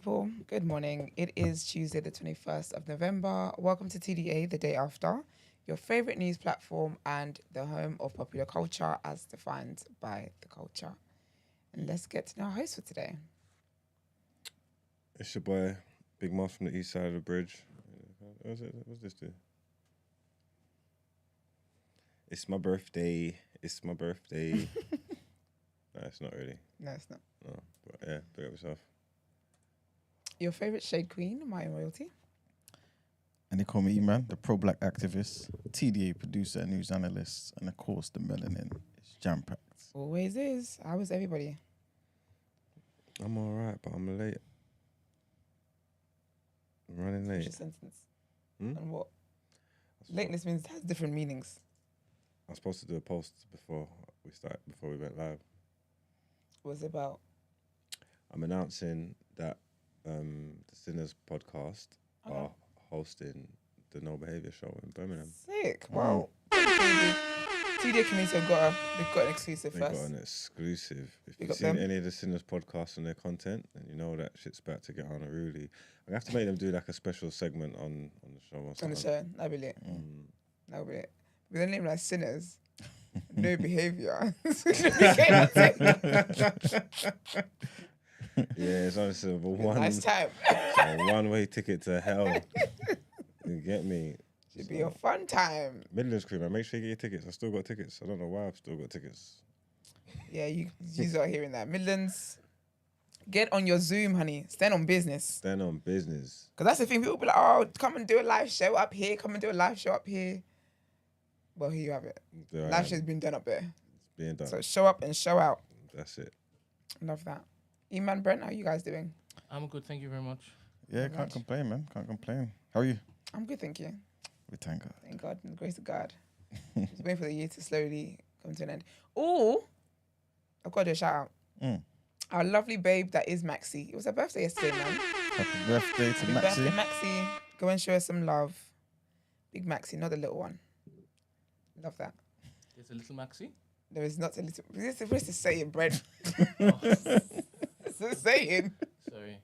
people. Good morning. It is Tuesday, the 21st of November. Welcome to TDA, the day after, your favorite news platform and the home of popular culture as defined by the culture. And let's get to know our host for today. It's your boy, Big Moss from the east side of the bridge. What's this do? It's my birthday. It's my birthday. No, it's not really. No, it's not. No, but yeah, pick up yourself. Your favorite shade queen, my royalty. And they call me E-Man, the pro-black activist, TDA producer and news analyst, and of course the melanin is jam-packed. Always is. How is everybody? I'm all right, but I'm late. I'm running What's your late. sentence? Hmm? And what? Lateness means it has different meanings. I was supposed to do a post before we went live. What's it about? I'm announcing that the Sinners podcast are hosting the No Behaviour show in Birmingham. Sick. Wow. TDA community they've got an exclusive They first. got an exclusive. If Big you've up seen them. any of the Sinners podcasts and their content, then you know that shit's about to get on a really. I have to make them do like a special segment on the show. Or On the something. show. That'd be lit. Mm. That'd be lit. With a name like Sinners, no behaviour. Yeah, it's honestly a Nice time. one-way ticket to hell. You get me? Should be a fun time. Midlands crew, man. Make sure you get your tickets. I still got tickets. I don't know why I've still got tickets. Yeah, you are hearing that. Midlands, get on your Zoom, honey. Stand on business. Stand on business. Because that's the thing. People be like, oh, come and do a live show up here. Come and do a live show up here. Well, here you have it. There I Live am. show's been done up there. It's being done. So show up and show out. That's it. Love that. E-Man, Brent, how are you guys doing? I'm good, thank you very much. Yeah, Very can't much. complain, man. Can't complain. How are you? I'm good, thank you. We thank God. Thank God, and the grace of God. Just waiting for the year to slowly come to an end. Oh, I've got to do a shout out. Mm. Our lovely babe that is Maxie. It was her birthday yesterday, man. Happy birthday to Happy Maxie. birthday, Maxie. Go and show her some love. Big Maxie, not the little one. Love that. There's a little Maxi. There is not a little. This is the saying, Brent. Oh, It's the saying. sorry.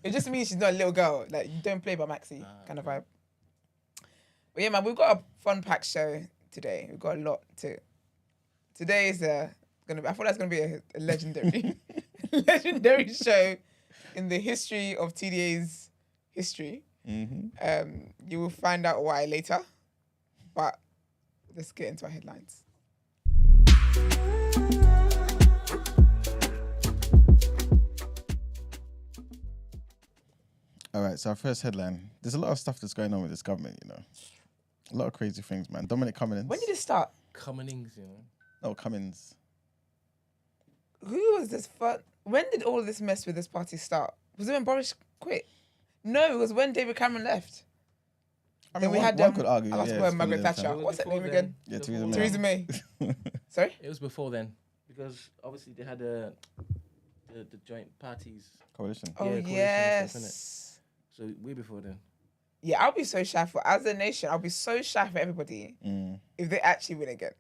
It just means she's not a little girl. Like, you don't play by Maxie kind of vibe. But yeah, man, we've got a fun packed show today. We've got a lot to. Today is gonna be. I thought that's gonna be a legendary, legendary show in the history of TDA's history. Mm-hmm. You will find out why later. But let's get into our headlines. All right, so our first headline. There's a lot of stuff that's going on with this government, you know. A lot of crazy things, man. Dominic Cummings. When did it start? Cummings, you know. Oh, Cummings. Who was this? When did all of this mess with this party start? Was it when Boris quit? No, it was when David Cameron left. I Then mean, we had one could argue. I was yeah, going it's Margaret still in Thatcher. time. What's her Before name then. again? Yeah, Before Theresa then. May. Theresa May. Sorry? It was before then because obviously they had the joint parties. Coalition. Oh, coalition and yes. stuff, So way before then. Yeah, I'll be so shy as a nation, I'll be so shy for everybody if they actually win again.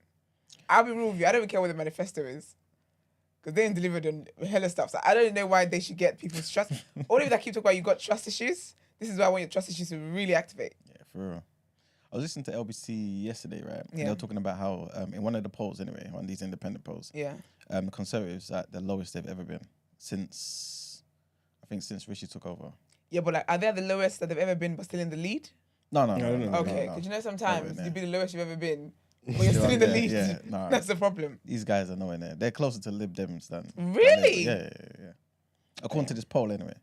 I'll be real with you. I don't even care what the manifesto is. Because they ain't delivered on hella stuff. So I don't know why they should get people's trust. All of you that keep talking about you got trust issues, this is why I want your trust issues to really activate. Yeah, for real. I was listening to LBC yesterday, right? And Yeah. they were talking about how, in one of the polls anyway, one of these independent polls, Yeah. the Conservatives are at the lowest they've ever been since Rishi took over. Yeah, but like, are they the lowest that they've ever been but still in the lead? No. Okay, because you know sometimes Nowhere you'd be near. the lowest you've ever been, but you're still in the lead. Yeah, no. That's the problem. These guys are nowhere near. They're closer to Lib Dems than... Really? Yeah. According to this poll anyway.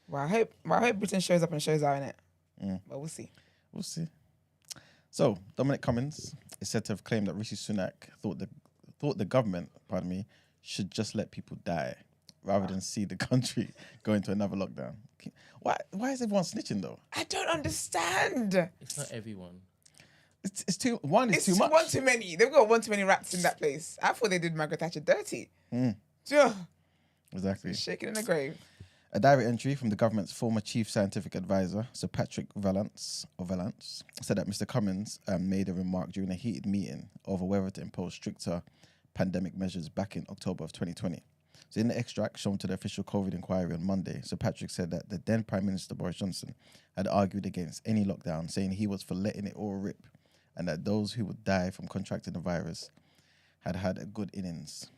Well, I hope Britain shows up and shows out in it. Mm. But we'll see. We'll see. So, Dominic Cummings is said to have claimed that Rishi Sunak thought the government, should just let people die rather than see the country go into another lockdown. Why is everyone snitching though? I don't understand. It's not everyone. It's too much. It's one too many. They've got one too many rats in that place. I thought they did Margaret Thatcher dirty. Sure. Exactly. Shaking in the grave. A diary entry from the government's former chief scientific advisor, Sir Patrick Vallance, said that Mr. Cummings made a remark during a heated meeting over whether to impose stricter pandemic measures back in October of 2020. So in the extract shown to the official COVID inquiry on Monday, Sir Patrick said that the then Prime Minister Boris Johnson had argued against any lockdown, saying he was for letting it all rip and that those who would die from contracting the virus had had a good innings.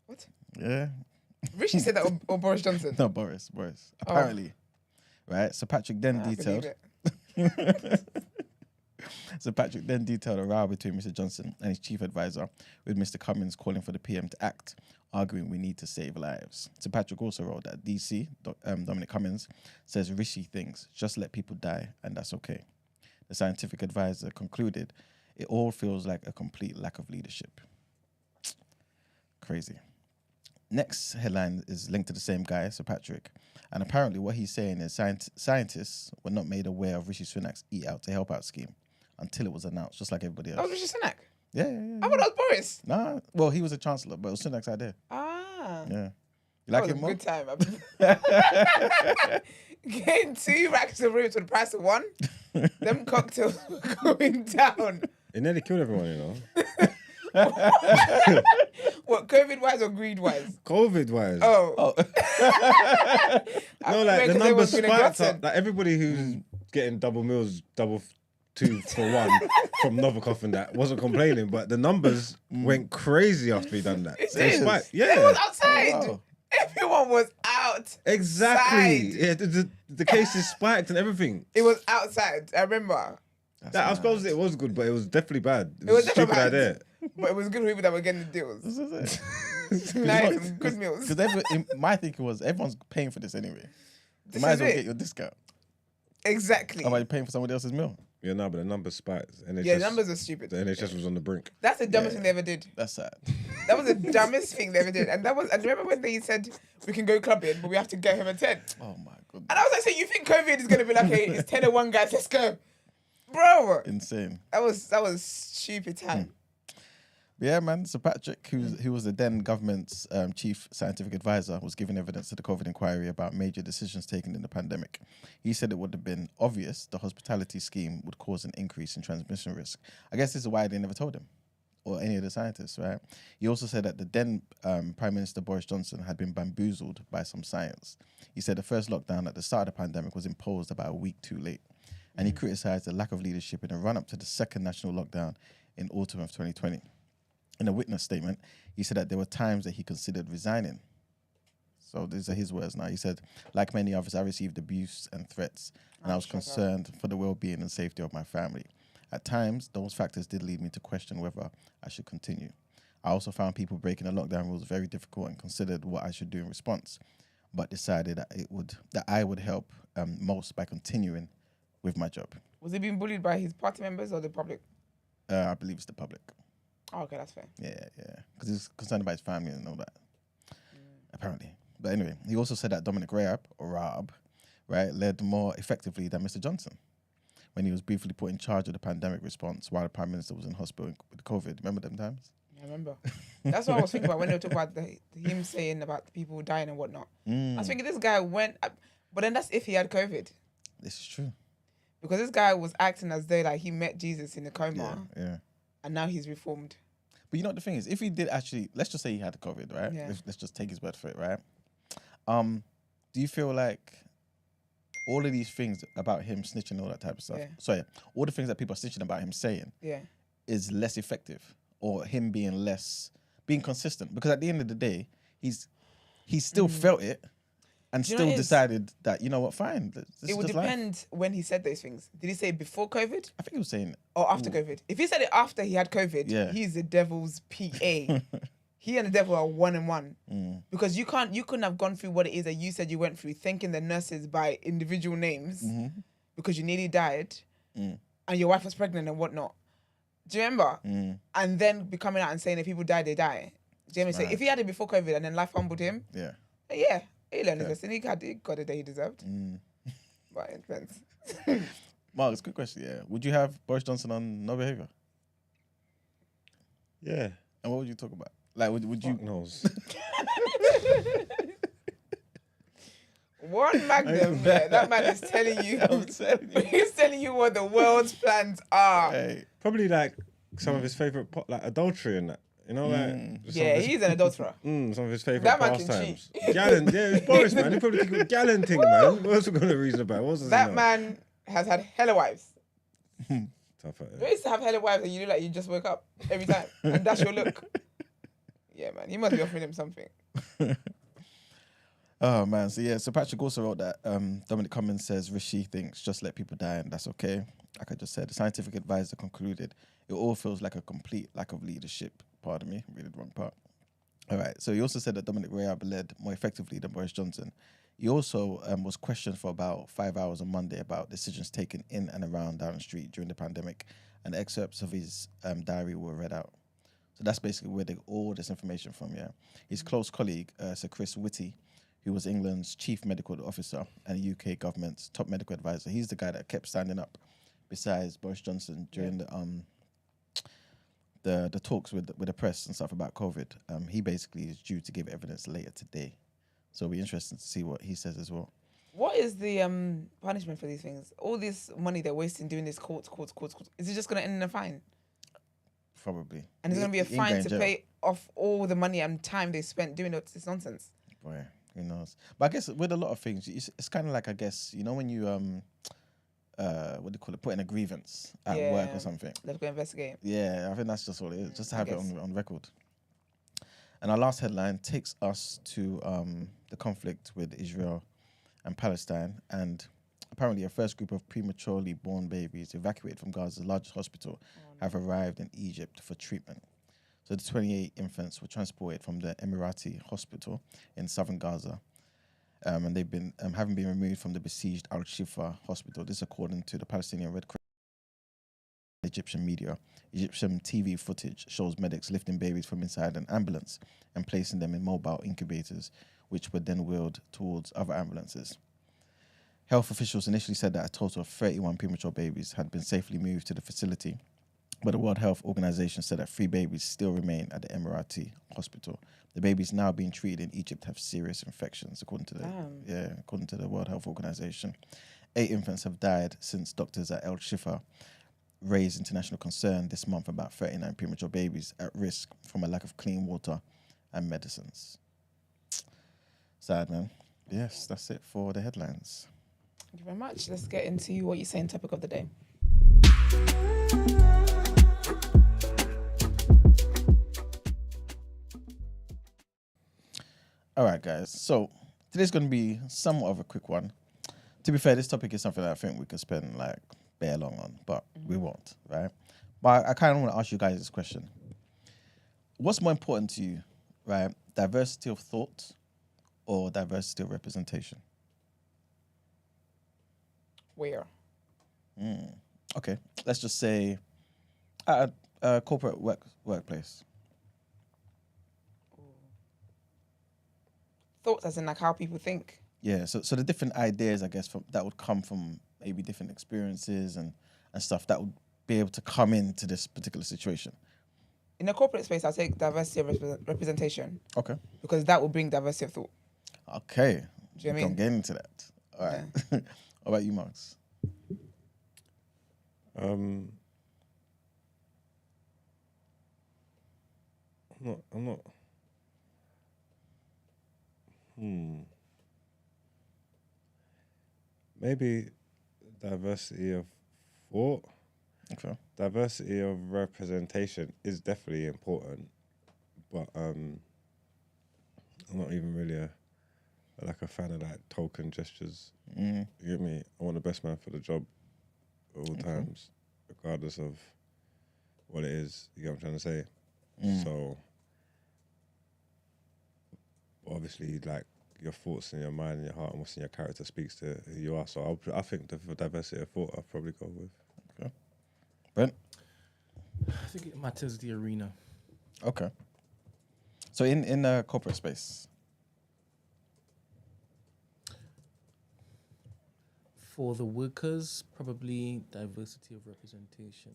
What? Yeah. Rishi said that or Boris Johnson? No, Boris. Apparently. Right? Sir Patrick then detailed... So Patrick then detailed a row between Mr. Johnson and his chief advisor, with Mr. Cummings calling for the PM to act, arguing we need to save lives. So Patrick also wrote that DC, Dominic Cummings, says Rishi thinks just let people die and that's okay. The scientific advisor concluded it all feels like a complete lack of leadership. Crazy. Next headline is linked to the same guy, Sir Patrick. And apparently what he's saying is scientists were not made aware of Rishi Sunak's Eat Out to Help Out scheme until it was announced, just like everybody else. That was Rishi Sunak? Yeah. I thought that was Boris. Nah, well, he was a chancellor, but it was Sunak's idea. Ah. Yeah. You like That it was a more? good time. Getting 2 racks of rooms for the price of 1. Them cocktails were going down. It nearly killed everyone, you know. What, COVID-wise or greed-wise? COVID-wise. Oh. No, like the numbers spiked up. Like everybody who's getting double meals, double 2 for 1 from Novikov and that wasn't complaining, but the numbers went crazy after he done that. It They did. spiked. It Yeah. was outside. Oh, wow. Everyone was out. Exactly. Side. Yeah, the cases spiked and everything. It was outside. I remember. That, I suppose it was good, but it was definitely bad. It was was a stupid definitely bad. idea. But it was good people that were getting the deals. This is it. Nice, some good meals. Because my thinking was everyone's paying for this anyway. You This might is as well it. get your discount. Exactly. Otherwise, you're paying for somebody else's meal. Yeah, no, but the numbers spiked. NHS, Yeah, the numbers are stupid. The NHS was on the brink. That's the dumbest thing they ever did. That's sad. That was the dumbest thing they ever did. And that was, and remember when they said we can go clubbing, but we have to get him a 10. Oh my goodness. And I was like, so you think COVID is gonna be like, hey, it's 10-1 guys, let's go. Bro. Insane. That was stupid time. Yeah, man. So Patrick, who was the then government's chief scientific advisor, was giving evidence to the COVID inquiry about major decisions taken in the pandemic. He said it would have been obvious the hospitality scheme would cause an increase in transmission risk. I guess this is why they never told him or any of the scientists, right? He also said that the then Prime Minister Boris Johnson had been bamboozled by some science. He said the first lockdown at the start of the pandemic was imposed about a week too late. And he criticised the lack of leadership in the run-up to the second national lockdown in autumn of 2020. In a witness statement, he said that there were times that he considered resigning. So these are his words now. He said, like many others, I received abuse and threats, and I was concerned for the well-being and safety of my family. At times, those factors did lead me to question whether I should continue. I also found people breaking the lockdown rules very difficult and considered what I should do in response, but decided that I would help most by continuing with my job. Was he being bullied by his party members or the public? I believe it's the public. Oh, okay, that's fair. Yeah. Because he's concerned about his family and all that. Apparently. But anyway, he also said that Dominic Raab, right, led more effectively than Mr. Johnson when he was briefly put in charge of the pandemic response while the Prime Minister was in hospital with COVID. Remember them times? Yeah, I remember. That's what I was thinking about when they were talking about him saying about the people dying and whatnot. I was thinking this guy went, but then that's if he had COVID. This is true. Because this guy was acting as though like he met Jesus in a coma. Yeah. And now he's reformed. But you know what the thing is? If he did actually, let's just say he had COVID, right? Yeah. Let's just take his word for it, right? Do you feel like all of these things about him snitching and all that type of stuff, all the things that people are snitching about him saying is less effective, or him being consistent? Because at the end of the day, he's still felt it and Do you know still what it is? decided that, you know what, fine. It would depend when he said those things. Did he say it before COVID I think he was saying, or after COVID? If he said it after he had COVID, he's the devil's PA. He and the devil are 1 and 1. Because you couldn't have gone through what it is that you said you went through, thanking the nurses by individual names because you nearly died and your wife was pregnant and whatnot. Do you remember? And then be coming out and saying if people die, they die. Do you know what I mean? So if he had it before COVID and then life humbled him, he learned his lesson. He got the day he deserved. But it depends. Mark, it's a good question, yeah. Would you have Boris Johnson on no behaviour? Yeah. And what would you talk about? Like, would you... Fuck knows. One magnum, that man is telling you. He's telling you what the world's plans are. Hey. Probably like some of his favourite, like adultery and that. You know, like Yeah, he's an adulterer. some of his favourite That man can pastimes. Gallon, yeah, it's Boris, man. He probably think Gallon thing, man. What else we gonna reason about? What else does he That know? man has had hella wives. Tough at it. You used to have hella wives and you look like you just woke up every time. And that's your look. Yeah, man. He must be offering him something. Oh man, so Patrick also wrote that Dominic Cummings says Rishi thinks just let people die and that's okay. Like I just said, the scientific advisor concluded it all feels like a complete lack of leadership. Pardon me, read the wrong part. All right, so he also said that Dominic Raab led more effectively than Boris Johnson. He also was questioned for about 5 hours on Monday about decisions taken in and around Downing Street during the pandemic, and excerpts of his diary were read out. So that's basically where they get all this information from, yeah. His close colleague, Sir Chris Whitty, who was England's chief medical officer and the UK government's top medical advisor. He's the guy that kept standing up besides Boris Johnson during the talks with the press and stuff about COVID. He basically is due to give evidence later today. So it'll be interesting to see what he says as well. What is the punishment for these things? All this money they're wasting doing this courts. Is it just going to end in a fine? Probably. And there's going to be a fine to pay off all the money and time they spent doing this nonsense? Boy, who knows? But I guess with a lot of things, it's kind of like, I guess, you know, when you, what do you call it, put in a grievance at work or something. Let's go investigate. Yeah, I think that's just all it is, just to have it on record. And our last headline takes us to the conflict with Israel and Palestine. And apparently a first group of prematurely born babies evacuated from Gaza's largest hospital have arrived in Egypt for treatment. So the 28 infants were transported from the Emirati hospital in southern Gaza. And they've been having been removed from the besieged Al-Shifa hospital. This according to the Palestinian Red Crescent. Egyptian media. Egyptian TV footage shows medics lifting babies from inside an ambulance and placing them in mobile incubators, which were then wheeled towards other ambulances. Health officials initially said that a total of 31 premature babies had been safely moved to the facility, but the World Health Organization said that 3 babies still remain at the Emirati hospital. The babies now being treated in Egypt have serious infections, according to the World Health Organization. 8 infants have died since doctors at Al-Shifa raised international concern this month about 39 premature babies at risk from a lack of clean water and medicines. Sad, man. Yes, that's it for the headlines. Thank you very much. Let's get into what you say in topic of the day. All right, guys. So today's going to be somewhat of a quick one. To be fair, this topic is something that I think we could spend like bare long on, but we won't, right? But I kind of want to ask you guys this question. What's more important to you, right? Diversity of thought or diversity of representation? Where? Okay, let's just say at a corporate workplace. Thoughts as in like how people think. Yeah, so the different ideas, I guess, that would come from maybe different experiences and stuff that would be able to come into this particular situation. In a corporate space, I'll take diversity of representation. Okay. Because that will bring diversity of thought. Okay. Do you know what I mean? I'm getting into that. All right. Yeah. What about you, Marks? I'm not. Maybe diversity of thought. Okay. Diversity of representation is definitely important, but I'm not even really a fan of like token gestures. You get me? I want the best man for the job at all times, regardless of what it is. You get what I'm trying to say? So obviously, like your thoughts in your mind and your heart and what's in your character speaks to who you are. So I think for diversity of thought, I'll probably go with. Okay. Brent? I think it matters the arena. Okay. So in a corporate space. For the workers, probably diversity of representation.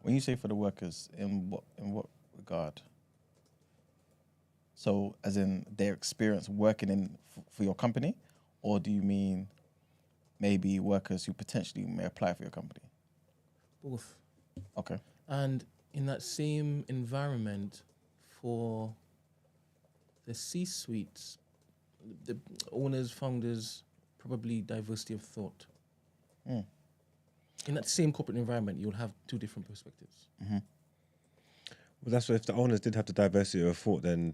When you say for the workers, in what regard? So, as in their experience working for your company, or do you mean maybe workers who potentially may apply for your company? Both. Okay. And in that same environment, for the C-suites, the owners, founders, probably diversity of thought. Mm. In that same corporate environment, you'll have two different perspectives. Mm-hmm. Well, that's what if the owners did have the diversity of thought, then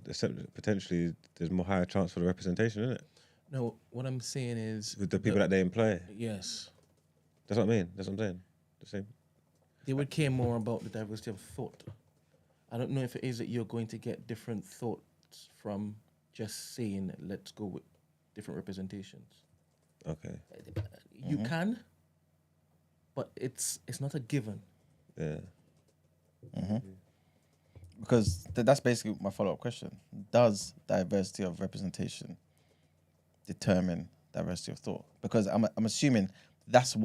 potentially there's more higher chance for the representation, isn't it? No, what I'm saying is... With the people that they employ. Yes. That's what I mean. That's what I'm saying. The same. They would care more about the diversity of thought. I don't know if it is that you're going to get different thoughts from just saying, let's go with different representations. Okay. You can, but it's not a given. Yeah. Mm-hmm. Because that's basically my follow-up question. Does diversity of representation determine diversity of thought? Because I'm assuming that's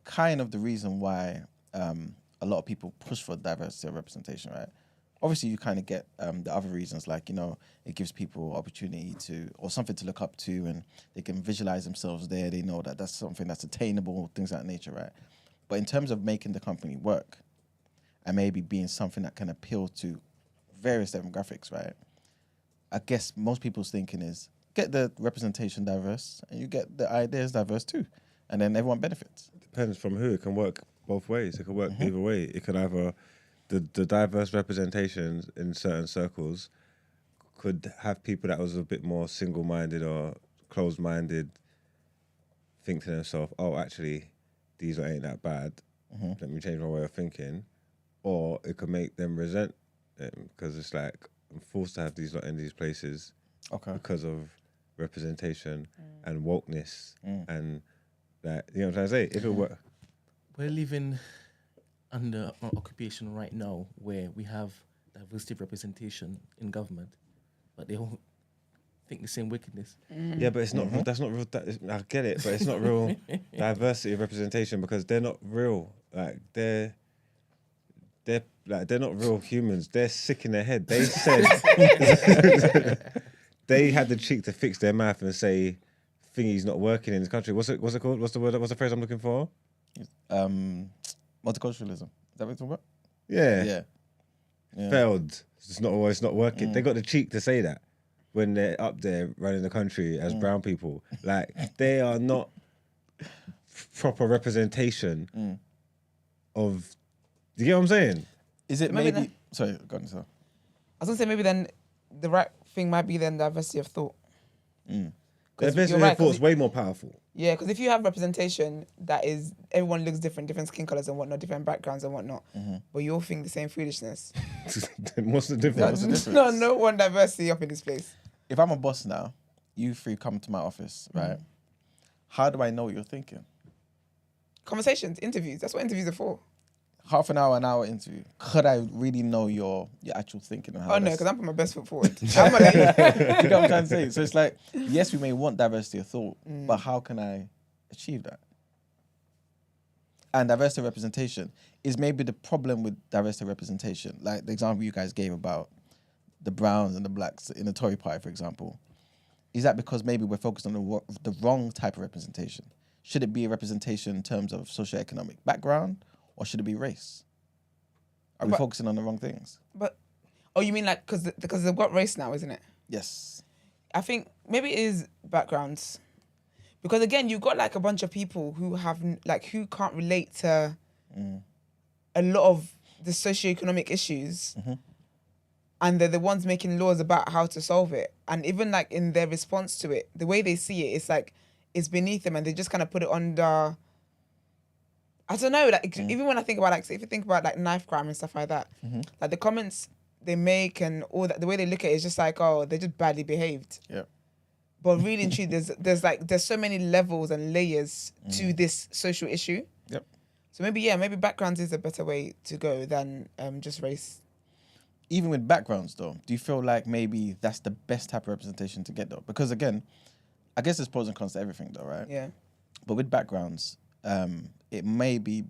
kind of the reason why a lot of people push for diversity of representation, right? Obviously, you kind of get the other reasons, like, you know, it gives people opportunity to, or something to look up to, and they can visualize themselves there. They know that that's something that's attainable, things of that nature, right? But in terms of making the company work, and maybe being something that can appeal to various demographics, right? I guess most people's thinking is, get the representation diverse, and you get the ideas diverse too, and then everyone benefits. Depends from who. It can work both ways. It can work either way. It could either, the diverse representations in certain circles could have people that was a bit more single-minded or closed-minded think to themselves, oh, actually, these ain't that bad. Let me change my way of thinking. Or it could make them resent them because it's like, I'm forced to have these lot in these places because of representation and wokeness and that, you know what I'm trying to say? If it were... We're living under an occupation right now where we have diversity of representation in government, but they all think the same wickedness. Yeah, but it's not. That's not real. I get it, but it's not real diversity of representation because they're not real. Like they're not real humans. They're sick in their head. They said they had the cheek to fix their mouth and say thingy's not working in this country. What's it called? What's the word? What's the phrase I'm looking for? Multiculturalism. Is that what you're talking about? Yeah. Yeah. Failed. It's not working. They got the cheek to say that when they're up there running the country as brown people. Like they are not proper representation of. Do you get what I'm saying? Is it Maybe maybe? Sorry, go on, sir. I was gonna say maybe then the right thing might be then diversity of thought. Diversity of thought's way more powerful. Yeah, because if you have representation that is everyone looks different skin colors and whatnot, different backgrounds and whatnot, but you all think the same foolishness. Then what's the difference? What's the difference? No one diversity up in this place. If I'm a boss now, you three come to my office, right? How do I know what you're thinking? Conversations, interviews. That's what interviews are for. Half an hour interview. Could I really know your actual thinking? And how Oh no, that's- because I'm putting my best foot forward. I'm not letting you. You know what I'm trying to say? So it's like, yes, we may want diversity of thought, but how can I achieve that? And diversity of representation is maybe the problem with diversity of representation. Like the example you guys gave about the browns and the blacks in the Tory party, for example. Is that because maybe we're focused on the wrong type of representation? Should it be a representation in terms of socioeconomic background, or should it be race? Are we But- focusing on the wrong things? But you mean like because they've got race now, isn't it? Yes. I think maybe it is backgrounds, because again, you've got like a bunch of people who have who can't relate to a lot of the socioeconomic issues, and they're the ones making laws about how to solve it. And even like in their response to it, the way they see it, it's like it's beneath them, and they just kind of put it under. I don't know, like even when I think about like, if you think about like knife crime and stuff like that, like the comments they make and all that, the way they look at it is just like, oh, they're just badly behaved. Yeah. But really and truly, there's so many levels and layers to this social issue. Yep. So maybe backgrounds is a better way to go than just race. Even with backgrounds, though, do you feel like maybe that's the best type of representation to get, though? Because again, I guess there's pros and cons to everything, though, right? Yeah. But with backgrounds, it may be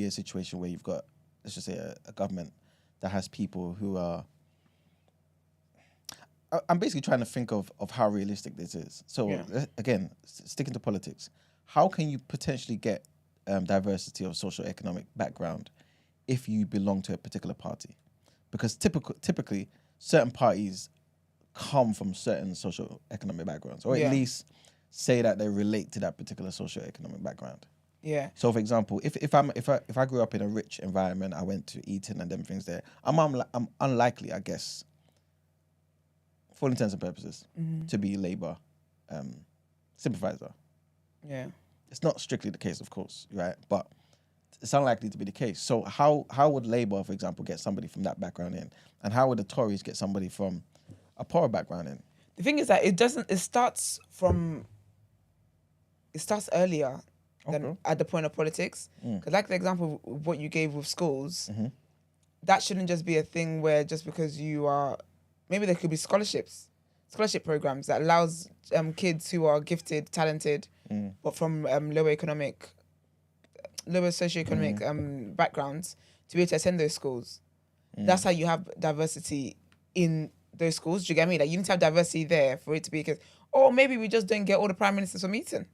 a situation where you've got, let's just say, a government that has people who are. I'm basically trying to think of how realistic this is. So again, sticking to politics, how can you potentially get diversity of social economic background if you belong to a particular party? because typically certain parties come from certain social economic backgrounds, or at least say that they relate to that particular social economic background. Yeah. So, for example, if I grew up in a rich environment, I went to Eton and them things there, I'm unlikely, I guess, for all intents and purposes, to be Labour sympathiser. Yeah. It's not strictly the case, of course, right? But it's unlikely to be the case. So how would Labour, for example, get somebody from that background in? And how would the Tories get somebody from a poorer background in? The thing is that it starts earlier than at the point of politics. Because like the example of what you gave with schools, that shouldn't just be a thing where just because you are, maybe there could be scholarship programs that allows kids who are gifted, talented, but from lower socioeconomic backgrounds to be able to attend those schools. That's how you have diversity in those schools. Do you get me? Like, you need to have diversity there for it to be because, or maybe we just don't get all the prime ministers from Eton.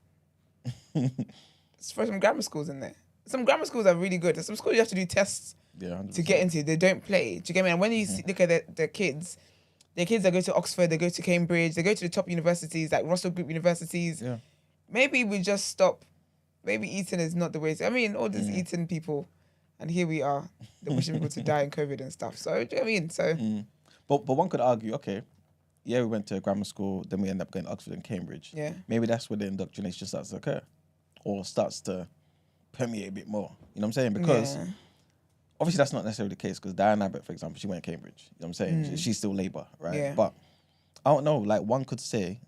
Let's throw some grammar schools in there. Some grammar schools are really good. There's some schools you have to do tests to get into. They don't play. Do you get me? And when you look at the kids that go to Oxford, they go to Cambridge, they go to the top universities, like Russell Group universities. Yeah. Maybe we just stop. Maybe Eton is not the way to, I mean, all these Eton people, and here we are, they're wishing people to die in COVID and stuff. So, do you know what I mean? So, But one could argue, okay, we went to grammar school, then we end up going to Oxford and Cambridge. Yeah. Maybe that's where the indoctrination starts to occur, or starts to permeate a bit more. You know what I'm saying? Because obviously that's not necessarily the case. Because Diane Abbott, for example, she went to Cambridge. You know what I'm saying? She's still Labour, right? Yeah. But I don't know. Like, one could say,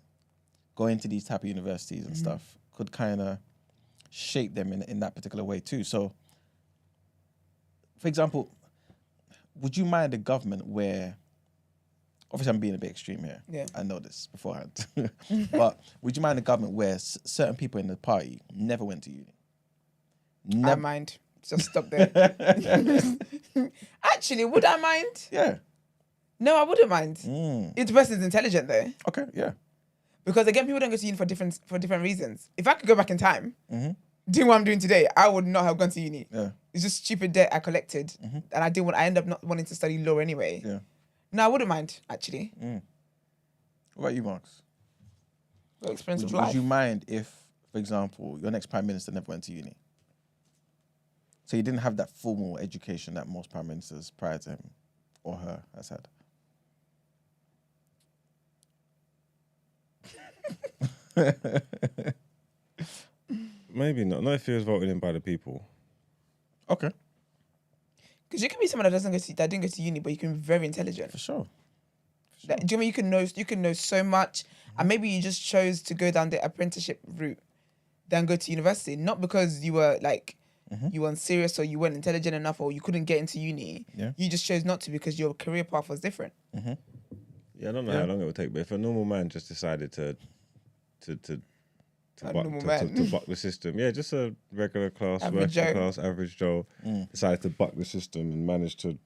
going to these type of universities and stuff could kind of shape them in that particular way too. So, for example, would you mind a government where, obviously I'm being a bit extreme here. Yeah. I know this beforehand. But would you mind a government where certain people in the party never went to uni? I mind. Just stop there. Actually, would I mind? Yeah. No, I wouldn't mind. If the person's intelligent though. Okay, yeah. Because again, people don't go to uni for different reasons. If I could go back in time, doing what I'm doing today, I would not have gone to uni. Yeah. It's just stupid debt I collected, and I end up not wanting to study law anyway. Yeah. No, I wouldn't mind actually. What about you, Marks? Experience of Would life. you mind if, for example, your next prime minister never went to uni? So you didn't have that formal education that most prime ministers prior to him or her has had. Maybe not. Not if he was voted in by the people. Okay. Because you can be someone that didn't go to uni, but you can be very intelligent. For sure. Do you mean you can know so much, and maybe you just chose to go down the apprenticeship route, than go to university, not because you were like you weren't serious or you weren't intelligent enough or you couldn't get into uni. Yeah. You just chose not to because your career path was different. Yeah, I don't know how long it would take, but if a normal man just decided to buck the system, just a regular class, working class, average Joe, decided to buck the system and managed to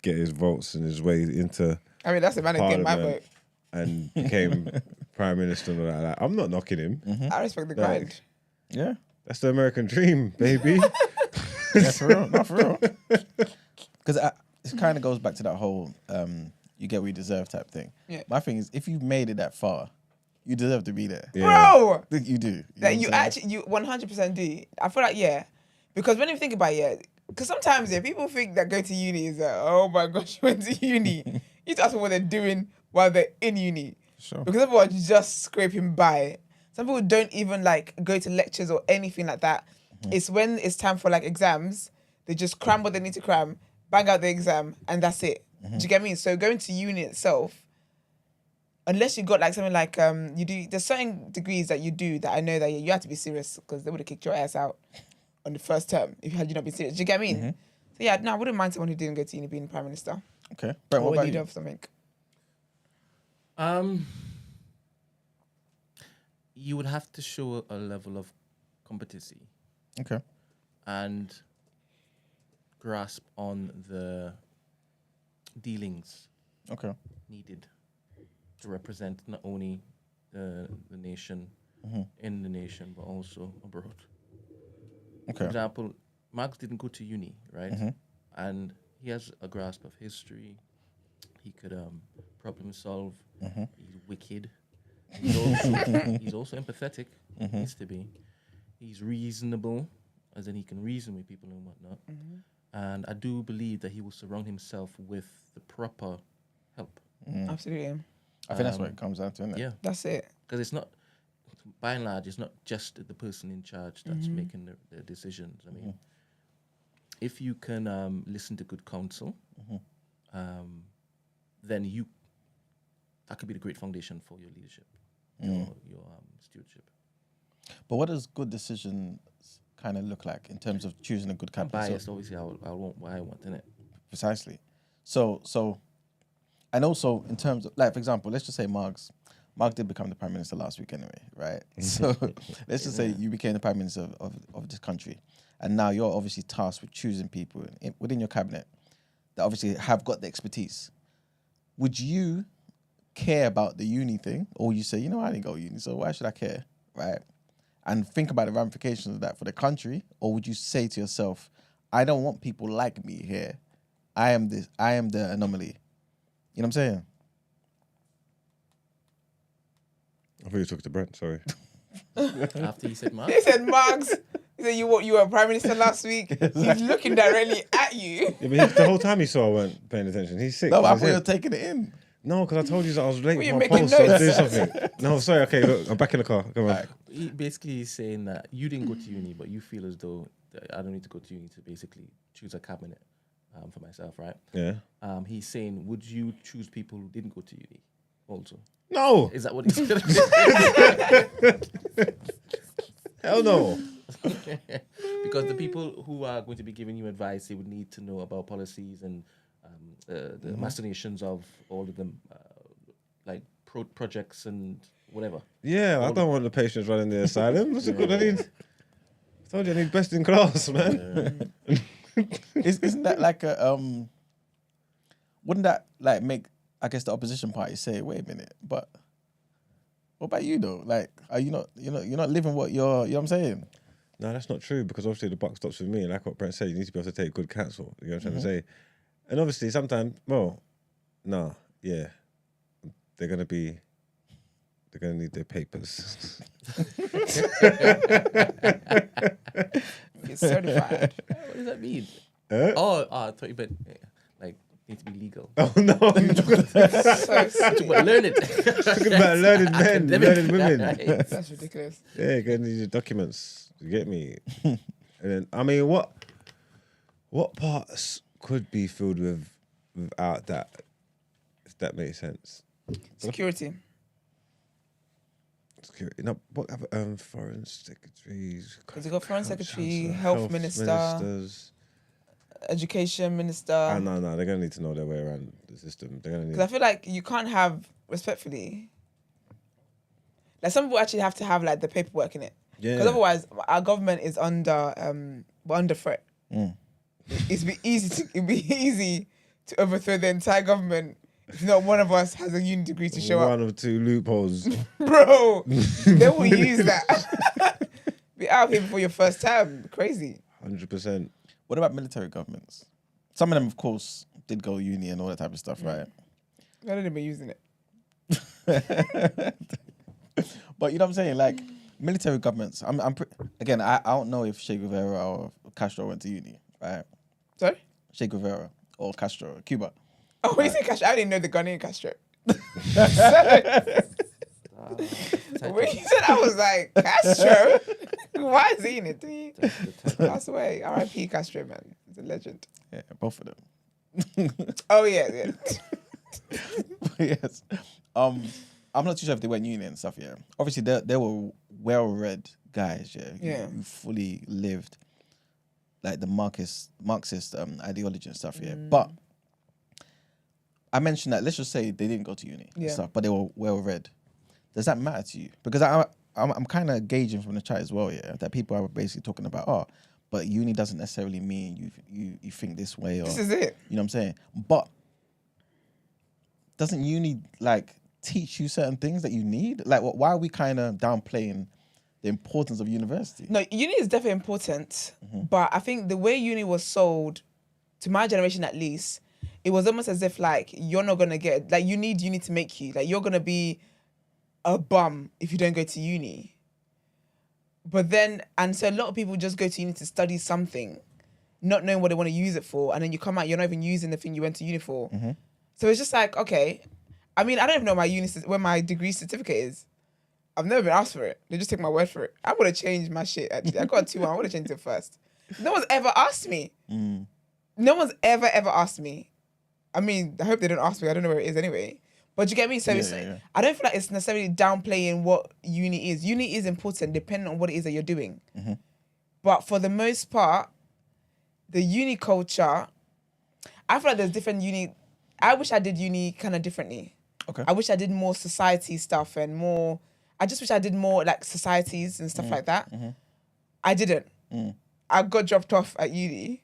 get his votes and his way into. I mean, that's the man who getting my vote. And became prime minister and all that. I'm not knocking him. I respect the grind. Yeah. That's the American dream, baby. Yeah, for real. Not for real. Because it kind of goes back to that whole you get what you deserve type thing. Yeah. My thing is, if you've made it that far, you deserve to be there. Yeah. Bro! I think you do. You 100% do. I feel like, because when you think about it, because sometimes people think that going to uni is oh my gosh, you went to uni. You need to ask them what they're doing while they're in uni. Sure. Because everyone's just scraping by. Some people don't even go to lectures or anything like that. It's when it's time for exams, they just cram what they need to cram, bang out the exam, and that's it. Do you get me? So going to uni itself, unless you got something like you do, there's certain degrees that you do that I know that you have to be serious because they would have kicked your ass out on the first term if you not been serious. Do you get me? So I wouldn't mind someone who didn't go to uni being prime minister. Okay, Brent, what about leader you? of something. You would have to show a level of competency. Okay. And grasp on the dealings needed to represent not only the nation in the nation, but also abroad. Okay. For example, Marx didn't go to uni, right? And he has a grasp of history. He could problem solve. He's wicked. He's also empathetic. He needs to be. He's reasonable, as in he can reason with people and whatnot. And I do believe that he will surround himself with the proper help. Absolutely. I think that's what it comes down to, isn't it? Yeah, That's it. because it's not, by and large, it's not just the person in charge that's making the decisions. I mean, if you can listen to good counsel, then that could be the great foundation for your leadership, your stewardship. But what does good decisions kind of look like in terms of choosing a good I'm captain? biased, obviously. I want what I want, innit? Precisely. So, and also in terms of, like, for example, let's just say Mark did become the Prime Minister last week anyway, right? So let's just say you became the Prime Minister of this country. And now you're obviously tasked with choosing people within your cabinet that obviously have got the expertise. Would you care about the uni thing? Or would you say, I didn't go to uni, so why should I care, right? And think about the ramifications of that for the country? Or would you say to yourself, I don't want people like me here. I am the anomaly. You know what I'm saying? I thought you took to Brent, sorry. After he said Mark? He said, Marks. He said, you were Prime Minister last week. He's looking directly at you. Yeah, but the whole time he saw I weren't paying attention. He's sick. No, I thought you were taking it in. No, because I told you that I was late Were for you my making post. I was notes? doing something. No, sorry. Okay, look, I'm back in the car. Come on. He basically is saying that you didn't go to uni, but you feel as though that I don't need to go to uni to basically choose a cabinet for myself, right? Yeah. He's saying, would you choose people who didn't go to uni also? No. Is that what he's saying? Hell no. Because the people who are going to be giving you advice, they would need to know about policies and the machinations of all of them, like projects and whatever. Yeah, I don't want the patients running the asylum. What's it called? I told you I need best in class, man. Isn't that like a wouldn't that like make, I guess, the opposition party say, wait a minute, but what about you though? Like, are you not, you're not living what you're, you know what I'm saying? No, that's not true, because obviously the buck stops with me. Like what Brent said, you need to be able to take good counsel. You know what I'm trying to say? And obviously sometimes, they're gonna need their papers. You're certified. What does that mean? Huh? I thought you meant like need to be legal. Oh no! So silly. But learn it. Talking about learned men, Academic. learned women. That's ridiculous. Yeah, you're gonna need your documents. You get me? And then, I mean, what parts could be filled without that? If that makes sense. Security. Security. No, what other foreign secretaries? Because you got foreign secretary, Chancellor, health minister, ministers. education minister. No, they're gonna need to know their way around the system. They're gonna need. Because I feel like you can't have, respectfully, like some people actually have to have like the paperwork in it. Yeah. Because otherwise, our government is under we're under threat. It'd be easy to overthrow the entire government if not one of us has a uni degree to show up. One or two loopholes. Bro, they will use that. Be out here before your first term. Crazy. 100%. What about military governments? Some of them, of course, did go uni and all that type of stuff, right? I don't even be using it. But you know what I'm saying? Like, military governments, again, I don't know if Che Guevara or Castro went to uni, right? Sorry? Che Guevara or Castro, Cuba. Oh, you said Castro? I didn't know the Ghanaian Castro. When you said, I was like, Castro? Why is he in it? Did he pass away? R.I.P. Castro, man. He's a legend. Yeah, both of them. Oh, yeah. Yes. I'm not too sure if they went uni and stuff, yeah. Obviously, they were well-read guys, yeah. Who fully lived like the Marxist ideology and stuff, yeah. But I mentioned that, let's just say they didn't go to uni and stuff, but they were well-read. Does that matter to you? Because I'm kind of gauging from the chat as well, yeah, that people are basically talking about, but uni doesn't necessarily mean you think this way, or This is it. you know what I'm saying? But doesn't uni like teach you certain things that you need? Like, why are we kind of downplaying the importance of university? No, uni is definitely important, but I think the way uni was sold to my generation at least, it was almost as if like you're not gonna get like you need uni to make you, like you're gonna be a bum if you don't go to uni. But then, and so a lot of people just go to uni to study something, not knowing what they want to use it for, and then you come out, you're not even using the thing you went to uni for. So it's just like, okay, I mean, I don't even know where my degree certificate is. I've never been asked for it. They just take my word for it. I would have changed my shit, actually. I got a 2-1. I would have changed it first. No one's ever asked me. No one's ever asked me. I mean, I hope they don't ask me. I don't know where it is anyway. But you get me? So I don't feel like it's necessarily downplaying what uni is. Uni is important depending on what it is that you're doing. But for the most part, the uni culture, I feel like there's different uni. I wish I did uni kind of differently. Okay. I wish I did more society stuff and more. I just wish I did more like societies and stuff like that. I didn't. I got dropped off at uni,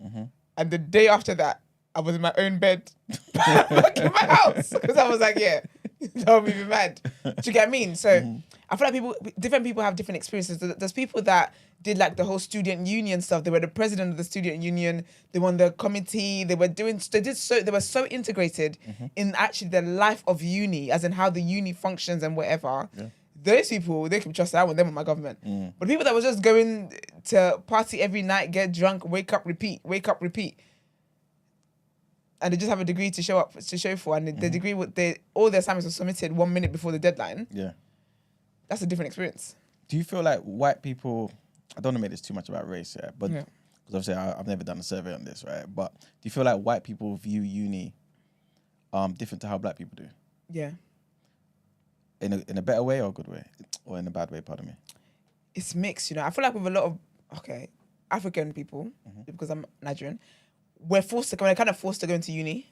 and the day after that, I was in my own bed back in my house because I was like, yeah, don't be mad. Do you get what I mean? So I feel like different people have different experiences. There's people that did like the whole student union stuff. They were the president of the student union. They won the committee. They were so integrated in actually the life of uni, as in how the uni functions and whatever. Yeah. Those people, they can trust. I want them in my government. But people that were just going to party every night, get drunk, wake up, repeat, and they just have a degree to show for, and the degree all their assignments were submitted 1 minute before the deadline. Yeah, that's a different experience. Do you feel like white people? I don't want to make this too much about race, but because obviously I've never done a survey on this, right? But do you feel like white people view uni different to how black people do? Yeah. In a better way or a good way, or in a bad way? Pardon me. It's mixed, you know. I feel like with a lot of African people, because I'm Nigerian, we're kind of forced to go into uni,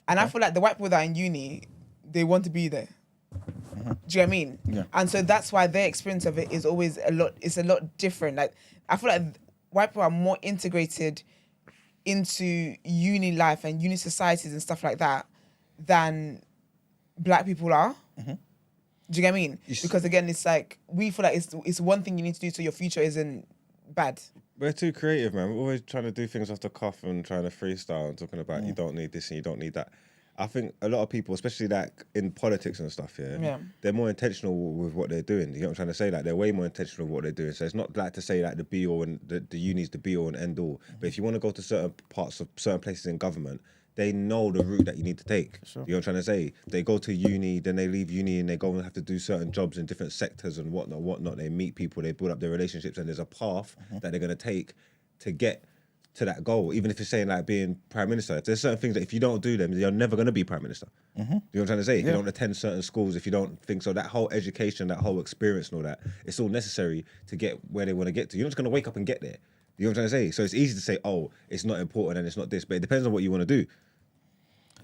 and I feel like the white people that are in uni, they want to be there. Do you know what I mean? Yeah. And so that's why their experience of it is always a lot different. Like I feel like white people are more integrated into uni life and uni societies and stuff like that than black people are. Do you get what I mean? Because again, it's like we feel like it's one thing you need to do so your future isn't bad. We're too creative, man. We're always trying to do things off the cuff and trying to freestyle and talking about you don't need this and you don't need that. I think a lot of people, especially like in politics and stuff, they're more intentional with what they're doing. You know what I'm trying to say? Like they're way more intentional with what they're doing. So it's not like to say like the be all and the uni's the be all and end all. But if you want to go to certain places in government, they know the route that you need to take. Sure. You know what I'm trying to say? They go to uni, then they leave uni and they go and have to do certain jobs in different sectors and whatnot. They meet people, they build up their relationships, and there's a path that they're going to take to get to that goal. Even if you're saying like being prime minister, there's certain things that if you don't do them, you're never going to be prime minister. You know what I'm trying to say? If you don't attend certain schools, if you don't think so, that whole education, that whole experience and all that, it's all necessary to get where they want to get to. You're not just going to wake up and get there. You know what I'm trying to say? So it's easy to say, oh, it's not important and it's not this, but it depends on what you want to do.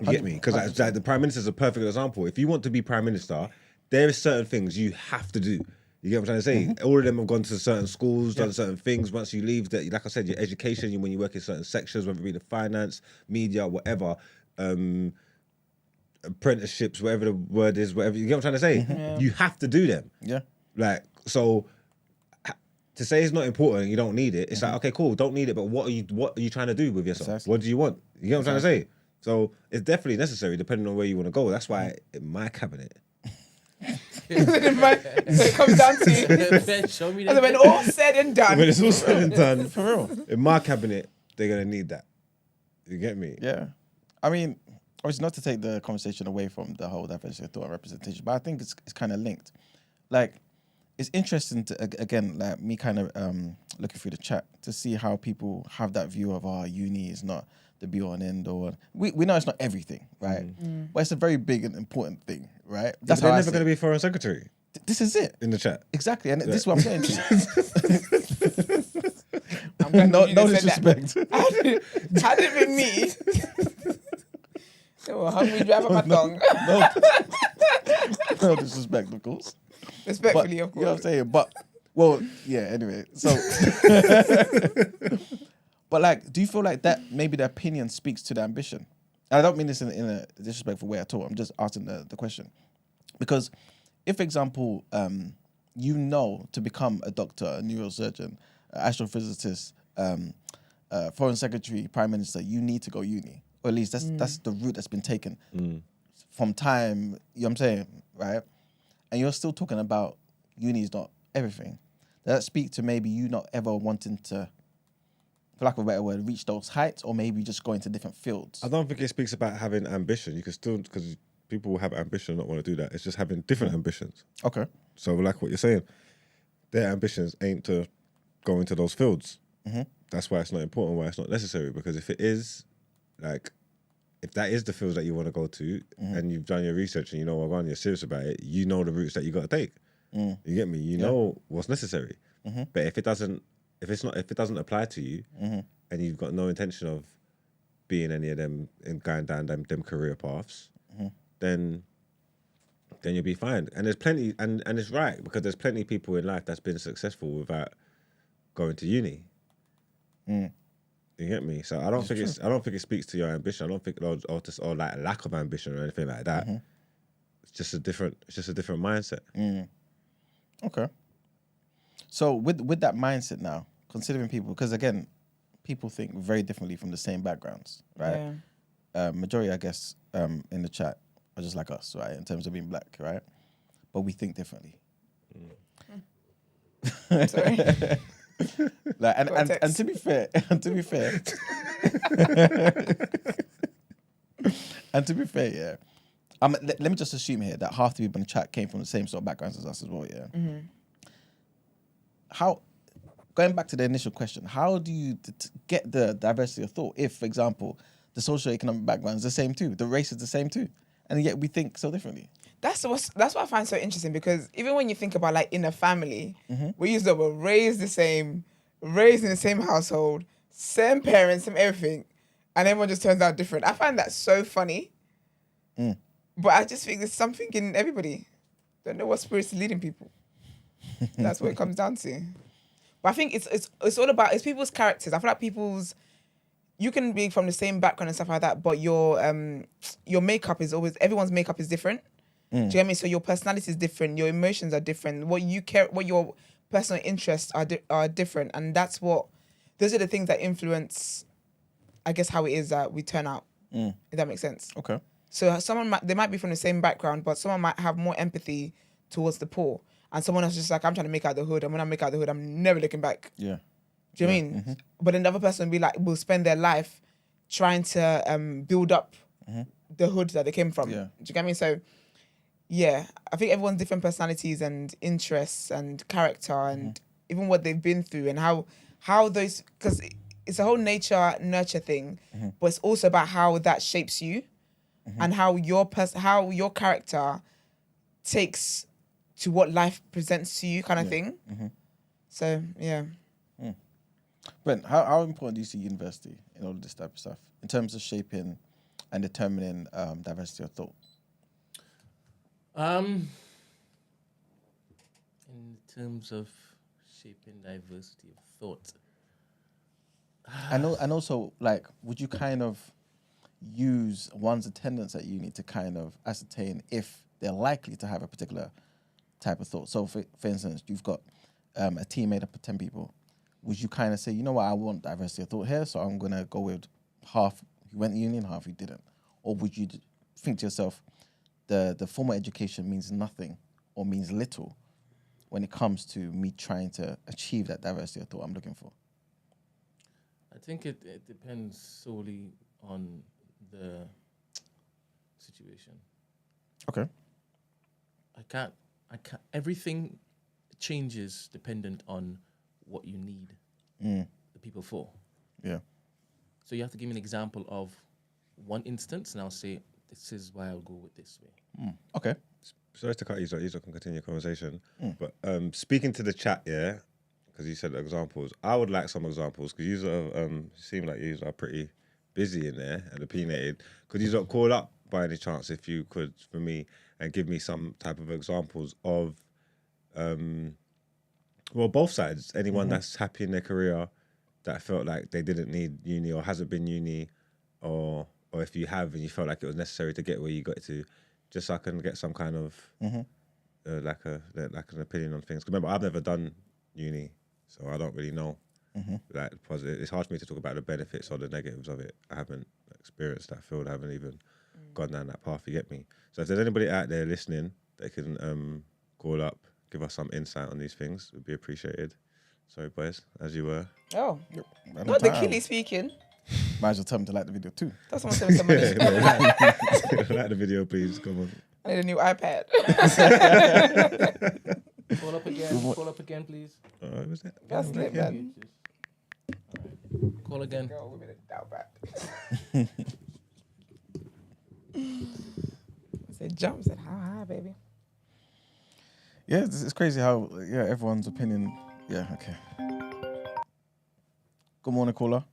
You get me? Because like, the prime minister is a perfect example. If you want to be prime minister, there are certain things you have to do. You get what I'm trying to say? All of them have gone to certain schools, done certain things. Once you leave, that, like I said, your education, when you work in certain sections, whether it be the finance, media, whatever, apprenticeships, whatever the word is, whatever. You get what I'm trying to say? You have to do them. Yeah. Like, so to say it's not important, you don't need it. It's like, okay, cool, don't need it, but what are you trying to do with yourself? Exactly. What do you want? You get what I'm trying to say? So it's definitely necessary depending on where you want to go. That's why in my cabinet. So it comes down to show me that. When all said and done. When it's all said and done, for real. In my cabinet, they're gonna need that. You get me? Yeah. I mean, obviously not to take the conversation away from the whole diversity of thought and representation, but I think it's kind of linked. Like, it's interesting to again, like me kind of looking through the chat to see how people have that view of uni is not the be all and end all. We know it's not everything, right? But it's a very big and important thing, right? That's they're never going to be foreign secretary. This is it. In the chat. Exactly. And this is what I'm saying to you. No disrespect. Had it been me. So hungry drive up my tongue. No disrespect, of course. Respectfully, of course. You know what I'm saying? But, well, yeah, anyway. So... But like, do you feel like that maybe the opinion speaks to the ambition? And I don't mean this in a disrespectful way at all. I'm just asking the question. Because if, for example, to become a doctor, a neurosurgeon, an astrophysicist, foreign secretary, prime minister, you need to go uni, or at least that's the route that's been taken from time. You know what I'm saying, right? And you're still talking about uni is not everything. Does that speak to maybe you not ever wanting to, for lack of a better word, reach those heights, or maybe just go into different fields? I don't think it speaks about having ambition. You can still, because people will have ambition and not want to do that. It's just having different ambitions. Okay. So like what you're saying, their ambitions ain't to go into those fields. That's why it's not important, why it's not necessary. Because if it is, like, if that is the fields that you want to go to, and you've done your research and you know what, you're serious about it, you know the routes that you got to take. You get me? You know what's necessary. But if it doesn't apply to you, and you've got no intention of being any of them and going down them career paths, then you'll be fine. And there's plenty, and it's right, because there's plenty of people in life that's been successful without going to uni. You get me? So I don't think it speaks to your ambition. I don't think or like lack of ambition or anything like that. It's just a different mindset. Okay. So with that mindset now, considering people, because again, people think very differently from the same backgrounds, right? Majority, I guess, in the chat are just like us, right? In terms of being black, right? But we think differently. Sorry. Like, and to be fair, yeah. Let me just assume here that half the people in the chat came from the same sort of backgrounds as us as well, yeah. How, going back to the initial question, how do you get the diversity of thought if, for example, the socioeconomic background is the same too, the race is the same too, and yet we think so differently? That's what I find so interesting, because even when you think about, like, in a family, we use the word raised in the same household, same parents, same everything, and everyone just turns out different. I find that so funny. But I just think there's something in everybody. Don't know what spirit's leading people. That's what it comes down to. But I think it's all about, it's people's characters. I feel like you can be from the same background and stuff like that, but your makeup is always, everyone's makeup is different. Do you get me? So your personality is different, your emotions are different, what you care, what your personal interests are different, and those are the things that influence, I guess, how it is that we turn out. If that makes sense. Okay. So they might be from the same background, but someone might have more empathy towards the poor, and someone else is just like, I'm trying to make out the hood, and when I make out the hood, I'm never looking back. Yeah. Do you know what I mean? But another person will spend their life trying to build up the hood that they came from. Yeah. Do you get me? So, yeah, I think everyone's different personalities and interests and character and even what they've been through and how those, because it's a whole nature-nurture thing, but it's also about how that shapes you and how your character takes to what life presents to you, kind of thing. So, yeah. Brent, how important do you see university in all of this type of stuff in terms of shaping and determining diversity of thought? In terms of shaping diversity of thought, and also, like, would you kind of use one's attendance at uni to kind of ascertain if they're likely to have a particular type of thought? So, for instance, you've got a team made up of 10 people. Would you kind of say, you know what, I want diversity of thought here, so I'm going to go with half who went to uni and half who didn't? Or would you think to yourself, the formal education means nothing or means little when it comes to me trying to achieve that diversity of thought I'm looking for? I think it depends solely on the situation. Okay. I can't. Everything changes dependent on what you need the people for. Yeah. So you have to give me an example of one instance, and I'll say, this is why I'll go with this way. Okay. Sorry to cut you, so you can continue your conversation. But speaking to the chat, yeah, because you said examples, I would like some examples, because you seem like you are pretty busy in there and opinionated. Could you call up by any chance, if you could, for me, and give me some type of examples of, both sides. Anyone that's happy in their career, that felt like they didn't need uni or hasn't been uni, or if you have and you felt like it was necessary to get where you got to, just so I can get some kind of like an opinion on things. 'Cause remember, I've never done uni, so I don't really know like positive. It's hard for me to talk about the benefits or the negatives of it. I haven't experienced that field. I haven't even gone down that path. You get me? So if there's anybody out there listening, they can call up, give us some insight on these things. It would be appreciated. Sorry, boys, as you were. Oh, not the Killy speaking. Might as well tell them to like the video too. That's what I'm saying. Like the video, please. Come on. I need a new iPad. Call up again. Call up again, please. What was that? That's lit, man. Call again. Girl, women are down bad. I said jump. I said how high, baby. Yeah, it's crazy how everyone's opinion. Yeah, okay. Good morning, caller.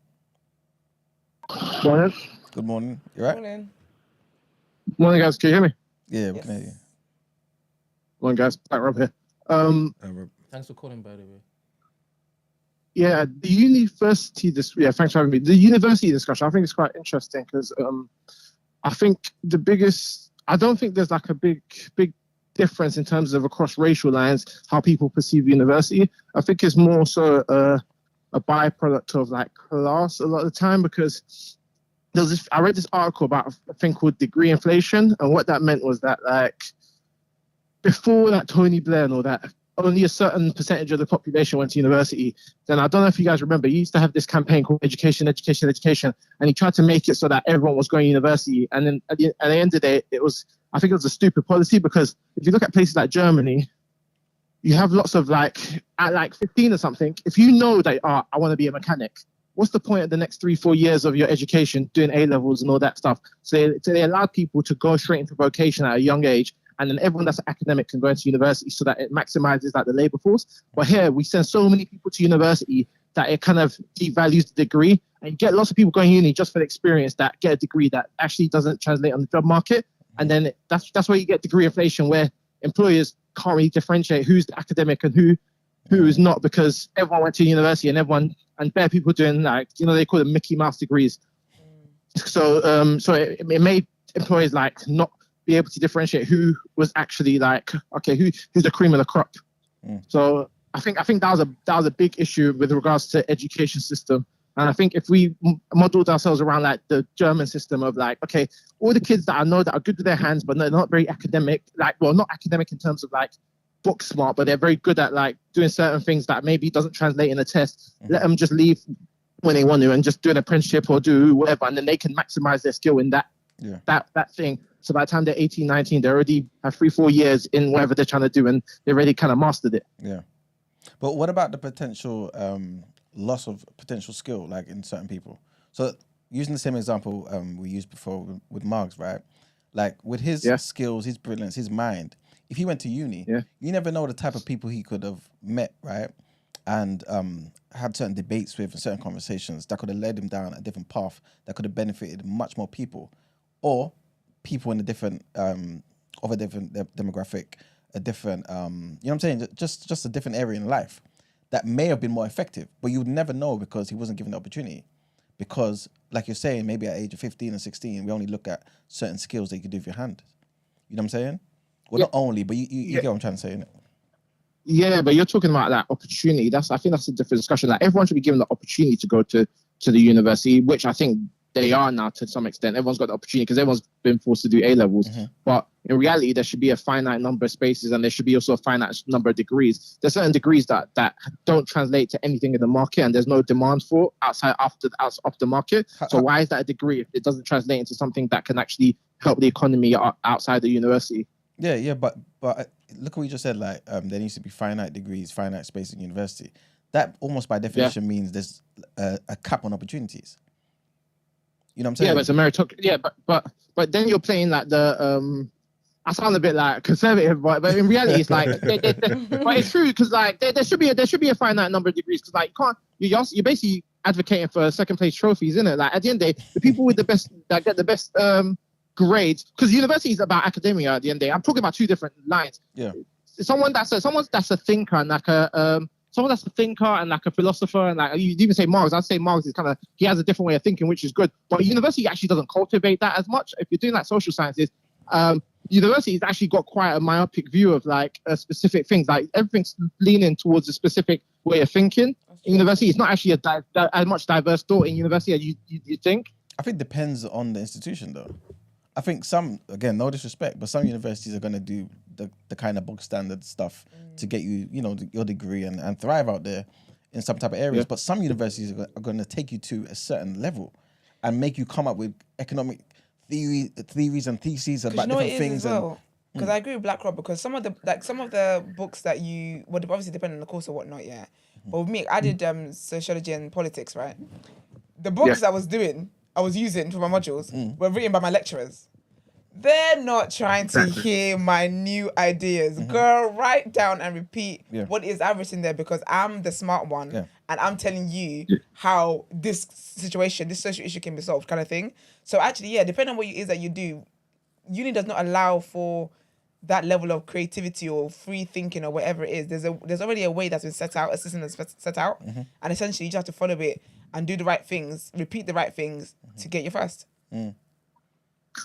Morning. Good morning. You right? Morning. Morning, guys. Can you hear me? Yeah, we can hear you. Morning, guys. Black Rob here. Thanks for calling, by the way. Yeah, the university. Thanks for having me. The university discussion, I think it's quite interesting because I think I don't think there's like a big difference in terms of across racial lines how people perceive university. I think it's more so a byproduct of like class a lot of the time, because I read this article about a thing called degree inflation, and what that meant was that like before that Tony Blair and all that, only a certain percentage of the population went to university. Then I don't know if you guys remember, he used to have this campaign called education, and he tried to make it so that everyone was going to university. And then at the end of the day, I think it was a stupid policy, because if you look at places like Germany, you have lots of at 15 or something, if you know that, I want to be a mechanic, what's the point of the next 3-4 years of your education doing A-levels and all that stuff? So they allowed people to go straight into vocation at a young age, and then everyone that's an academic can go into university so that it maximizes like the labor force. But here we send so many people to university that it kind of devalues the degree, and you get lots of people going uni just for the experience that get a degree that actually doesn't translate on the job market. And then that's where you get degree inflation, where employers can't really differentiate who's the academic and who is not, because everyone went to university and bare people doing they call them Mickey Mouse degrees. So it made employers not be able to differentiate who was actually who's the cream of the crop. So I think that was a big issue with regards to education system. And I think if we modeled ourselves around the German system of all the kids that I know that are good with their hands, but they're not very academic, not academic in terms of book smart, but they're very good at doing certain things that maybe doesn't translate in a test. Let them just leave when they want to and just do an apprenticeship or do whatever, and then they can maximize their skill in that thing. So by the time they're 18, 19, they already have 3-4 years in whatever they're trying to do, and they already kind of mastered it. Yeah. But what about the potential loss of potential skill, in certain people? So using the same example we used before with Marx, right? With his skills, his brilliance, his mind, if he went to uni, you never know the type of people he could have met, right? And had certain debates with and certain conversations that could have led him down a different path that could have benefited much more people, or people in a different, of a different demographic, a different, you know what I'm saying? Just a different area in life that may have been more effective, but you would never know because he wasn't given the opportunity. Because, like you're saying, maybe at age of 15 or 16, we only look at certain skills that you can do with your hand. You know what I'm saying? Well, not only, but you get what I'm trying to say, innit? Yeah, but you're talking about that opportunity. I think that's a different discussion. Everyone should be given the opportunity to go to the university, which I think they are now to some extent. Everyone's got the opportunity because everyone's been forced to do A-levels. But in reality, there should be a finite number of spaces, and there should be also a finite number of degrees. There's certain degrees that don't translate to anything in the market, and there's no demand for off the market. So why is that a degree if it doesn't translate into something that can actually help the economy outside the university? Yeah, but look what you just said. There needs to be finite degrees, finite space in university. That almost by definition means there's a cap on opportunities. You know what I'm saying? Yeah, but it's a meritocracy. Yeah, but then you're playing I sound a bit conservative, but in reality, it's but it's true because there should be a finite number of degrees, because you're basically advocating for second place trophies, isn't it? At the end of the day, the people with the best that get the best grades, because university is about academia. At the end of the day, I'm talking about two different lines. Yeah, someone that's a thinker and someone that's a thinker and a philosopher, and you even say Marx. I'd say Marx is he has a different way of thinking, which is good. But university actually doesn't cultivate that as much. If you're doing social sciences, university has actually got quite a myopic view of specific things. Everything's leaning towards a specific way of thinking. in university. It's not actually as much diverse thought in university as you think. I think it depends on the institution, though. I think some, again, no disrespect, but some universities are going to do the kind of bog standard stuff to get you, your degree and thrive out there in some type of areas. But some universities are going to take you to a certain level and make you come up with economic theories and theses about different things. Because I agree with Blackrock, because some of the books that you would obviously depend on the course or whatnot, yeah. But with me, I did sociology and politics, right? The books I was using for my modules were written by my lecturers. They're not trying to hear my new ideas. Girl, write down and repeat what is written there, because I'm the smart one and I'm telling you how this situation, this social issue can be solved, kind of thing. So actually, depending on what it is that you do, uni does not allow for that level of creativity or free thinking or whatever it is. There's already a way that's been set out, a system that's set out, and essentially you just have to follow it and do the right things, repeat the right things to get you first.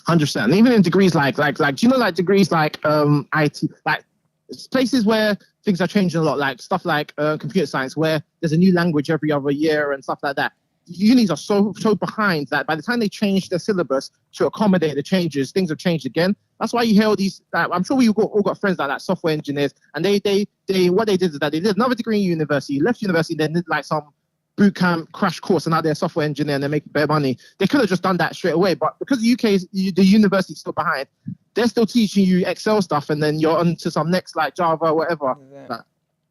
100%. And even in degrees like degrees like IT, like places where things are changing a lot, like stuff like computer science, where there's a new language every other year and stuff like that. Unis are so behind that by the time they change their syllabus to accommodate the changes, things have changed again. That's why you hear all these. I'm sure we all got friends like that, software engineers, and they what they did is that they did another degree in university, left university, then did like some boot camp crash course, and now they're a software engineer and they're making better money. They could have just done that straight away, but because the university's still behind, they're still teaching you Excel stuff, and then you're on to some next like Java or whatever. Do you know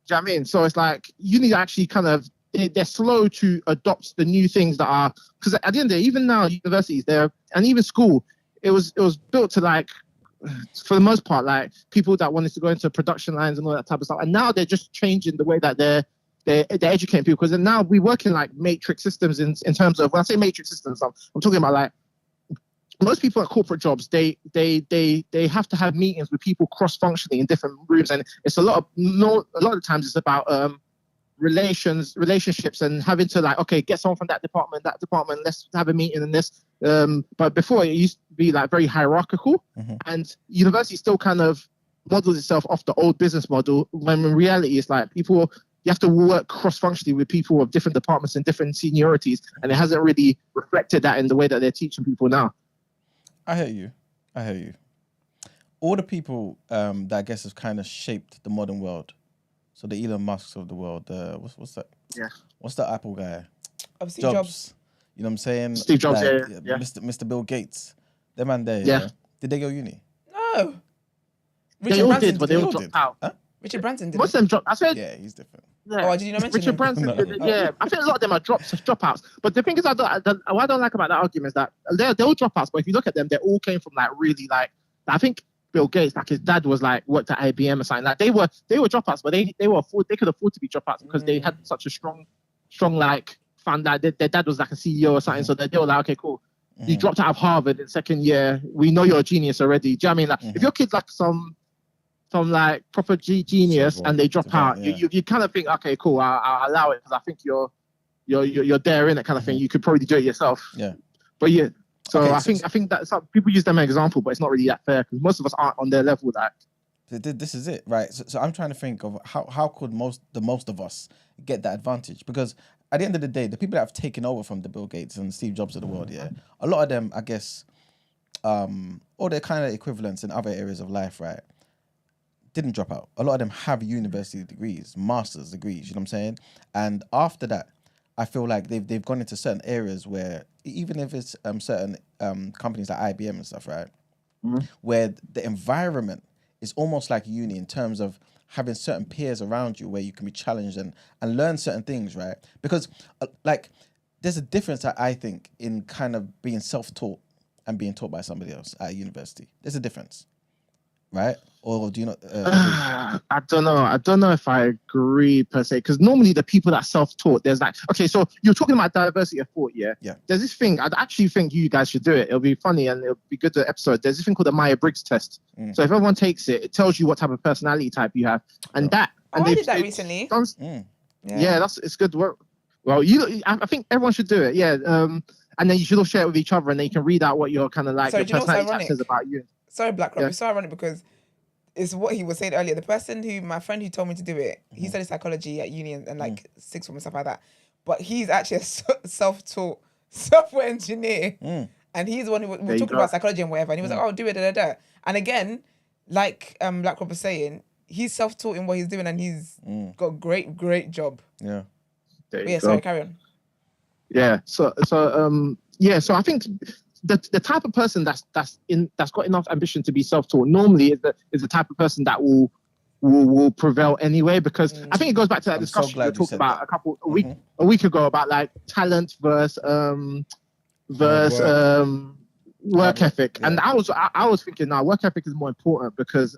what I mean? So it's like uni actually kind of, they're slow to adopt the new things that are, because at the end of the day, even now universities and even school, it was built to like, for the most part, like people that wanted to go into production lines and all that type of stuff, and now they're just changing the way that they're educating people, because now we work in like matrix systems in terms of, when I say matrix systems, I'm talking about like most people at corporate jobs, they have to have meetings with people cross-functioning in different rooms, and it's a lot of times it's about relationships and having to like, okay, get someone from that department, let's have a meeting and this. But before, it used to be like very hierarchical, and university still kind of models itself off the old business model, when in reality it's like you have to work cross-functionally with people of different departments and different seniorities, and it hasn't really reflected that in the way that they're teaching people now. I hear you. All the people that I guess have kind of shaped the modern world. So the Elon Musks of the world. What's that? Yeah. What's that Apple guy? Steve Jobs. You know what I'm saying? Steve Jobs, like, Mr. Bill Gates. Them man there. Yeah. Did they go uni? No. They all did, but they all dropped out. Huh? Richard Branson did. Most of them dropped. I said. Yeah, he's different. Yeah. Oh, did you not mention Richard Branson did it? Yeah. I think a lot of them are dropouts. But the thing is, what I don't like about that argument is that they're all dropouts. But if you look at them, they all came from like really like, I think Bill Gates, like his dad was like worked at IBM or something. Like they were dropouts, but they could afford to be dropouts because they had such a strong like fan that their dad was like a CEO or something. So they were like, okay, cool. You dropped out of Harvard in second year. We know you're a genius already. Do you know what I mean? Like if your kid's like some like proper genius and they drop out, you kind of think, okay, cool, I'll allow it because I think you're there in it kind of thing. You could probably do it yourself. Yeah. But yeah. So okay, I think that some people use them as an example, but it's not really that fair because most of us aren't on their level. That this is it, right? So I'm trying to think of how could the most of us get that advantage, because at the end of the day, the people that have taken over from the Bill Gates and Steve Jobs of the world, a lot of them, I guess, or their kind of equivalents in other areas of life, right, didn't drop out. A lot of them have university degrees, master's degrees. You know what I'm saying? And after that, I feel like they've gone into certain areas where, even if it's certain companies like IBM and stuff, right, where the environment is almost like uni in terms of having certain peers around you where you can be challenged and learn certain things, right? Because like there's a difference, I think, in kind of being self-taught and being taught by somebody else at a university. There's a difference, right? Or do you not? I don't know. I don't know if I agree per se, because normally the people that self-taught, there's like, okay, so you're talking about diversity of thought, yeah? There's this thing, I actually think you guys should do it. It'll be funny and it'll be good to episode. There's this thing called the Myers-Briggs test. So if everyone takes it, it tells you what type of personality type you have. And I did that recently. Yeah, it's good work. Well, I think everyone should do it, yeah. And then you should all share it with each other, and then you can read out what your kind of like your personality type says about you. Sorry, Blackrock. It's so ironic because is what he was saying earlier. The person my friend who told me to do it, he studied psychology at uni and like sixth form and stuff like that. But he's actually a self-taught software engineer. And he's the one who was talking about psychology and whatever. And he was like, oh, do it, And again, like Black Rob was saying, he's self-taught in what he's doing and he's got a great job. Yeah. Sorry, carry on. Yeah. So I think the type of person that's got enough ambition to be self-taught normally is the type of person that will prevail anyway, because I think it goes back to that discussion we talked about a week ago about like talent versus work ethic. Yeah. And I was thinking now work ethic is more important because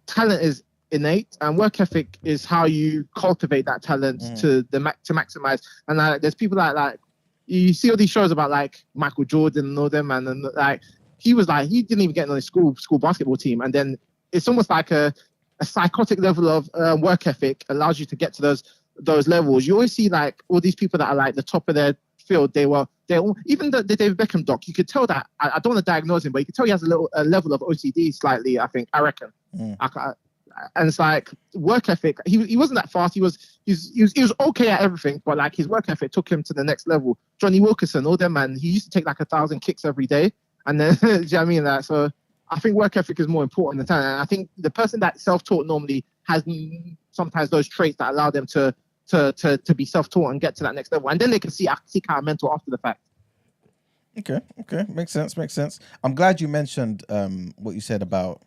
talent is innate and work ethic is how you cultivate that talent to maximize. And there's people like you see all these shows about like Michael Jordan and all them, and like he didn't even get on his school basketball team, and then it's almost like a psychotic level of work ethic allows you to get to those levels. You always see like all these people that are like the top of their field. Even the David Beckham doc, you could tell that I don't want to diagnose him, but you could tell he has a level of OCD slightly. I reckon. And it's like work ethic. He wasn't that fast. He was okay at everything, but like his work ethic took him to the next level. Johnny Wilkinson, all them, man. He used to take like 1,000 kicks every day, and then do you know what I mean? Like, so I think work ethic is more important than talent. And I think the person that's self-taught normally has sometimes those traits that allow them to be self-taught and get to that next level, and then they can seek out a mentor after the fact. Okay, makes sense. I'm glad you mentioned what you said about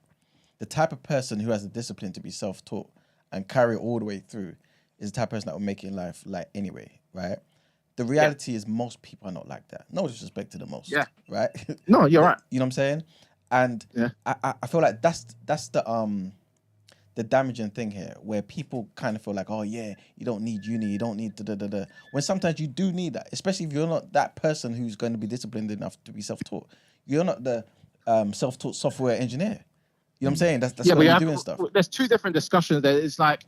the type of person who has the discipline to be self-taught and carry it all the way through is the type of person that will make it in life like anyway, right? The reality is most people are not like that. No disrespect to the most, right? No, you're right. You know what I'm saying? And I feel like that's the damaging thing here, where people kind of feel like, oh yeah, you don't need uni, you don't need da-da-da-da. When sometimes you do need that, especially if you're not that person who's going to be disciplined enough to be self-taught. You're not the self-taught software engineer. You know what I'm saying? That's why you're doing stuff. There's two different discussions there. It's like,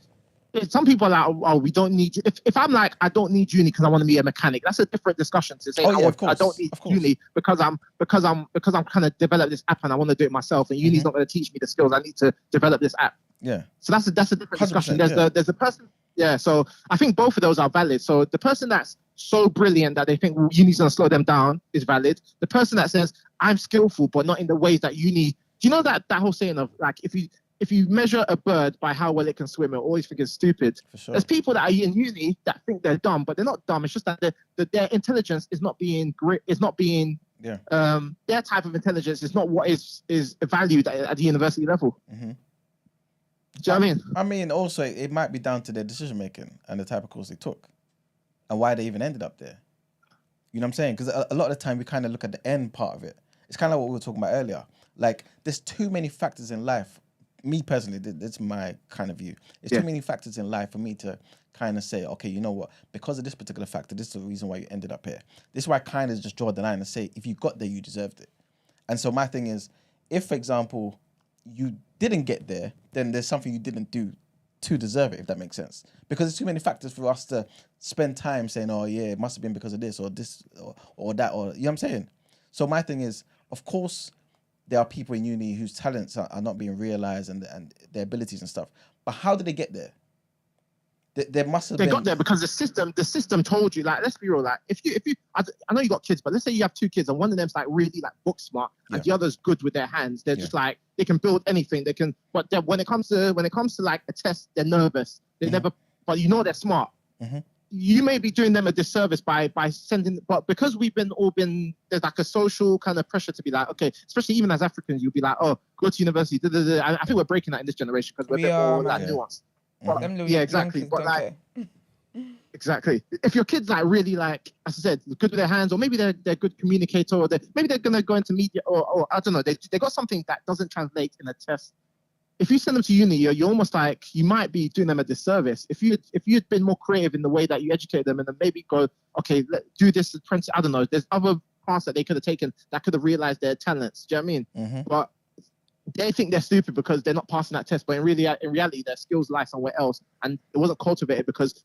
some people are like, oh, we don't need... If I'm like, I don't need uni because I want to be a mechanic, that's a different discussion to say, I don't need uni because I'm trying to develop this app and I want to do it myself, and uni's not going to teach me the skills I need to develop this app. Yeah. So that's a different discussion. There's a person... Yeah, so I think both of those are valid. So the person that's so brilliant that they think uni's going to slow them down is valid. The person that says, I'm skillful, but not in the ways that uni... Do you know that whole saying of like, if you measure a bird by how well it can swim, it always think it's stupid. For sure. There's people that are in uni that think they're dumb, but they're not dumb. It's just that their intelligence is not being their type of intelligence is not what is valued at the university level. Mm-hmm. Do you know what I mean? I mean, also it might be down to their decision making and the type of course they took, and why they even ended up there. You know what I'm saying? Because a lot of the time we kind of look at the end part of it. It's kind of what we were talking about earlier. Like, there's too many factors in life. Me personally, that's my kind of view. There's too many factors in life for me to kind of say, okay, you know what? Because of this particular factor, this is the reason why you ended up here. This is why I kind of just draw the line and say, if you got there, you deserved it. And so my thing is, if, for example, you didn't get there, then there's something you didn't do to deserve it, if that makes sense. Because there's too many factors for us to spend time saying, oh yeah, it must have been because of this or that, or you know what I'm saying? So my thing is, of course, there are people in uni whose talents are not being realized and their abilities and stuff. But how did they get there? There must have been... They got there because the system told you, like, let's be real, like, if you I know you got kids, but let's say you have two kids and one of them's like really like book smart and the other's good with their hands. They're just like, they can build anything. They can, but when it comes to like a test, they're nervous. They never, but you know they're smart. Mm-hmm. You may be doing them a disservice by sending, but because we've all been, there's like a social kind of pressure to be like, okay, especially even as Africans, you'll be like, oh, go to university. I think we're breaking that in this generation because we're a bit more like nuanced. But, yeah, exactly. But like, exactly. If your kid's like really like, as I said, good with their hands, or maybe they're good communicator, or maybe they're gonna go into media, or I don't know, they got something that doesn't translate in a test. If you send them to uni, you're almost like, you might be doing them a disservice. If you'd been more creative in the way that you educate them, and then maybe go, okay, do this apprentice. I don't know. There's other paths that they could have taken that could have realized their talents. Do you know what I mean? Mm-hmm. But they think they're stupid because they're not passing that test. But in reality, their skills lie somewhere else, and it wasn't cultivated because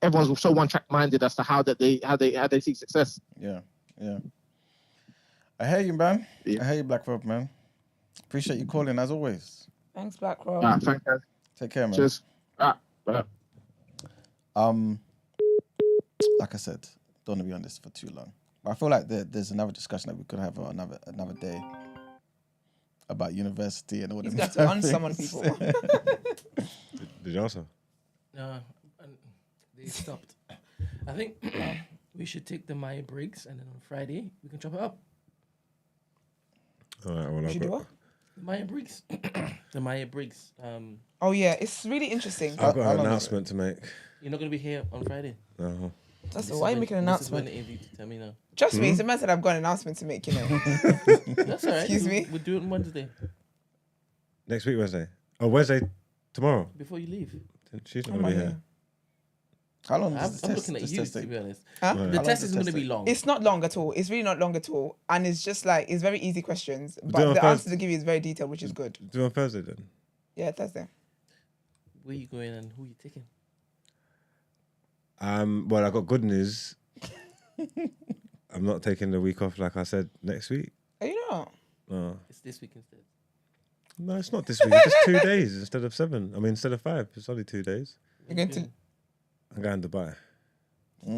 everyone's so one-track minded as to how they seek success. Yeah. I hear you, man. Yeah. I hear you, Black Rob, man. Appreciate you calling as always. Thanks, Black Rob. Thanks, guys. Take care, man. Cheers. Bye. Like I said, don't want to be on this for too long. But I feel like there's another discussion that we could have another day about university and all He's that. got to unsummon people. Did you answer? No, they stopped. I think we should take the Maya Briggs, and then on Friday we can chop it up. All right, well, Should do what? The Maya Briggs. The Maya Briggs. Oh yeah, it's really interesting. I've got How an long is announcement to make. You're not gonna be here on Friday. No. That's This why is are you when- making an This is when announcement? the interview to tell me now. Trust me, it's a man said I've got an announcement to make. You know. That's all right. Excuse me? We'll do it on Wednesday Next week, Wednesday. Oh, Wednesday tomorrow. before you leave. She's not I'm going to be not here. How long I'm does the looking at this you, test to take? be honest. Huh? Right. The How long test does isn't the going to test be long. It's not long at all. It's really not long at all, and it's just like it's very easy questions, Do it but on the Thursday. answer they give you is very detailed, which is good. Do it on Thursday then. Yeah, Thursday. Where you going and who you taking? Well, I got good news. I'm not taking the week off like I said next week. Are you not? No, It's this week instead. no, it's not this week. It's just 2 days instead of 7. I mean, instead of 5. It's only 2 days. You're going to I'm going to Dubai.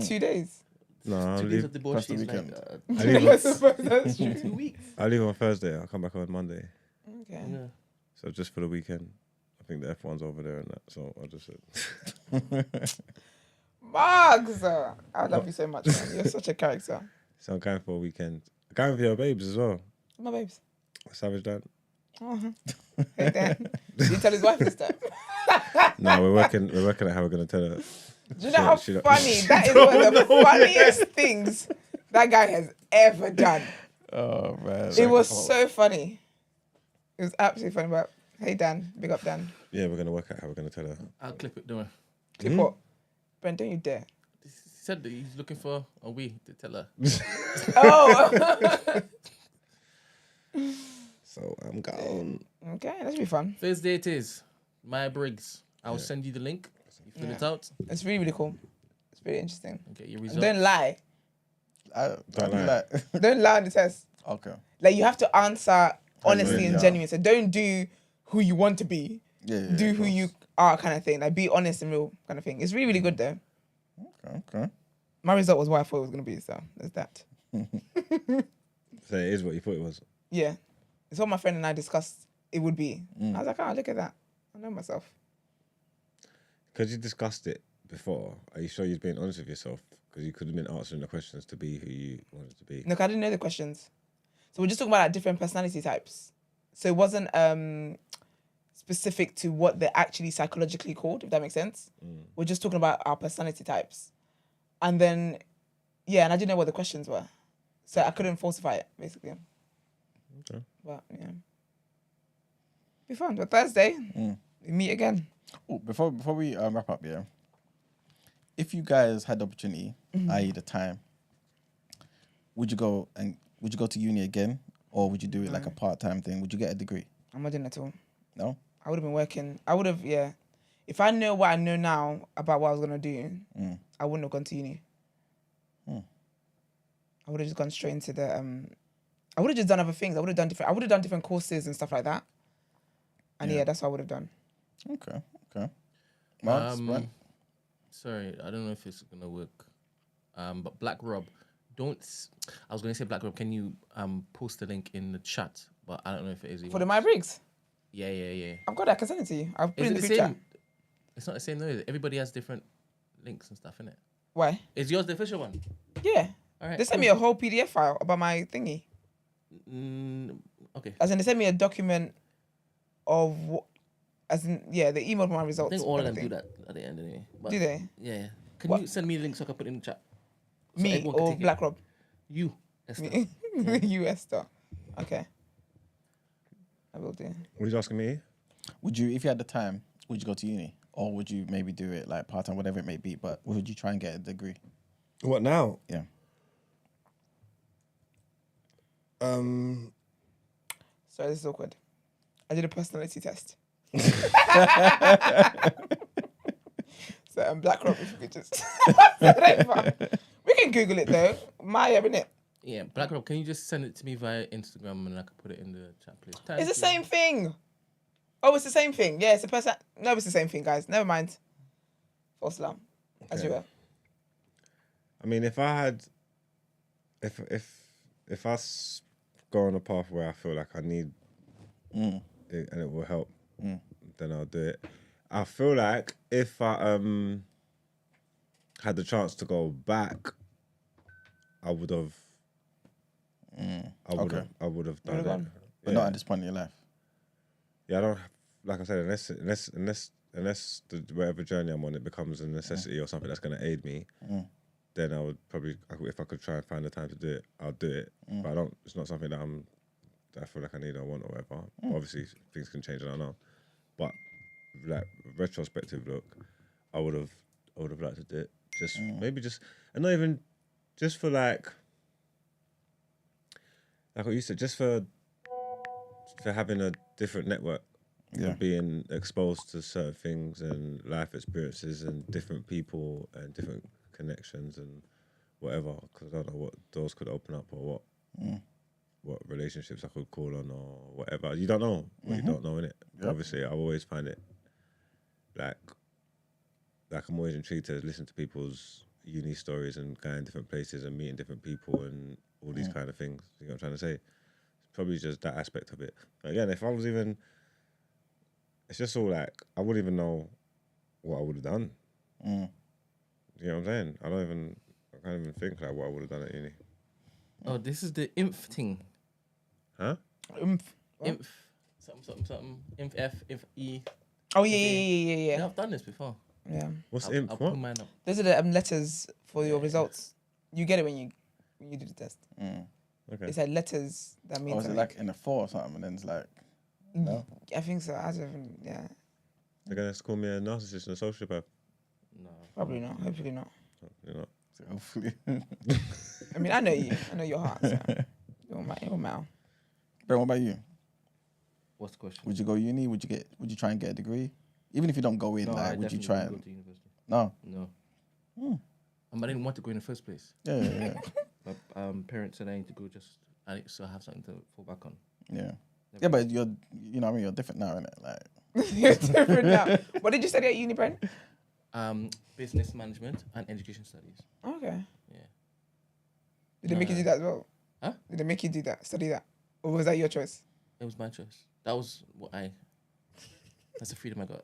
2 days. No, 2 I'll days leave. of debauch Plus the is like weekend. I leave, I on, suppose that's true. 2 weeks. I leave on Thursday. I'll come back on Monday. Okay. Yeah. So just for the weekend. I think the F1's over there and that. So I'll just sit. Marks, I love you so much, man. You're such a character. So I'm going for a weekend. I'm going for your babes as well. My babes. Savage Dan. Hey, Dan. Did you tell his wife this time? No, we're working at how we're gonna tell her. Do you know how She don't- funny? That is one of the funniest things that guy has ever done. Oh man. It was so funny. It was absolutely funny. But hey, Dan, big up Dan. Yeah, we're gonna work out how we're gonna tell her. I'll clip it, don't worry. Clip what? Brent, don't you dare. He said that he's looking for a we to tell her. Oh. So I'm gone. Okay, that should be fun. Thursday it is. Maya Briggs. I'll send you the link. You fill it out It's really, really cool. It's really interesting. and get your And results. don't lie. Don't lie. Don't lie on the test. Okay. Like you have to answer honestly and Yeah. genuine. So don't do who you want to be. Yeah. Do who you are, kind of thing. Like be honest and real, kind of thing. It's really, really good though. Okay. My result was what I thought it was gonna be. So there's that. So it is what you thought it was. Yeah, it's what my friend and I discussed. It would be. I was like, oh, look at that. I know myself. Because you discussed it before, are you sure you're being honest with yourself? Because you could have been answering the questions to be who you wanted to be. Look, I didn't know the questions. So we're just talking about like, different personality types. So it wasn't specific to what they're actually psychologically called, if that makes sense. We're just talking about our personality types. And then, yeah, and I didn't know what the questions were. So I couldn't falsify it, basically. Okay. But, yeah. Be fun. But Thursday, we meet again. Ooh, before we wrap up, yeah. If you guys had the opportunity, i.e. the time, would you go to uni again, or would you do it like a part-time thing? Would you get a degree? I'm not doing it at all. No. I would have been working. I would have, yeah. If I know what I know now about what I was going to do, I wouldn't have gone to uni. I would have just gone straight into the... I would have just done other things. I would have done different courses and stuff like that. And yeah, that's what I would have done. Okay. Marks, right? Sorry, I don't know if it's gonna work. But Black Rob, I was gonna say Black Rob, can you post the link in the chat? But I don't know if it is. For the My Briggs? Yeah. I've got that. I can send it to you. I'll put it Is in it the the group chat. same? It's not the same though, is it? Everybody has different links and stuff, innit? Why? Is yours the official one? Yeah. All right. They sent me a whole PDF file about my thingy. Okay. As in, they sent me a document of... As in, yeah, they emailed my I results. think all of them everything. do that at the end anyway. But Do they? Yeah. Can What? you send me a link so I can put it in the chat? So Me everyone can or take it. Black Rob? You. Esther. Me. You, Esther. Okay. I will do. What are you asking me? Would you, if you had the time, would you go to uni, or would you maybe do it like part-time, whatever it may be? But would you try and get a degree? What now? Yeah. Sorry, this is awkward. I did a personality test. So Black Rob, if you could just... We can Google it though. Maya, innit? Yeah, Black Rob, can you just send it to me via Instagram and I can put it in the chat, please? It's the same thing. Oh, it's the same thing. Yeah, it's a person. No, it's the same thing, guys. Never mind. False alarm. As you were. I mean, if I had, if I go on a path where I feel like I need it and it will help, then I'll do it. I feel like if I had the chance to go back, I would have. I would have done it. But not at this point in your life. Yeah, I don't. Like I said, unless whatever journey I'm on, it becomes a necessity or something that's going to aid me. Then I would probably, if I could try and find the time to do it, I'll do it. But I don't. It's not something that I feel like I need or want or whatever. Obviously, things can change, and I know. But like retrospective look, I would have liked to do it. Just maybe just, and not even just for like what you said, just for having a different network. Yeah. Being exposed to certain things and life experiences and different people and different connections and whatever, because I don't know what doors could open up or what relationships I could call on or whatever. You don't know what you don't know, innit? Yep. Obviously, I always find it like I'm always intrigued to listen to people's uni stories and going different places and meeting different people and all these kind of things. You know what I'm trying to say? It's probably just that aspect of it. Again, if I was even... It's just all like, I wouldn't even know what I would have done. You know what I'm saying? I can't even think like what I would have done at uni. Oh, this is the INF thing. Huh? INF. Something. INF F, INF E. Oh, yeah. Yeah, I've done this before. Yeah. What's INF? I'll what? put mine up. Those are the letters for your results. You get it when you do the test. Okay. It's like letters that mean Or is it like in a 4 or something and then it's like... No? I think so. I don't. Yeah. They're gonna call me a narcissist and a sociopath. No. Probably not. Hopefully not. Hopefully not. Hopefully. I mean, I know you. I know your heart. So. You're Mal. Ben, what about you? What's the question? Would you go uni? Would you try and get a degree? Even if you don't go in, No, like, would you try and... go to university. No? No. I didn't want to go in the first place. Yeah. My parents said I need to go I need to have something to fall back on. Yeah. Yeah, but you know what I mean? You're different now, innit? Like... You're different now. What did you study at uni, Brent? Business management and education studies. Okay. Yeah. Did they make you do that as well? Huh? Did they make you do that? Study that? Or was that your choice? It was my choice. That was that's the freedom I got.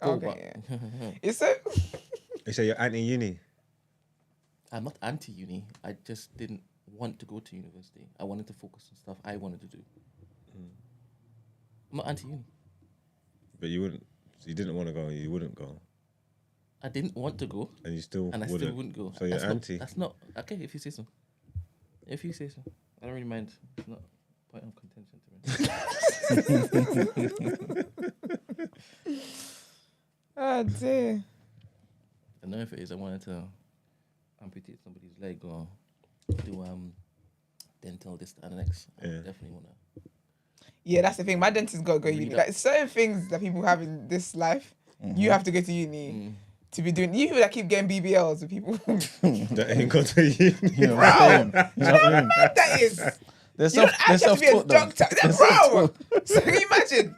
Okay. Yeah. It's so... You say you're anti-uni? I'm not anti-uni. I just didn't want to go to university. I wanted to focus on stuff I wanted to do. I'm not anti-uni. But you didn't want to go and you wouldn't go. I didn't want to go. And you still and I wouldn't. still wouldn't go. So you're anti. That's not... Okay, if you say so. I don't really mind. It's not a point of contention to me. Oh, dear. I know if it is, I wanted to amputate somebody's leg or do dental, this, and the next. I definitely want to. Yeah, that's the thing. My dentist got to go uni. Like certain things that people have in this life, you have to go to uni to be doing. You people that keep getting BBLs with people that ain't got to uni. Bro, that is. You don't actually have to be a doctor, bro. So can you imagine?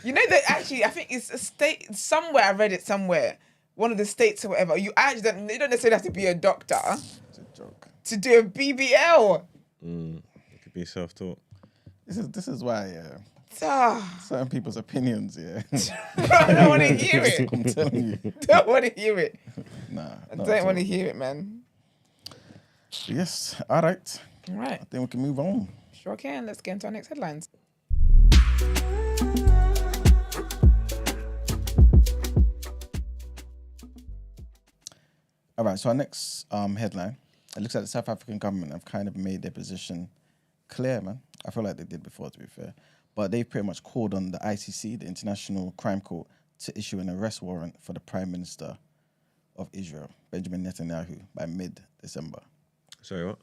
You know that actually, I think it's a state somewhere. I read it somewhere. One of the states or whatever. You don't necessarily have to be a doctor. It's a joke. To do a BBL. It could be self-taught. This is why certain people's opinions, I don't want to hear it. I'm telling you. Don't want to hear it. Nah. I don't want to hear it, man. Yes. All right. All right. I think we can move on. Sure can. Let's get into our next headlines. All right. So our next headline, it looks like the South African government have kind of made their position clear, man. I feel like they did before, to be fair. But they've pretty much called on the ICC, the International Crime Court, to issue an arrest warrant for the Prime Minister of Israel, Benjamin Netanyahu, by mid-December. Sorry, what?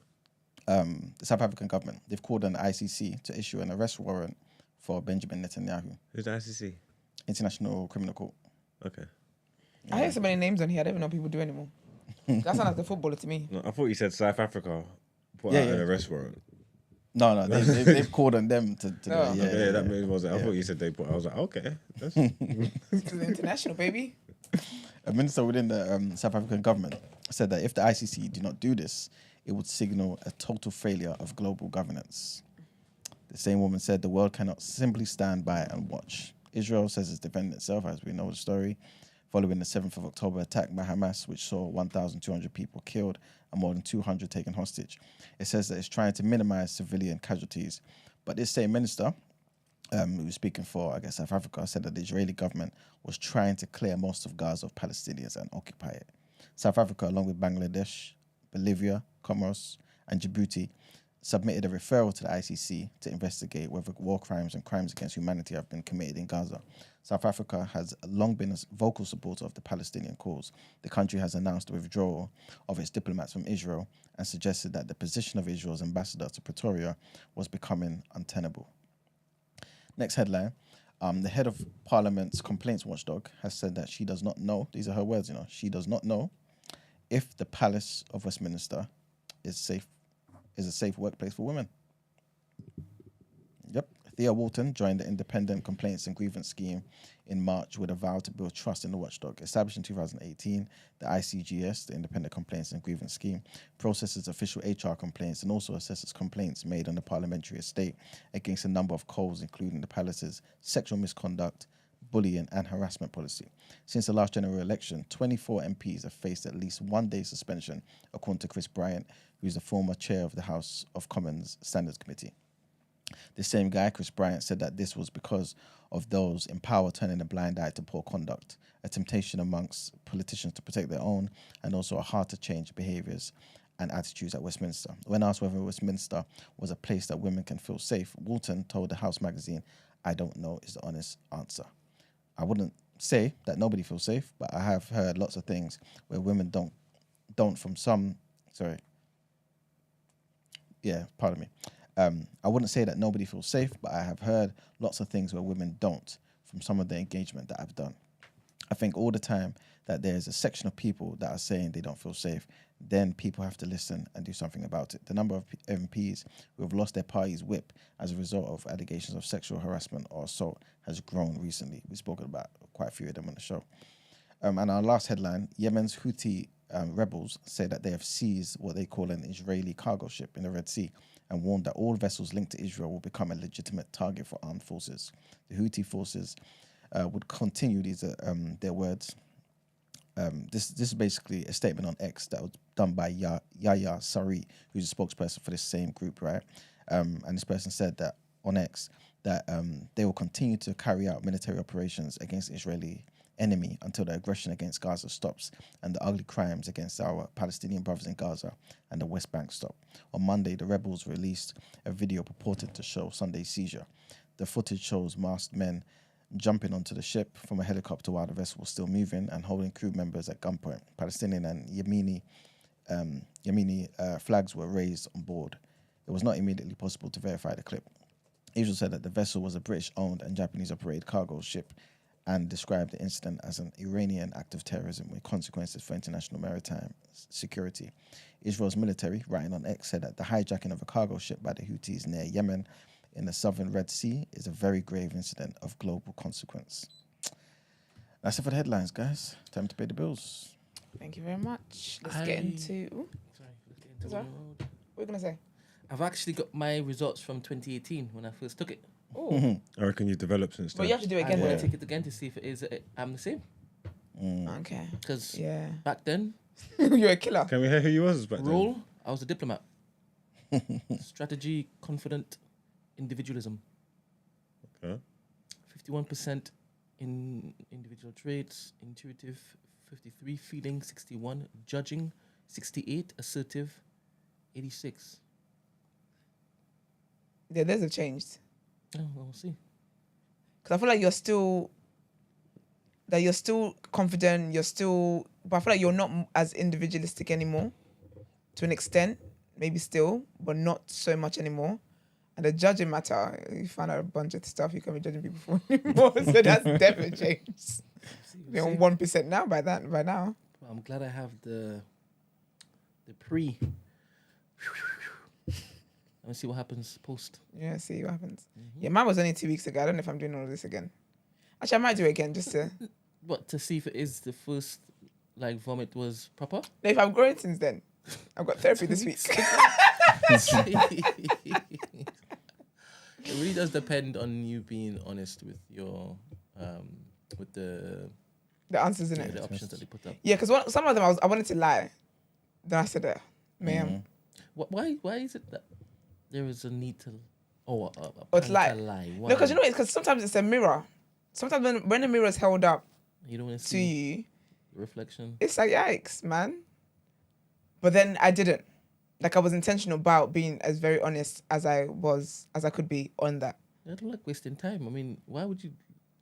The South African government, they've called on the ICC to issue an arrest warrant for Benjamin Netanyahu. Who's the ICC? International Criminal Court. Okay. I hear so many names on here. I don't even know what people do anymore. That sounds like the footballer to me. No, I thought you said South Africa put out an arrest warrant. No, they've called on them to do Oh. it. Yeah, That maybe wasn't. I thought you said they put. I was like, okay, that's This is international, baby. A minister within the South African government said that if the ICC do not do this, it would signal a total failure of global governance. The same woman said the world cannot simply stand by and watch. Israel says it's defending itself, as we know the story, following the 7th of October attack by Hamas, which saw 1,200 people killed and more than 200 taken hostage. It says that it's trying to minimize civilian casualties. But this same minister, who was speaking for, I guess, South Africa, said that the Israeli government was trying to clear most of Gaza of Palestinians and occupy it. South Africa, along with Bangladesh, Bolivia, Comoros, and Djibouti, submitted a referral to the ICC to investigate whether war crimes and crimes against humanity have been committed in Gaza. South Africa has long been a vocal supporter of the Palestinian cause. The country has announced the withdrawal of its diplomats from Israel and suggested that the position of Israel's ambassador to Pretoria was becoming untenable. Next headline. The head of Parliament's complaints watchdog has said that she does not know, these are her words, she does not know if the Palace of Westminster is a safe workplace for women. Yep. Thea Walton joined the Independent Complaints and Grievance Scheme in March with a vow to build trust in the watchdog. Established in 2018, the ICGS, the Independent Complaints and Grievance Scheme, processes official HR complaints and also assesses complaints made on the parliamentary estate against a number of codes, including the palace's sexual misconduct, bullying and harassment policy. Since the last general election, 24 MPs have faced at least 1 day suspension, according to Chris Bryant, who is the former chair of the House of Commons Standards Committee. The same guy, Chris Bryant, said that this was because of those in power turning a blind eye to poor conduct, a temptation amongst politicians to protect their own, and also a hard-to-change behaviours and attitudes at Westminster. When asked whether Westminster was a place that women can feel safe, Walton told the House magazine, "I don't know," is the honest answer. I wouldn't say that nobody feels safe, but I have heard lots of things where women don't from some, sorry. Yeah, pardon me. I wouldn't say that nobody feels safe, but I have heard lots of things where women don't from some of the engagement that I've done. I think all the time that there's a section of people that are saying they don't feel safe, then people have to listen and do something about it. The number of MPs who have lost their party's whip as a result of allegations of sexual harassment or assault has grown recently. We've spoken about quite a few of them on the show. And our last headline, Yemen's Houthi rebels say that they have seized what they call an Israeli cargo ship in the Red Sea and warned that all vessels linked to Israel will become a legitimate target for armed forces. The Houthi forces would continue their words. This is basically a statement on X that was done by Yahya Sari, who's a spokesperson for this same group, right? And this person said that on X that they will continue to carry out military operations against the Israeli enemy until the aggression against Gaza stops and the ugly crimes against our Palestinian brothers in Gaza and the West Bank stop. On Monday, the rebels released a video purported to show Sunday's seizure. The footage shows masked men jumping onto the ship from a helicopter while the vessel was still moving and holding crew members at gunpoint. Palestinian and Yemeni flags were raised on board. It was not immediately possible to verify the clip. Israel said that the vessel was a British-owned and Japanese-operated cargo ship and described the incident as an Iranian act of terrorism with consequences for international maritime security. Israel's military, writing on X, said that the hijacking of a cargo ship by the Houthis near Yemen in the southern Red Sea is a very grave incident of global consequence. That's it for the headlines, guys. Time to pay the bills. Thank you very much. Let's get into... Sorry, let's get into Sorry? the road. What are you going to say? I've actually got my results from 2018 when I first took it. Oh, I reckon you developed since but then. you have to do it I again. want though. to take it again to see if it is I'm the same. Okay. Because Yeah. back then, You're a killer. Can we hear who you was back then? role, I was a diplomat. Strategy, confident, individualism. Okay. 51% in individual traits, intuitive, 53, feeling, 61, judging, 68, assertive, 86. Yeah, those have changed. Oh, we'll see. Because I feel like you're still confident, but I feel like you're not as individualistic anymore to an extent, maybe still, but not so much anymore. And the judging matter, you find out a bunch of stuff you can't be judging people for anymore. So that's definitely changed. You're on 1% now by now. Well, I'm glad I have the pre. and see what happens post. Yeah, see what happens. Yeah, mine was only 2 weeks ago. I don't know if I'm doing all of this again. Actually, I might do it again just to. But to see if it is the first like vomit was proper. No, if I'm growing since then, I've got therapy this week. It really does depend on you being honest with your with the answers in it. the options that they put up. Yeah, because some of them I wanted to lie. Then I said, ma'am. Why is it that there is a need to or to lie? Why? No, because you know because sometimes it's a mirror. Sometimes when the mirror is held up you don't want to to see you, reflection. it's like yikes, man. But then I didn't. Like I was intentional about being as very honest as I could be on that. I don't like wasting time. I mean, why would you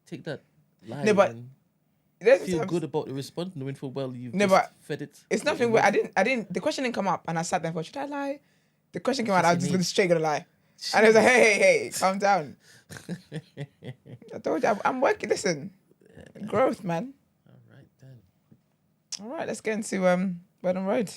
take that lie? No, but and feel good about the response, knowing full well you've fed it. It's nothing where I didn't. The question didn't come up, and I sat there and thought, should I lie? The question came out. I was just straight gonna lie, and I was like, hey, calm down. I told you I'm working. Listen, growth, man. All right then. All right, let's get into Word on Road.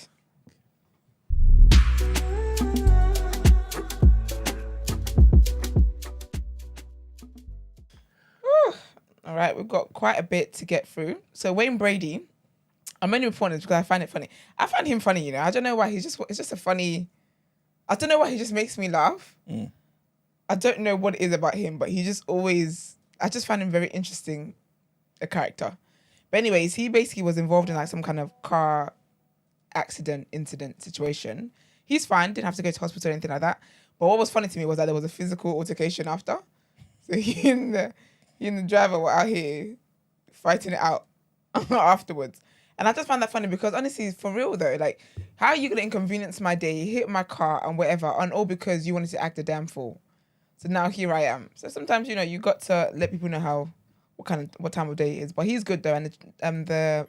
All right, we've got quite a bit to get through. So Wayne Brady, I'm only reporting this because I find it funny. I find him funny, you know. I don't know why it's just a funny. I don't know why he just makes me laugh. I don't know what it is about him, but he just always. I just find him very interesting, a character. But anyways, he basically was involved in like some kind of car accident incident situation. He's fine, didn't have to go to hospital or anything like that. But what was funny to me was that there was a physical altercation after. So he and the driver were out here fighting it out afterwards. And I just found that funny because honestly, for real though, like, how are you going to inconvenience my day, hit my car and whatever, and all because you wanted to act a damn fool? So now here I am. So sometimes, you know, you got to let people know what time of day it is. But he's good though. And the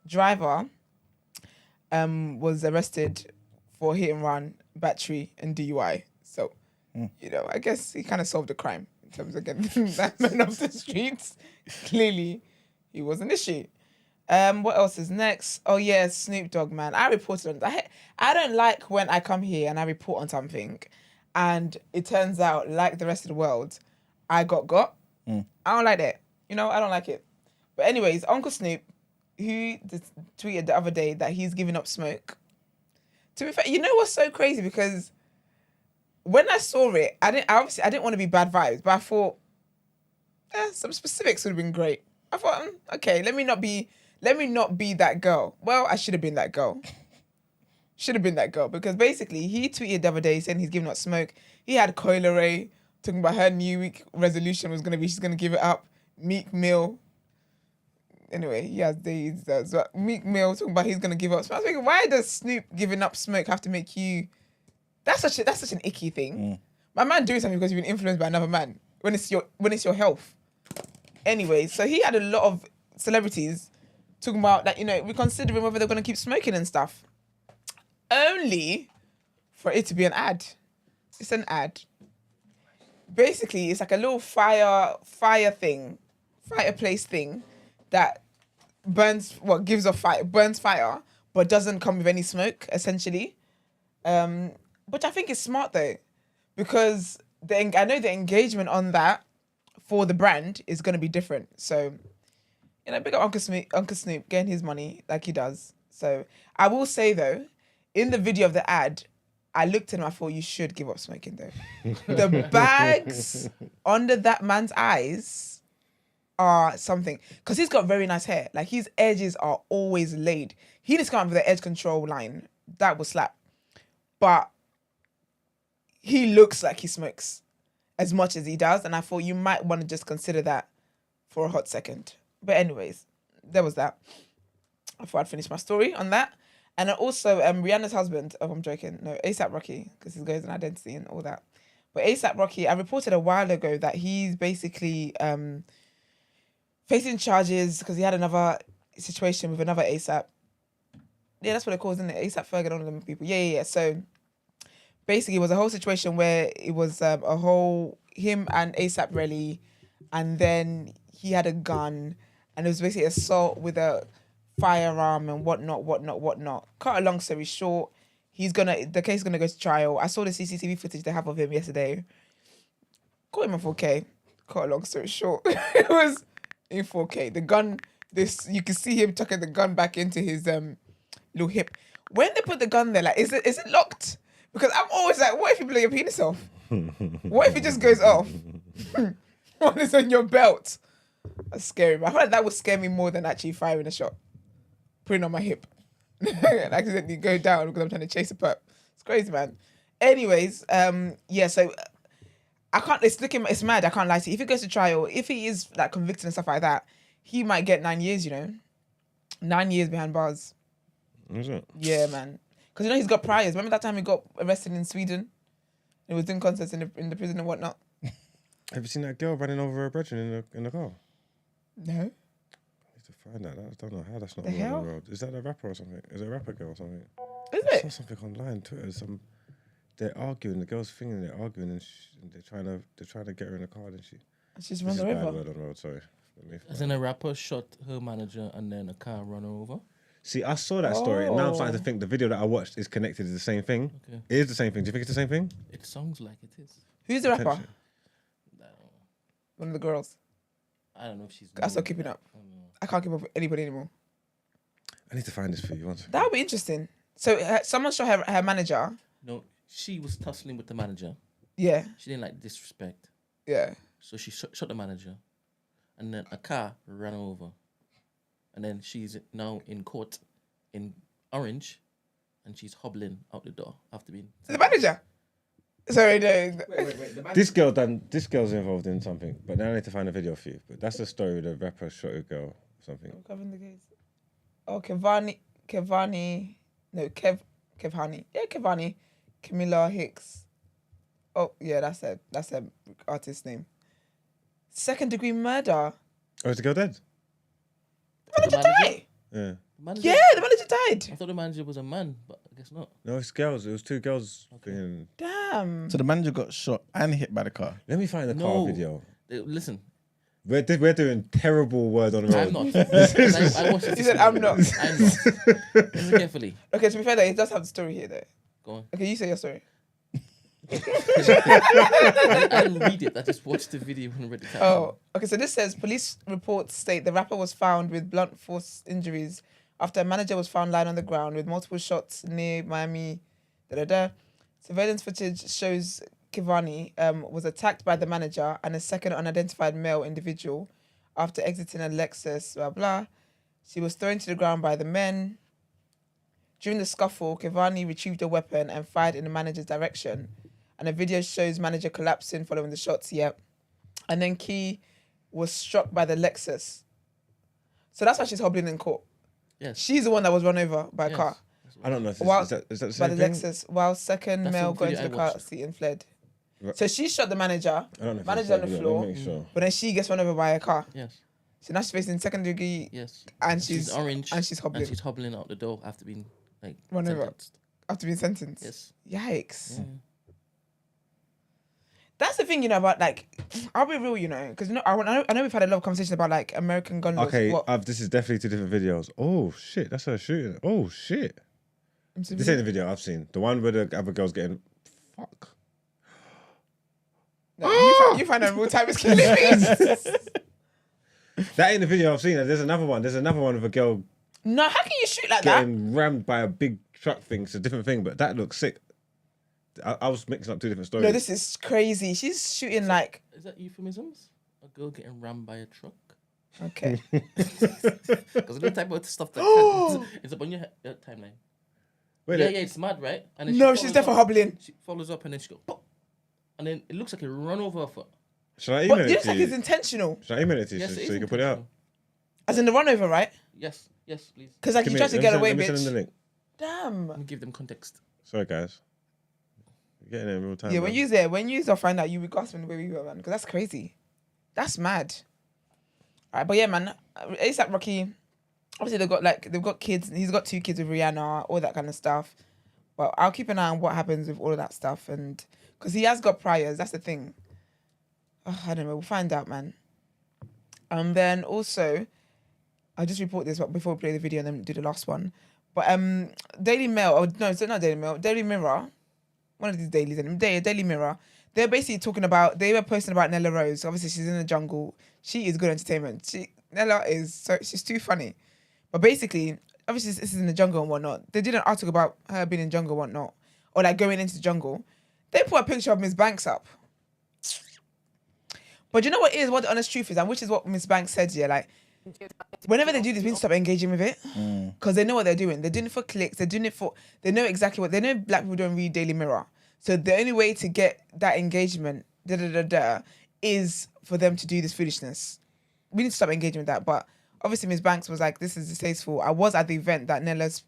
driver was arrested for hit and run, battery and DUI. So, you know, I guess he kind of solved the crime. In terms of getting that man off the streets, clearly he was an issue. What else is next? Oh yeah, Snoop Dogg, man. I reported on that. I don't like when I come here and I report on something and it turns out, like the rest of the world, I got. I don't like that. You know, I don't like it. But anyways, Uncle Snoop, who tweeted the other day that he's giving up smoke. To be fair, you know what's so crazy? Because when I saw it, I didn't want to be bad vibes, but I thought some specifics would have been great. I thought, okay, let me not be that girl. Well, I should have been that girl. Because basically he tweeted the other day saying he's giving up smoke. He had Coyle Ray talking about her New Week resolution was going to be she's going to give it up. Meek Mill. Anyway, he has these. So Meek Mill talking about he's going to give up smoke. I was thinking, why does Snoop giving up smoke have to make you... That's such an icky thing. My man doing something because you've been influenced by another man when it's your health. Anyway, so he had a lot of celebrities talking about that, you know, we're considering whether they're going to keep smoking and stuff. Only for it to be an ad. It's an ad. Basically, it's like a little fireplace thing that burns fire, but doesn't come with any smoke, essentially. Which I think is smart though, because I know the engagement on that for the brand is going to be different. So, you know, big up Uncle Snoop getting his money like he does. So I will say though, in the video of the ad, I looked at him, I thought you should give up smoking though. The bags under that man's eyes are something. Because he's got very nice hair. Like his edges are always laid. He needs to come up with the edge control line. That will slap. But he looks like he smokes as much as he does. And I thought you might want to just consider that for a hot second. But anyways, there was that. I thought I'd finish my story on that. And also Rihanna's husband, I'm joking, no, A$AP Rocky, because he goes on identity and all that. But A$AP Rocky, I reported a while ago that he's basically facing charges because he had another situation with another A$AP. Yeah, that's what it calls, isn't it? A$AP Ferg and all of them people. Yeah. So basically it was a whole situation where it was him and A$AP Relly, and then he had a gun, and it was basically assault with a firearm and whatnot. Cut a long story short, the case is gonna go to trial. I saw the CCTV footage they have of him yesterday. Caught him on 4K. Cut a long story short. It was in 4K. The gun, you can see him tucking the gun back into his little hip. When they put the gun there, like, is it locked? Because I'm always like, what if you blow your penis off? What if it just goes off? What is on your belt? That's scary. But I feel like that would scare me more than actually firing a shot. Putting on my hip. And accidentally go down because I'm trying to chase a pup. It's crazy, man. Anyways, yeah, so I can't, it's mad, I can't lie to you. If he goes to trial, if he is like convicted and stuff like that, he might get 9 years, 9 years behind bars. Is it? Yeah, man. Because he's got priors. Remember that time he got arrested in Sweden? He was doing concerts in the prison and whatnot. Have you seen that girl running over her brethren in the car? No. I need to find that. I don't know how that's not The on hell? the road. Is that a rapper or something? Is it a rapper girl or something? Is I it? saw something online, Twitter. They're arguing. The girl's thinking they're arguing, and they're trying to get her in the car, and She's This run is the bad river. word on the road. Sorry. As in a rapper shot her manager and then a car run her over. See, I saw that story, and now I'm starting to Oh. think the video that I watched is connected to the same thing. Okay. It is the same thing. Do you think it's the same thing? It sounds like it is. Who's the rapper? Potentially. One of the girls. I don't know if she's. I stopped keeping up. I can't keep up with anybody anymore. I need to find this for you once. That would be interesting. So someone shot her manager. No, she was tussling with the manager. Yeah, She didn't like disrespect. yeah. So she shot the manager. And then a car ran her over. And then she's now in court in Orange. And she's hobbling out the door after being... So the manager. Sorry, no. This girl's involved in something, but now I need to find a video for you. But that's the story with the rapper shot a girl or something. I'm covering the case. Oh, Kevani. No, Kevhani. Yeah, Kevani. Camilla Hicks. Oh, yeah, that's her artist name. 2nd-degree murder. Oh, is the girl dead? The manager died. Yeah. The manager, Yeah, the manager died. I thought the manager was a man, but I guess not. No, it's girls. It was two girls. Being... Damn. So the manager got shot and hit by the car. Let me find the car No. video. Listen, We're doing terrible word on the road. I'm not. I watched it. He said, I'm not. I'm not. Listen carefully. Okay, to be fair, though, it does have the story here, though. Go on. Okay, you say your story. I didn't read it. I just watched the video and read the caption. Oh, okay. So this says police reports state the rapper was found with blunt force injuries after a manager was found lying on the ground with multiple shots near Miami. Surveillance footage shows Kivani was attacked by the manager and a second unidentified male individual after exiting a Lexus. Blah blah. She was thrown to the ground by the men. During the scuffle, Kivani retrieved a weapon and fired in the manager's direction. And the video shows manager collapsing following the shots. Yep. And then Key was struck by the Lexus. So that's why she's hobbling in court. Yes. She's the one that was run over by a Yes. car. I don't know. Is that the By same the thing? Lexus, while second That's male the got into video the I car watched. seat and fled. Right. So she shot the manager. I don't know. If Manager's it's on the video. Let floor. me make sure. But then she gets run over by a car. Yes. So now she's facing 2nd-degree Yes. and she's orange. and she's hobbling. And she's hobbling out the door after being like Run over. sentenced. after being sentenced. Yes. Yikes. Yeah. That's the thing, about like, I'll be real, because I know we've had a lot of conversation about like American gun laws. Okay, What? this is definitely 2 different videos. Oh shit, that's her shooting. Oh shit. This ain't the video I've seen. The one where the other girl's getting fuck. No, you find out real time is killing me. That ain't the video I've seen. There's another one. There's another one of a girl No, how can you shoot like that? getting rammed by a big truck thing. It's a different thing, but that looks sick. I was mixing up 2 different stories. No, this is crazy. She's shooting like, Is that euphemisms? A girl getting rammed by a truck? okay. Because the type of stuff that it's up on your timeline. Wait, Yeah, it's mad, right? And then No, she she's follows definitely up- hobbling. She follows up and then she goes, pop. And then it looks like a run over her foot. Should I email But it it looks to like you? it's intentional. Should I email it to you Yes, so it you is can put it out? intentional. As in the run over, right? Yes, please. Because like Give you me tried it. to Let me get send- away, let me send them the bitch. link. Damn. Let me give them context. Sorry, guys. You're getting it in real time. Yeah, man. when you find out, you be gasping the way we were, man. Because that's crazy. That's mad. All right, but yeah, man. ASAP Rocky. Obviously, they've got kids. He's got 2 kids with Rihanna, all that kind of stuff. But I'll keep an eye on what happens with all of that stuff, and because he has got priors, that's the thing. I don't know. We'll find out, man. Then also, I'll just report this before we play the video and then do the last one. But Daily Mail, or no, it's not Daily Mail, Daily Mirror, one of these dailies, Daily Mirror, they're basically talking about, they were posting about Nella Rose. Obviously, she's in the jungle. She is good entertainment. Nella she's too funny. But basically, obviously, this is in the jungle and whatnot. They did an article about her being in the jungle and whatnot, or like going into the jungle. They put a picture of Miss Banks up. But you know what what the honest truth is, and which is what Miss Banks said, yeah, like, whenever they do this, we need to stop engaging with it. Because they know what they're doing. They're doing it for clicks. They know exactly what, they know black people don't read Daily Mirror. So the only way to get that engagement, is for them to do this foolishness. We need to stop engaging with that. But obviously Miss Banks was like, this is distasteful. I was at Nella's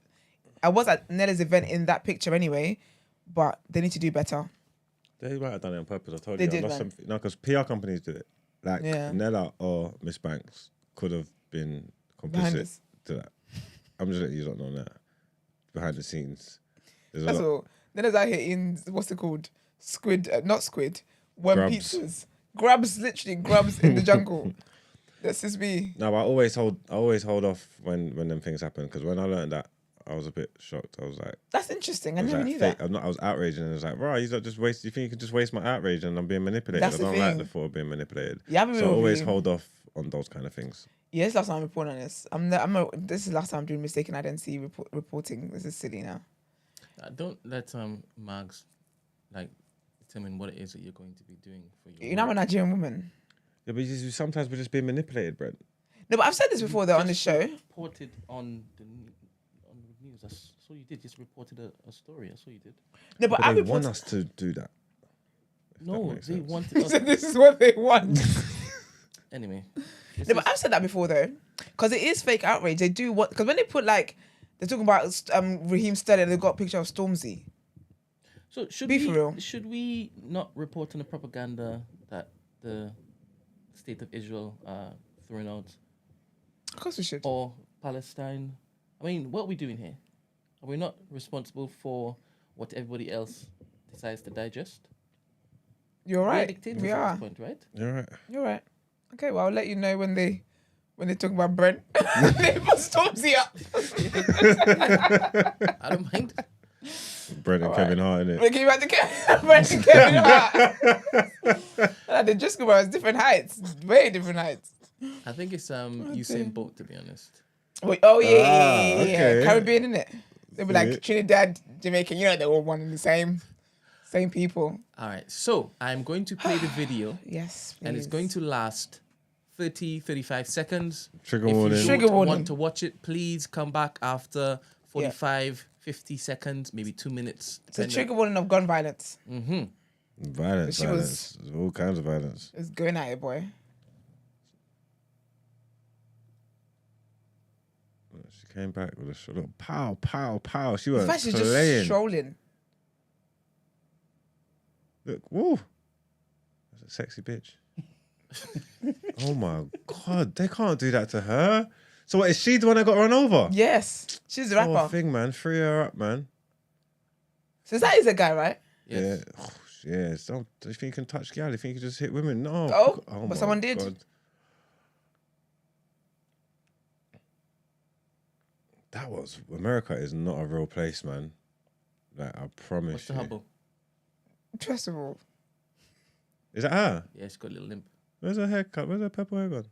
event in that picture anyway, but they need to do better. They might have done it on purpose. I told They you. did, I lost man. something. No, because PR companies do it. Like Nella or Miss Banks could have been complicit to that. I'm just letting you not know that. Behind the scenes. That's all. Nella's out here in, what's it called? Squid, not squid. Worm Grubs. pizzas. Grubs, literally grubs in the jungle. That's just me. No, but I always hold off when them things happen, because when I learned that, I was a bit shocked. I was like, That's interesting. I was never like knew that. I was outraged, and I was like, bro, you don't just waste. You think you could just waste my outrage and I'm being manipulated? That's I the don't like thing. the thought of being manipulated. Yeah, I'm so I always you. hold off on those kind of things. Yeah, this is the last time I'm reporting on this. This is the last time I'm doing mistaken identity reporting. This is silly now. Don't let mags like determine what it is that you're going to be doing for your You know, I'm a work. Nigerian woman. Yeah, but sometimes we're just being manipulated, Brent. No, but I've said this before though on the show. Reported on the news. That's all you did. Just reported a story. That's all you did. No, but But I they want reported. us to do that. No, makes they sense. wanted So us. this is what they want. Anyway. No, but I've said that before though, because it is fake outrage. They do what? Because when they put like, they're talking about Raheem Sterling, they've got a picture of Stormzy. So should Be we for real. should we not report on the propaganda that the state of Israel are throwing out, Of course we should. or Palestine? I mean, what are we doing here? Are we not responsible for what everybody else decides to digest? You're We're right. dictators We at are. this point, right? You're right. You're right. Okay, well I'll let you know when they talk about Brent. They put Stormzy up. I don't mind. Brent and Kevin Hart, innit? We're giving back to Brent and Kevin Hart. The just go about different heights, way different heights. I think it's Usain Bolt, to be honest. Wait, oh yeah, okay. Caribbean, innit? They'll be Yeah. like Trinidad, Jamaican. You know, they're all one and the same people. All right, so I'm going to play the video, Yes, and it's please. going to last 35 seconds. Trigger If warning. you Trigger don't warning. want to watch it, please come back after 50 seconds, maybe 2 minutes. It's a trigger warning of gun violence. Violence, She violence. There's all kinds of violence. It's going at it, boy. She came back with a shot of pow, pow, pow. She In was fact, she's just playing. strolling. Look, woo. That's a sexy bitch. Oh my God, they can't do that to her. So what, is she the one that got run over? Yes, she's a Poor rapper. thing, man. Free her up, man. So that is a guy, right? Yes. Yeah. Yeah. Don't you think you can touch girl? You think you can just hit women? No. Oh, my but someone did. God. That was America is not a real place, man. Like I promise What's the you. hubble? First of all, Is that her? Yeah, she's got a little limp. Where's her haircut? Where's her purple hair gone?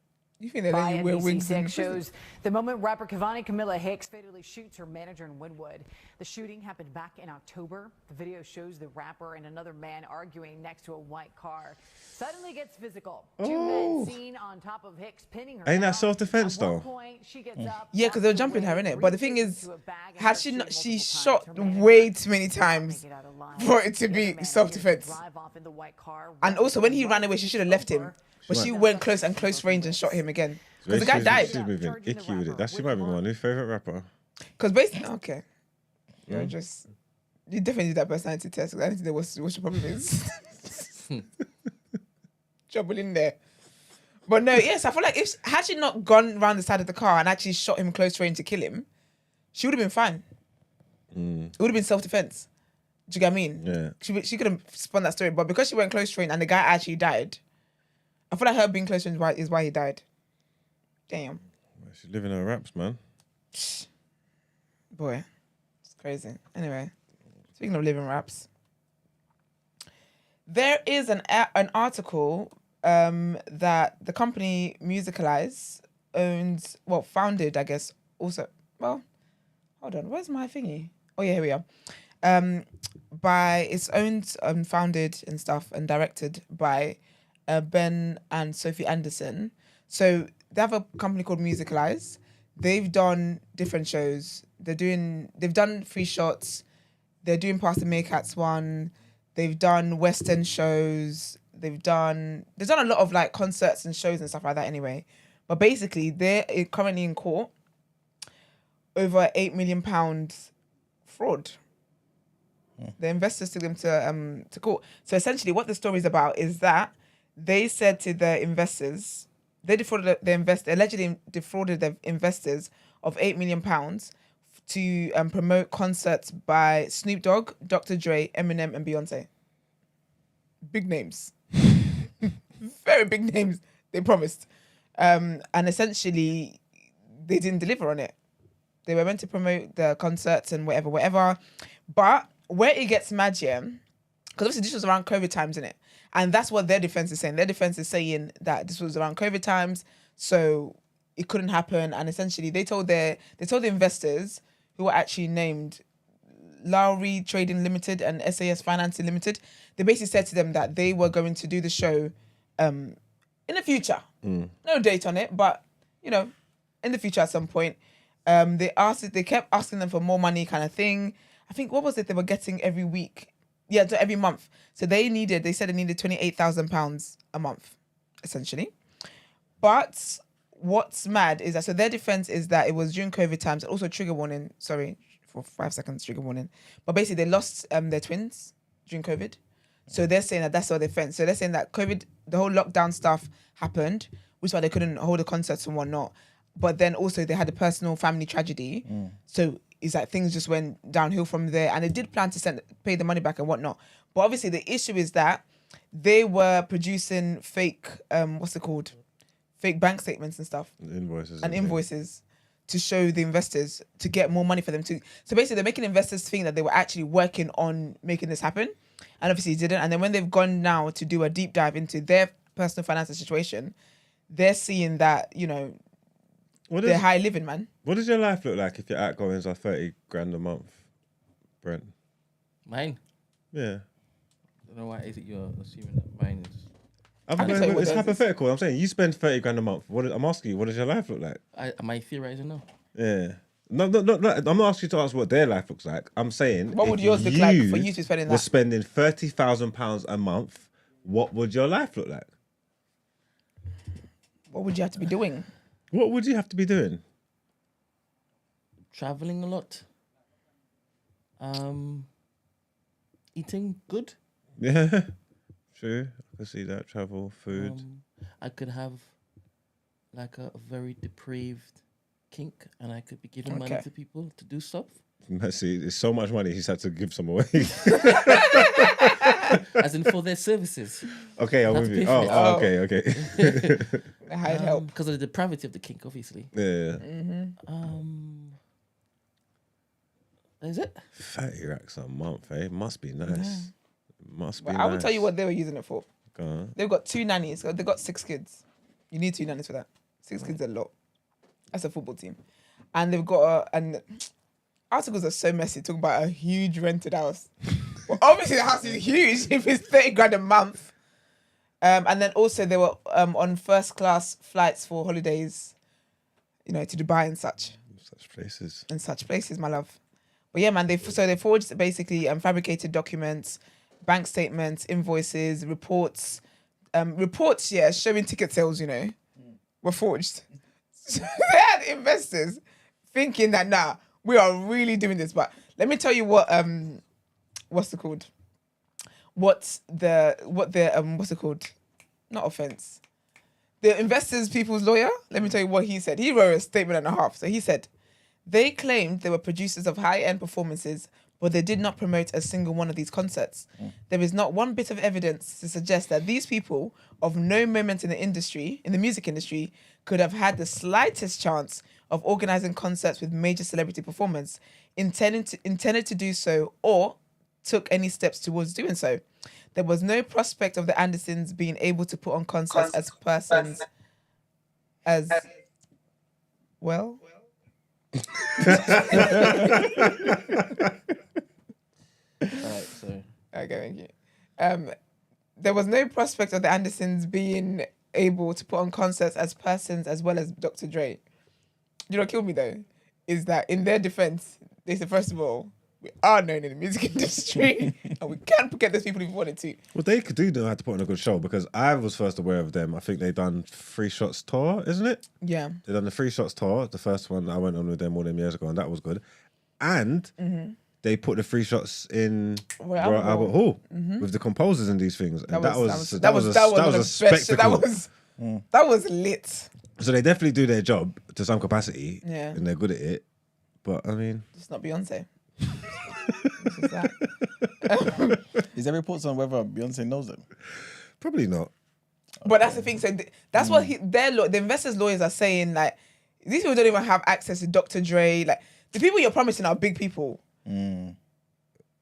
you think they By let you wear wings in NBC6 prison? shows the moment rapper Kavani Camilla Hicks fatally shoots her manager in Wynwood. The shooting happened back in October. The video shows the rapper and another man arguing next to a white car. Suddenly gets physical. Two men seen on top of Hicks pinning her. Ain't that down. self-defense, At one though? point, she gets up, Yeah, because they're walks jumping her, away, innit? But the thing reaches is, into a bag and had starts she not, shooting she multiple shot times. Her manager way too many did not times make it out alive. for it to The be other man self-defense. appears to drive off in the white car, And also, when he ran away, she should have left him. over. But she went close and close range and shot him again. Because the guy died. She's moving icky with it. That she might be my new favorite rapper. Because basically, okay. You're just, you definitely need that personality test. 'Cause I need to know what your problem is. Trouble in there. But no, yes, I feel like had she not gone around the side of the car and actually shot him close range to kill him, she would have been fine. It would have been self-defense. Do you get what I mean? Yeah. She could have spun that story, but because she went close range and the guy actually died, I feel like her being close range is why he died. Damn. She's living her raps, man. Boy, it's crazy. Anyway, speaking of living raps, there is an article that the company Musicalize owns, founded, I guess, also. Well, hold on, where's my thingy? Oh yeah, here we are. By it's owned and founded and stuff and directed by Ben and Sophie Anderson. So they have a company called Musicalize. They've done different shows. They've done Free Shots. They're doing Pastor Maycat's one. They've done West End shows. They've done a lot of like concerts and shows and stuff like that anyway. But basically, they're currently in court over £8 million fraud. The investors took them to court. So essentially, what the story is about is that they said to the investors, they allegedly defrauded the investors of £8 million to promote concerts by Snoop Dogg, Dr. Dre, Eminem, and Beyonce. Big names, very big names. They promised, and essentially, they didn't deliver on it. They were meant to promote the concerts and whatever. But where it gets mad, yeah, because obviously this was around COVID times, innit? And that's what their defense is saying. Their defense is saying that this was around COVID times, so it couldn't happen. And essentially, they told the investors, who were actually named Lowry Trading Limited and SAS Financing Limited, they basically said to them that they were going to do the show in the future. No date on it, but in the future at some point. They kept asking them for more money, kind of thing. I think, what was it they were getting every week? Yeah, every month. So they said they needed £28,000 a month, essentially. But what's mad is that, so their defense is that it was during COVID times, and also trigger warning, sorry, for 5 seconds, trigger warning. But basically they lost their twins during COVID. So they're saying that that's their defense. So they're saying that COVID, the whole lockdown stuff happened, which is why they couldn't hold the concerts and whatnot. But then also they had a personal family tragedy. So it's like things just went downhill from there. And they did plan to pay the money back and whatnot. But obviously the issue is that they were producing fake, fake bank statements and stuff. Invoices to show the investors to get more money for them to. So basically they're making investors think that they were actually working on making this happen. And obviously it didn't. And then when they've gone now to do a deep dive into their personal financial situation, they're seeing that, they're high living, man. What does your life look like if your outgoings are 30 grand a month, Brent? Mine? Yeah. I don't know why is it you're assuming that mine is. It's hypothetical. I'm saying you spend 30 grand a month. I'm asking you, what does your life look like? Am I theorizing now? Yeah. No. I'm not asking you to ask what their life looks like. I'm saying, what would yours look like for you to spend that? We're spending £30,000 a month. What would your life look like? What would you have to be doing? What would you have to be doing? Traveling a lot. Eating good. Yeah, true. I can see that. Travel, food. I could have like a very depraved kink, and I could be giving money to people to do stuff. See, it's so much money. He's had to give some away. As in for their services. Okay, I'm with you. Okay. I'd help because of the depravity of the kink, obviously. Yeah. Is it 30 racks a month? Must be nice. Must be. I will tell you what they were using it for. Go on. They've got 2 nannies. They've got 6 kids. You need 2 nannies for that. 6 kids is a lot. That's a football team, and they've got and articles are so messy. Talking about a huge rented house. Well, obviously the house is huge if it's 30 grand a month. And then also they were on first class flights for holidays, to Dubai and such. In such places, my love. But yeah, man, they forged basically fabricated documents, bank statements, invoices, reports, showing ticket sales, were forged. So they had investors thinking that we are really doing this. But let me tell you what what's it called? Not offense. The investors' people's lawyer, let me tell you what he said. He wrote a statement and a half. So he said, they claimed they were producers of high-end performances, but they did not promote a single one of these concerts. There is not one bit of evidence to suggest that these people of no moment in the music industry, could have had the slightest chance of organizing concerts with major celebrity performers, intended to do so, or took any steps towards doing so. There was no prospect of the Andersons being able to put on concerts as persons as well. Alright, so Okay, thank you. There was no prospect of the Andersons being able to put on concerts as persons as well as Dr. Dre. You know what killed me though? Is that in their defense, they said, first of all, we are known in the music industry and we can't forget those people if we wanted to. Well, they could do know how to put on a good show because I was first aware of them. I think they done Free Shots Tour, isn't it? Yeah. They done the Free Shots Tour, the first one I went on with them all them years ago, and that was good. And they put the Free Shots in Royal Albert Hall with the composers and these things, and that was a spectacle. That was lit. So they definitely do their job to some capacity, Yeah. and they're good at it. But I mean, Just not Beyonce. It's just that. Is there reports on whether Beyonce knows them? probably not. But that's the thing. So that's what the investors' lawyers are saying. Like, these people don't even have access to Dr. Dre. Like, the people you're promising are big people.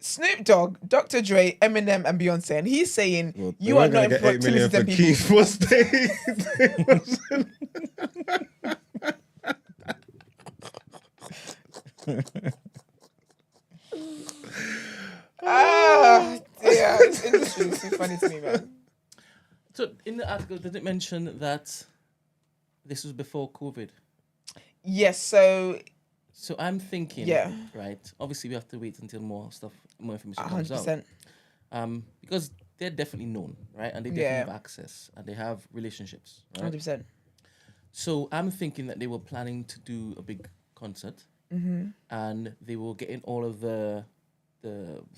Snoop Dogg, Dr. Dre, Eminem, and Beyonce, and he's saying Well, you are not get 8 million for people. Keith. What's they? Yeah, this industry is too funny to me, man. So in the article, did it mention that this was before COVID? Yes, so So I'm thinking, Yeah. right? Obviously, we have to wait until more information comes 100%. out. Because they're definitely known, right? And they definitely have access and they have relationships, right? 100%. So I'm thinking that they were planning to do a big concert, and they were getting all of the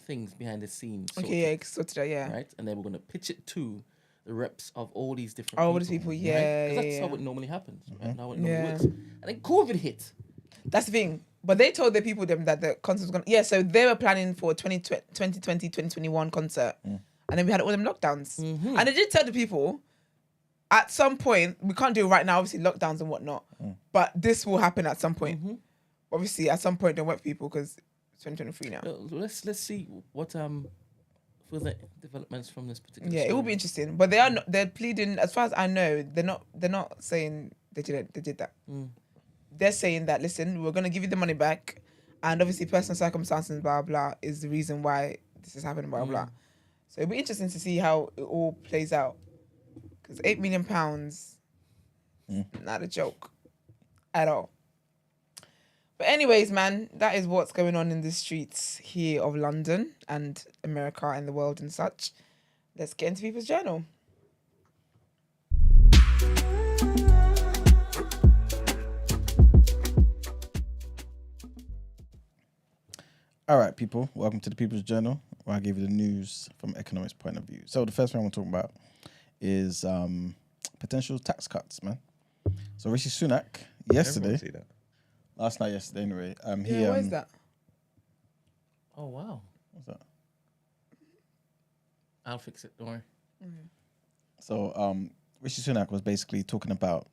things behind the scenes. Okay, yeah, sorted out, yeah. Right, and they were going to pitch it to the reps of all these different All these people, yeah, because that's yeah. how it normally happens, right? How it normally Yeah. works. And then COVID hit. That's the thing. But they told the people that the concert was going to... Yeah, so they were planning for a 2020, 2021 concert. And then we had all them lockdowns. And they did tell the people, at some point, we can't do it right now, obviously lockdowns and whatnot, but this will happen at some point. Obviously, at some point, don't work people because it's 2023 now. Let's see what further developments from this particular Yeah, it will be interesting. But they're pleading, as far as I know, they're not saying they did that. They're saying that, listen, we're going to give you the money back, and obviously personal circumstances, blah, blah, is the reason why this is happening, blah, blah. So it'll be interesting to see how it all plays out. Because £8 million, not a joke at all. But anyways, man, that is what's going on in the streets here of London and America and the world and such. Let's get into People's Journal. All right, people, welcome to the People's Journal, where I give you the news from an economist point of view. So the first thing I want to talk about is potential tax cuts, man. So Rishi Sunak, yesterday, See that. yesterday anyway, What is that? Oh, wow. What's that? I'll fix it, don't worry. So Rishi Sunak was basically talking about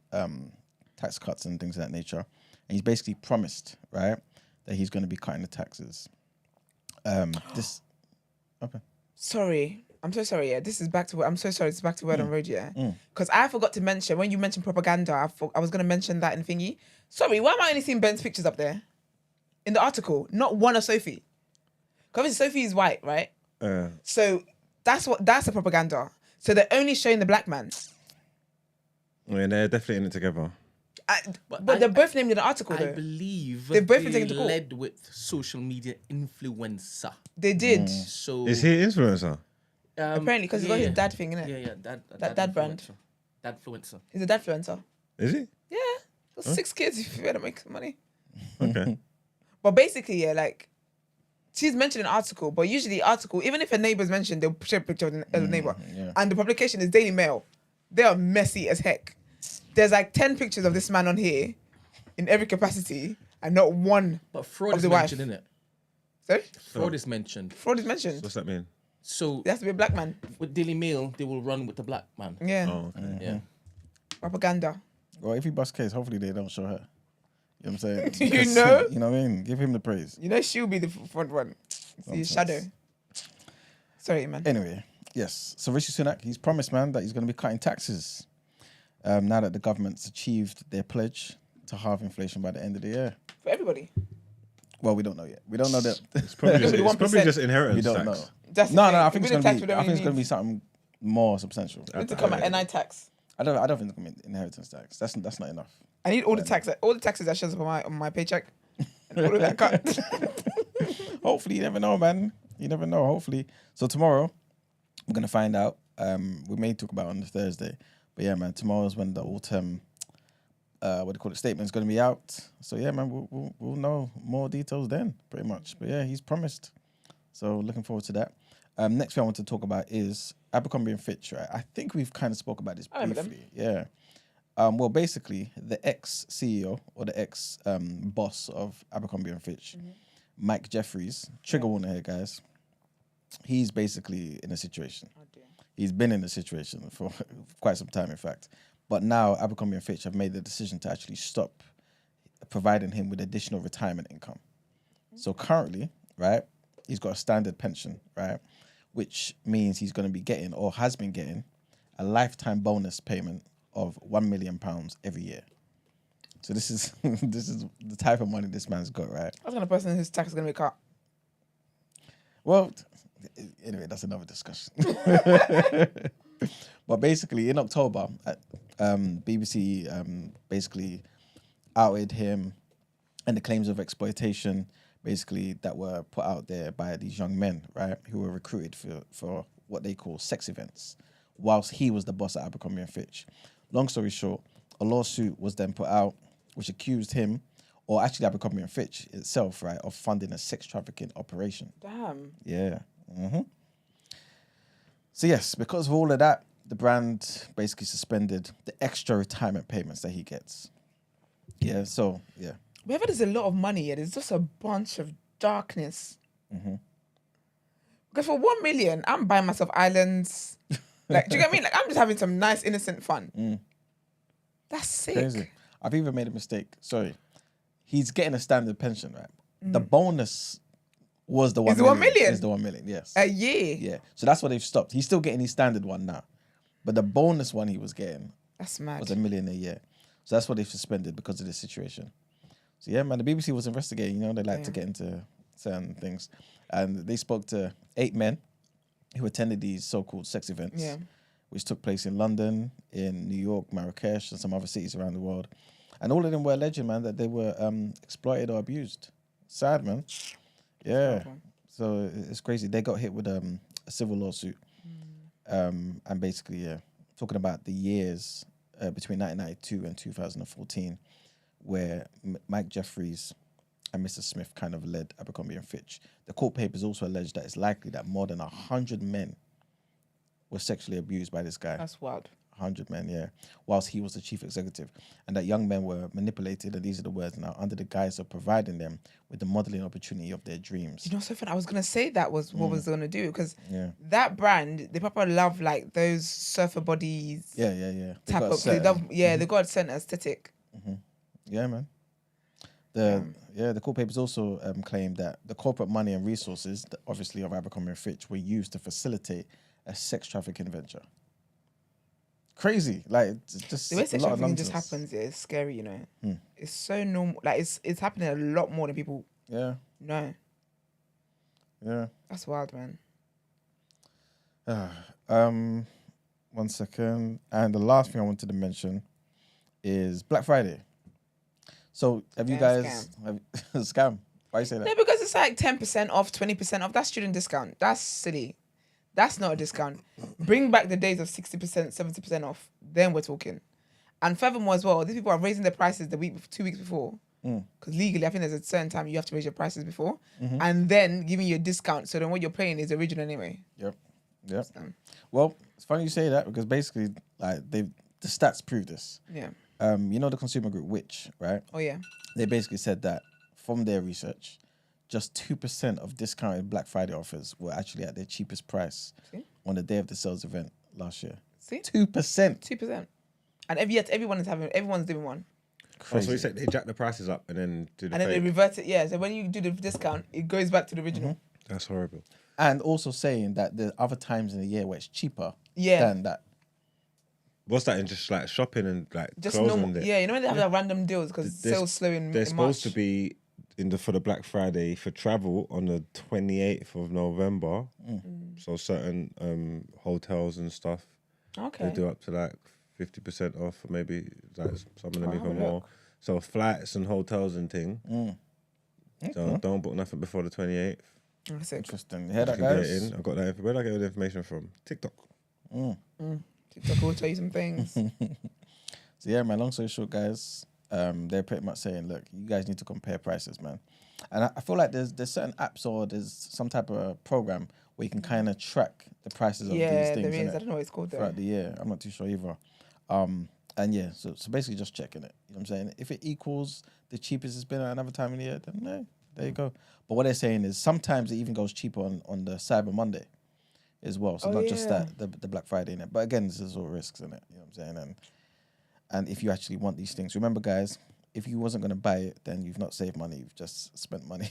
tax cuts and things of that nature. And he's basically promised, right, that he's going to be cutting the taxes. Sorry. I'm so sorry, yeah. This is back to... I'm so sorry. It's back to Word on Road, yeah. Because I forgot to mention, when you mentioned propaganda, I was going to mention that in thingy. Sorry, why am I only seeing Ben's pictures up there? In the article. Not one of Sophie. Because Sophie is white, right? So that's a propaganda. So they're only showing the black man. Yeah, they're definitely in it together. But they're both named in the article, I though. believe They've both been taken to court. led with social media influencer. They did. So Is he an influencer? Apparently, because he's got his dad thing, innit? Yeah, Dad brand. Dadfluencer. He's a dadfluencer. Is he? Yeah. Got 6 kids if you better make some money. Okay. But basically, yeah, like, she's mentioned an article, but usually article, even if a neighbour's mentioned, they'll share a picture of the neighbour. Yeah. And the publication is Daily Mail. They are messy as heck. There's like 10 pictures of this man on here in every capacity and not one But fraud of is the wife. mentioned in it. Sorry? Fraud is mentioned. Fraud is mentioned. What's that mean? So There has to be a black man. with Daily Mail, they will run with the black man. Yeah. Oh, okay. Yeah. Propaganda. Well, if he busts case, hopefully they don't show her. You know what I'm saying? You Because, know? You know what I mean? Give him the praise. You know she'll be the front one. See his shadow. Sorry, man. Anyway, yes. So Rishi Sunak, he's promised, man, that he's going to be cutting taxes now that the government's achieved their pledge to halve inflation by the end of the year. For everybody. Well, we don't know yet. We don't know that. It's probably just, Maybe it's probably 1%. just inheritance We don't tax. know. That's the No, thing. I think If it's we going do to tax, be. we don't I think it's really going to be need- something more substantial. We need to come at NI tax. I don't think it's going to be inheritance tax. That's not enough. I need all the taxes that shows up on my paycheck. And all of that cut. Hopefully, you never know, man. You never know. Hopefully. So tomorrow, we're gonna find out. We may talk about it on the Thursday, but yeah, man. Tomorrow's when the autumn, statement is gonna be out. So yeah, man. We'll know more details then, pretty much. But yeah, he's promised. So looking forward to that. Next thing I want to talk about is Abercrombie and Fitch. Right. I think we've kind of spoke about this I remember briefly. Yeah. Well, basically, the ex-CEO or the ex-boss of Abercrombie and Fitch, Mike Jeffries, trigger warning here, guys. He's basically in a situation. Oh, dear. He's been in a situation for quite some time, in fact. But now Abercrombie and Fitch have made the decision to actually stop providing him with additional retirement income. So currently, right, he's got a standard pension, right, which means he's going to be getting or has been getting a lifetime bonus payment of £1 million every year. So this is this is the type of money this man's got, right? That's the kind of person whose tax is going to be cut. Well, anyway, that's another discussion. But basically, in October, BBC basically outed him and the claims of exploitation, basically that were put out there by these young men, right, who were recruited for what they call sex events, whilst he was the boss at Abercrombie and Fitch. Long story short, a lawsuit was then put out which accused him, or actually Abercrombie and Fitch itself, right, of funding a sex trafficking operation. Damn. Yeah. So yes, because of all of that, the brand basically suspended the extra retirement payments that he gets. Yeah, so, yeah. Wherever there's a lot of money, there's just a bunch of darkness. Because for 1 million, I'm buying myself islands. Like, do you get what I mean? Like, I'm just having some nice, innocent fun. That's sick. Crazy. I've even made a mistake. Sorry. He's getting a standard pension, right? The bonus was the 1 Is the 1 million. million? Is the 1 million, yes. A year. Yeah. So that's what they've stopped. He's still getting his standard one now. But the bonus one he was getting That's mad. was $1 million a year. So that's what they've suspended because of this situation. So yeah, man, the BBC was investigating. You know, they like to get into certain things. And they spoke to 8 men who attended these so-called sex events, which took place in London, in New York, Marrakesh, and some other cities around the world. And all of them were alleging, man, that they were exploited or abused. Sad, man. Yeah. So it's crazy. They got hit with a civil lawsuit. And basically, talking about the years between 1992 and 2014, where Mike Jeffries and Mr. Smith kind of led Abercrombie and Fitch. The court papers also alleged that it's likely that more than 100 men were sexually abused by this guy. That's wild. 100 men, yeah, whilst he was the chief executive, and that young men were manipulated, and these are the words now, under the guise of providing them with the modeling opportunity of their dreams. You know, so funny. I was going to say that was what was going to do, because Yeah. that brand, they probably love like those surfer bodies. Yeah, yeah, yeah. They Type got a of, they certain- love, they got a certain aesthetic. Yeah, man. The court papers also claimed that the corporate money and resources, obviously of Abercrombie and Fitch, were used to facilitate a sex trafficking venture. Crazy, like it's just The way a sex lot of trafficking just nonsense. happens, it's scary, you know. It's so normal. Like it's happening a lot more than people Yeah, know. yeah. That's wild, man. 1 second. And the last thing I wanted to mention is Black Friday. So have you guys scam? Why you say that? No, because it's like 10% off, 20% off. That's student discount. That's silly. That's not a discount. Bring back the days of 60%, 70% off. Then we're talking. And furthermore as well, these people are raising their prices the 2 weeks before. Because legally, I think there's a certain time you have to raise your prices before. And then giving you a discount. So then what you're paying is original anyway. Yep. Well, it's funny you say that because basically, like the stats prove this. Yeah. You know the consumer group Which, right? Oh, yeah. They basically said that from their research, just 2% of discounted Black Friday offers were actually at their cheapest price on the day of the sales event last year. 2%. 2%. And everyone's doing one. Oh, so you said they jack the prices up and then do the and then they revert it. Yeah, so when you do the discount, it goes back to the original. That's horrible. And also saying that there are other times in the year where it's cheaper than that. What's that in just like shopping and like just clothes normal? and Yeah, you know when they have like random deals because sales slow in They're supposed March. to be for the Black Friday for travel on the 28th of November. So certain hotels and stuff. Okay. They do up to like 50% off, or maybe like some of them even more. So flights and hotels and thing. So don't book nothing before the 28th. That's interesting. You hear that, guys? I got that. Where did I get all the information from? TikTok. TikTok will tell you some things. So yeah, man, long story short, guys, they're pretty much saying, look, you guys need to compare prices, man. And I feel like there's certain apps or there's some type of program where you can kind of track the prices of these things. Yeah, there is. I don't know what it's called throughout the year. I'm not too sure either. And yeah, so basically just checking it. You know what I'm saying? If it equals the cheapest it's been at another time in the year, then no, there you go. But what they're saying is sometimes it even goes cheaper on the Cyber Monday as well. So not just that, the Black Friday in it. But again, this is all risks in it. You know what I'm saying? And if you actually want these things, remember, guys, if you wasn't going to buy it, then you've not saved money. You've just spent money.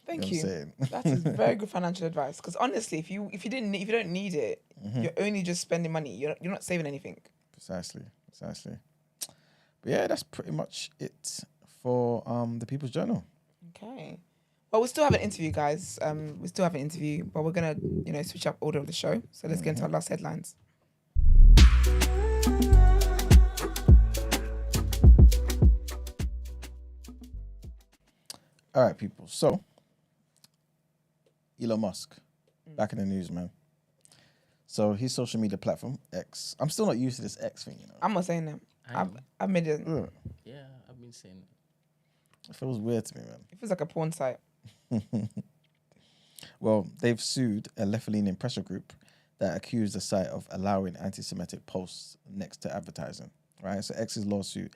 Thank you. That is very good financial advice. Because honestly, if you don't need it, you're only just spending money. You're not saving anything. Precisely. But yeah, that's pretty much it for the People's Journal. Okay. Well, we still have an interview, guys. We still have an interview, but we're gonna, switch up order of the show. So let's get into our last headlines. All right, people. So, Elon Musk, back in the news, man. So his social media platform, X. I'm still not used to this X thing, I'm not saying that. I've made it. Yeah, I've been saying it. It feels weird to me, man. It feels like a porn site. Well, they've sued a left-leaning pressure group that accused the site of allowing anti-Semitic posts next to advertising. Right. So X's lawsuit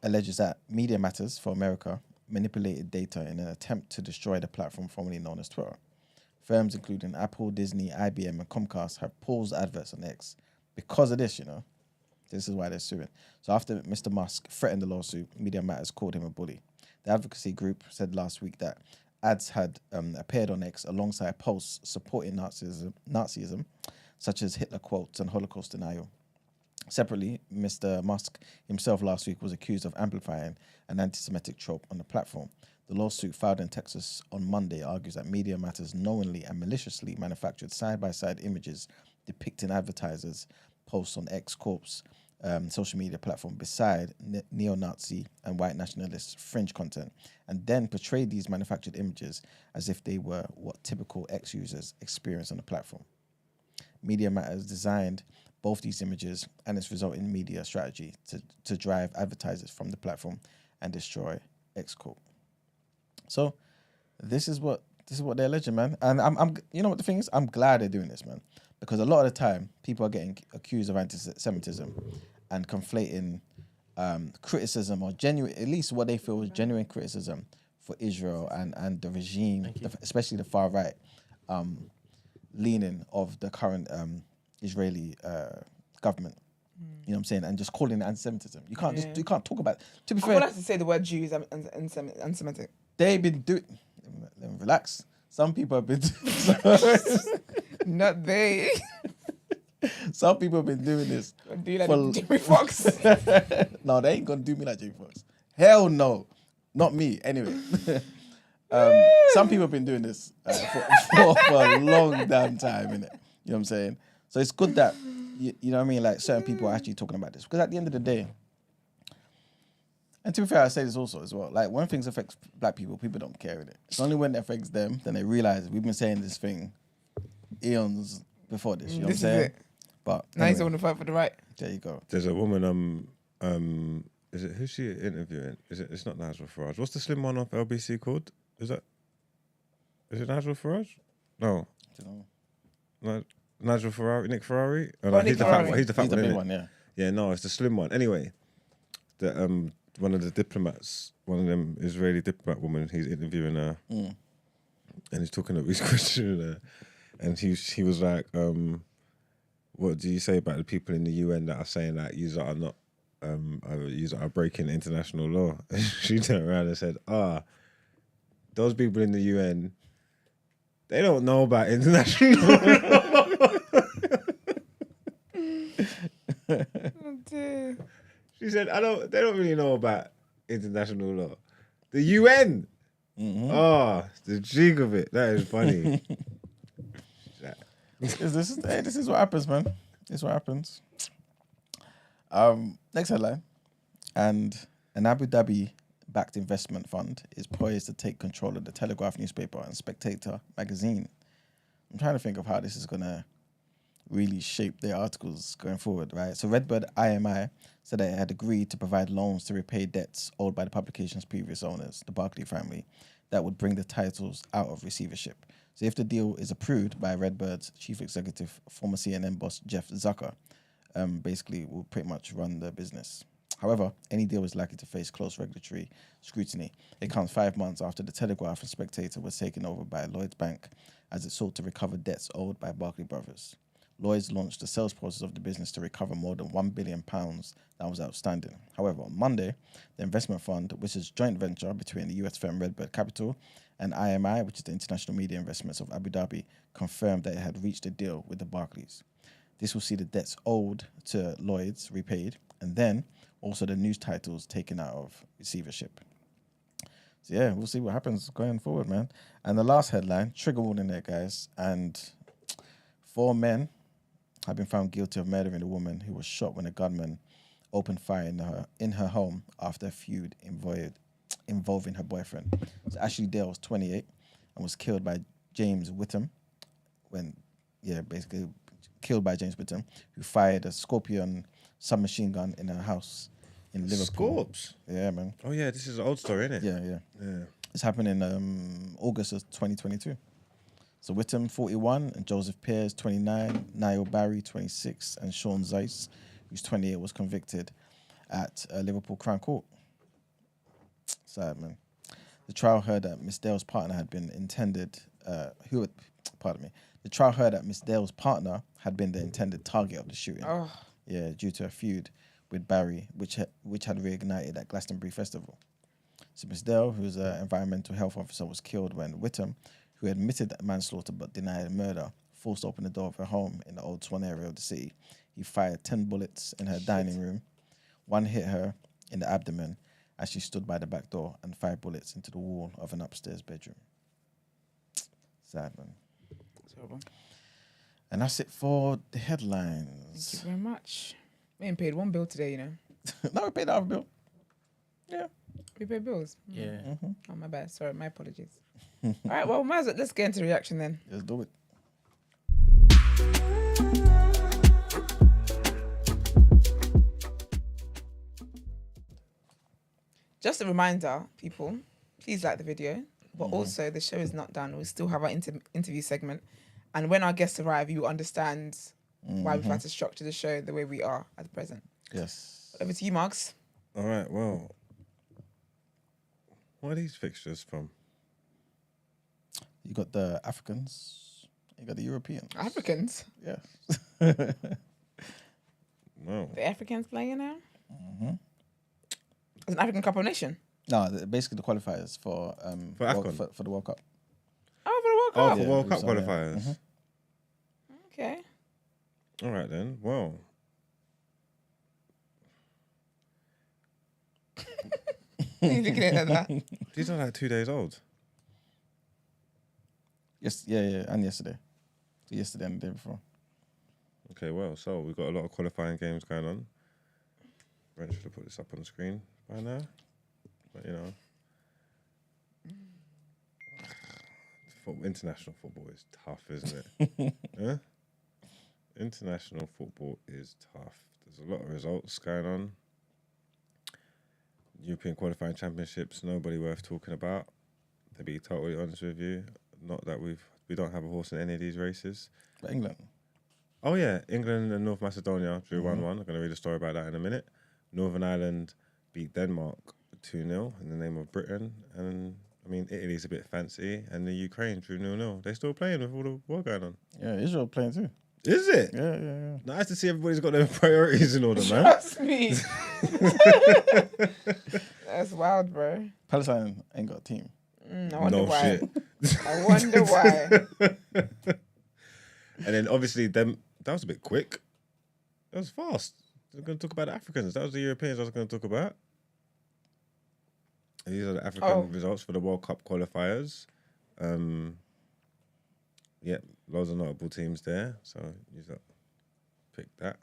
alleges that Media Matters for America manipulated data in an attempt to destroy the platform formerly known as Twitter. Firms including Apple, Disney, IBM, and Comcast have paused adverts on X because of this, This is why they're suing. So after Mr. Musk threatened the lawsuit, Media Matters called him a bully. The advocacy group said last week that ads had appeared on X alongside posts supporting Nazism, such as Hitler quotes and Holocaust denial. Separately, Mr. Musk himself last week was accused of amplifying an anti-Semitic trope on the platform. The lawsuit filed in Texas on Monday argues that Media Matters knowingly and maliciously manufactured side-by-side images depicting advertisers' posts on X Corp's social media platform beside neo-Nazi and white nationalist fringe content, and then portrayed these manufactured images as if they were what typical X users experience on the platform. Media Matters designed both these images and its resulting media strategy to drive advertisers from the platform and destroy X Corp. So this is what they're alleging, man. And I'm you know what the thing is? I'm glad they're doing this, man. Because a lot of the time people are getting accused of anti-Semitism and conflating criticism or genuine, at least what they feel is genuine criticism for Israel and the regime, especially the far right leaning of the current Israeli government. You know what I'm saying? And just calling it anti-Semitism. You can't you can't talk about it. To be fair, I would like to say the word Jews anti-Semitic. They've been doing. Let me relax. Some people have been. Not they. Some people have been doing this. Do you like Jimmy Fox? No, they ain't gonna do me like Jimmy Fox. Hell no, not me. Anyway, some people have been doing this for a long damn time, innit? You know what I'm saying? So it's good that you know what I mean. Like certain people are actually talking about this because at the end of the day, and to be fair, I say this also as well. Like when things affect black people, people don't care in it. It's only when it affects them then they realize we've been saying this thing eons before this. You know what I'm saying? But now he's on the fight for the right. There you go. There's a woman. Is it who's she interviewing? It's not Nigel Farage. What's the slim one off LBC called? Is it Nigel Farage? No. I don't know. Nigel Ferrari, Nick Ferrari. Oh, no, he's the fat one. He's the fat one, big innit? one, yeah. Yeah, no, it's the slim one. Anyway, the one of the diplomats, one of them Israeli diplomat women, he's interviewing her, and he's talking about his question, and he was like, what do you say about the people in the UN that are saying that you are not, you are breaking international law? She turned around and said, those people in the UN, they don't know about international law. Oh, dear. She said, they don't really know about international law. The UN. The jig of it. That is funny. This is what happens, man. This is what happens. Next headline. And an Abu Dhabi-backed investment fund is poised to take control of the Telegraph newspaper and Spectator magazine. I'm trying to think of how this is going to really shape their articles going forward, right? So Redbird IMI said that it had agreed to provide loans to repay debts owed by the publication's previous owners, the Barclay family, that would bring the titles out of receivership. So if the deal is approved by Redbird's chief executive, former CNN boss Jeff Zucker, basically will pretty much run the business. However, any deal is likely to face close regulatory scrutiny. It comes 5 months after the Telegraph and Spectator was taken over by Lloyds Bank as it sought to recover debts owed by Barclay brothers. Lloyds launched the sales process of the business to recover more than £1 billion that was outstanding. However, on Monday, the investment fund, which is a joint venture between the US firm Redbird Capital and IMI, which is the International Media Investments of Abu Dhabi, confirmed that it had reached a deal with the Barclays. This will see the debts owed to Lloyds repaid, and then also the news titles taken out of receivership. So yeah, we'll see what happens going forward, man. And the last headline, trigger warning there, guys, and 4 men have been found guilty of murdering a woman who was shot when a gunman opened fire in her home after a feud involving her boyfriend. So Ashley Dale was 28 and was killed by James Whittam basically killed by James Whittam, who fired a Scorpion submachine gun in her house in Liverpool. Scorps? Yeah, man. Oh, yeah, this is an old story, isn't it? Yeah. It's happened in August of 2022. So Whittam, 41, and Joseph Pears, 29, Niall Barry, 26, and Sean Zeiss, who's 28, was convicted at Liverpool Crown Court. Sad, man. The trial heard that Miss Dale's partner had been The trial heard that Miss Dale's partner had been the intended target of the shooting. Oh. Yeah, due to a feud with Barry, which had reignited at Glastonbury Festival. So Miss Dale, who's an environmental health officer, was killed when Whittam, who admitted manslaughter but denied murder, forced open the door of her home in the Old Swan area of the city. He fired 10 bullets in her dining room. 1 hit her in the abdomen as she stood by the back door, and 5 bullets into the wall of an upstairs bedroom. Sad, man. Terrible. And that's it for the headlines. Thank you very much. We ain't paid 1 bill today, you know. No, we paid our bill. Yeah. We paid bills. Yeah. Oh, my bad. Sorry, my apologies. All right, well, let's get into the reaction then. Let's do it. Just a reminder, people, please like the video. But also, the show is not done. We still have our interview segment. And when our guests arrive, you understand why we've had to structure the show the way we are at present. Yes. Over to you, Marks. All right, well, where are these fixtures from? You got the Africans, you got the Europeans. Africans? Yeah. No. The Africans playing now? It's an African Cup of Nation. No, basically the qualifiers for AFCON? for the World Cup. Oh, for the World Cup. For Yeah, World Cup so, yeah. qualifiers. Okay. All right then. Well, You're looking at it like that. these are like 2 days old. Yes, yeah, and yesterday. So yesterday and the day before. Okay, well, so we've got a lot of qualifying games going on. Brent should have put this up on the screen by now. But, you know. International football is tough, isn't it? Huh? International football is tough. There's a lot of results going on. European qualifying championships, nobody worth talking about. To be totally honest with you, not that we don't have a horse in any of these races. But England. Oh yeah, England and North Macedonia drew 1-1. I'm going to read a story about that in a minute. Northern Ireland beat Denmark 2-0 in the name of Britain, and I mean, Italy's a bit fancy, and the Ukraine drew 0-0. They're still playing with all the war going on. Yeah, Israel playing too. Is it? Yeah. Nice to see everybody's got their priorities in order, man. Trust me. That's wild, bro. Palestine ain't got a team. I wonder why. Shit. I wonder why. And then obviously that was a bit quick. That was fast. I was going to talk about the Africans. That was the Europeans I was going to talk about. And these are the African results for the World Cup qualifiers. Yeah, loads of notable teams there. So you just pick that.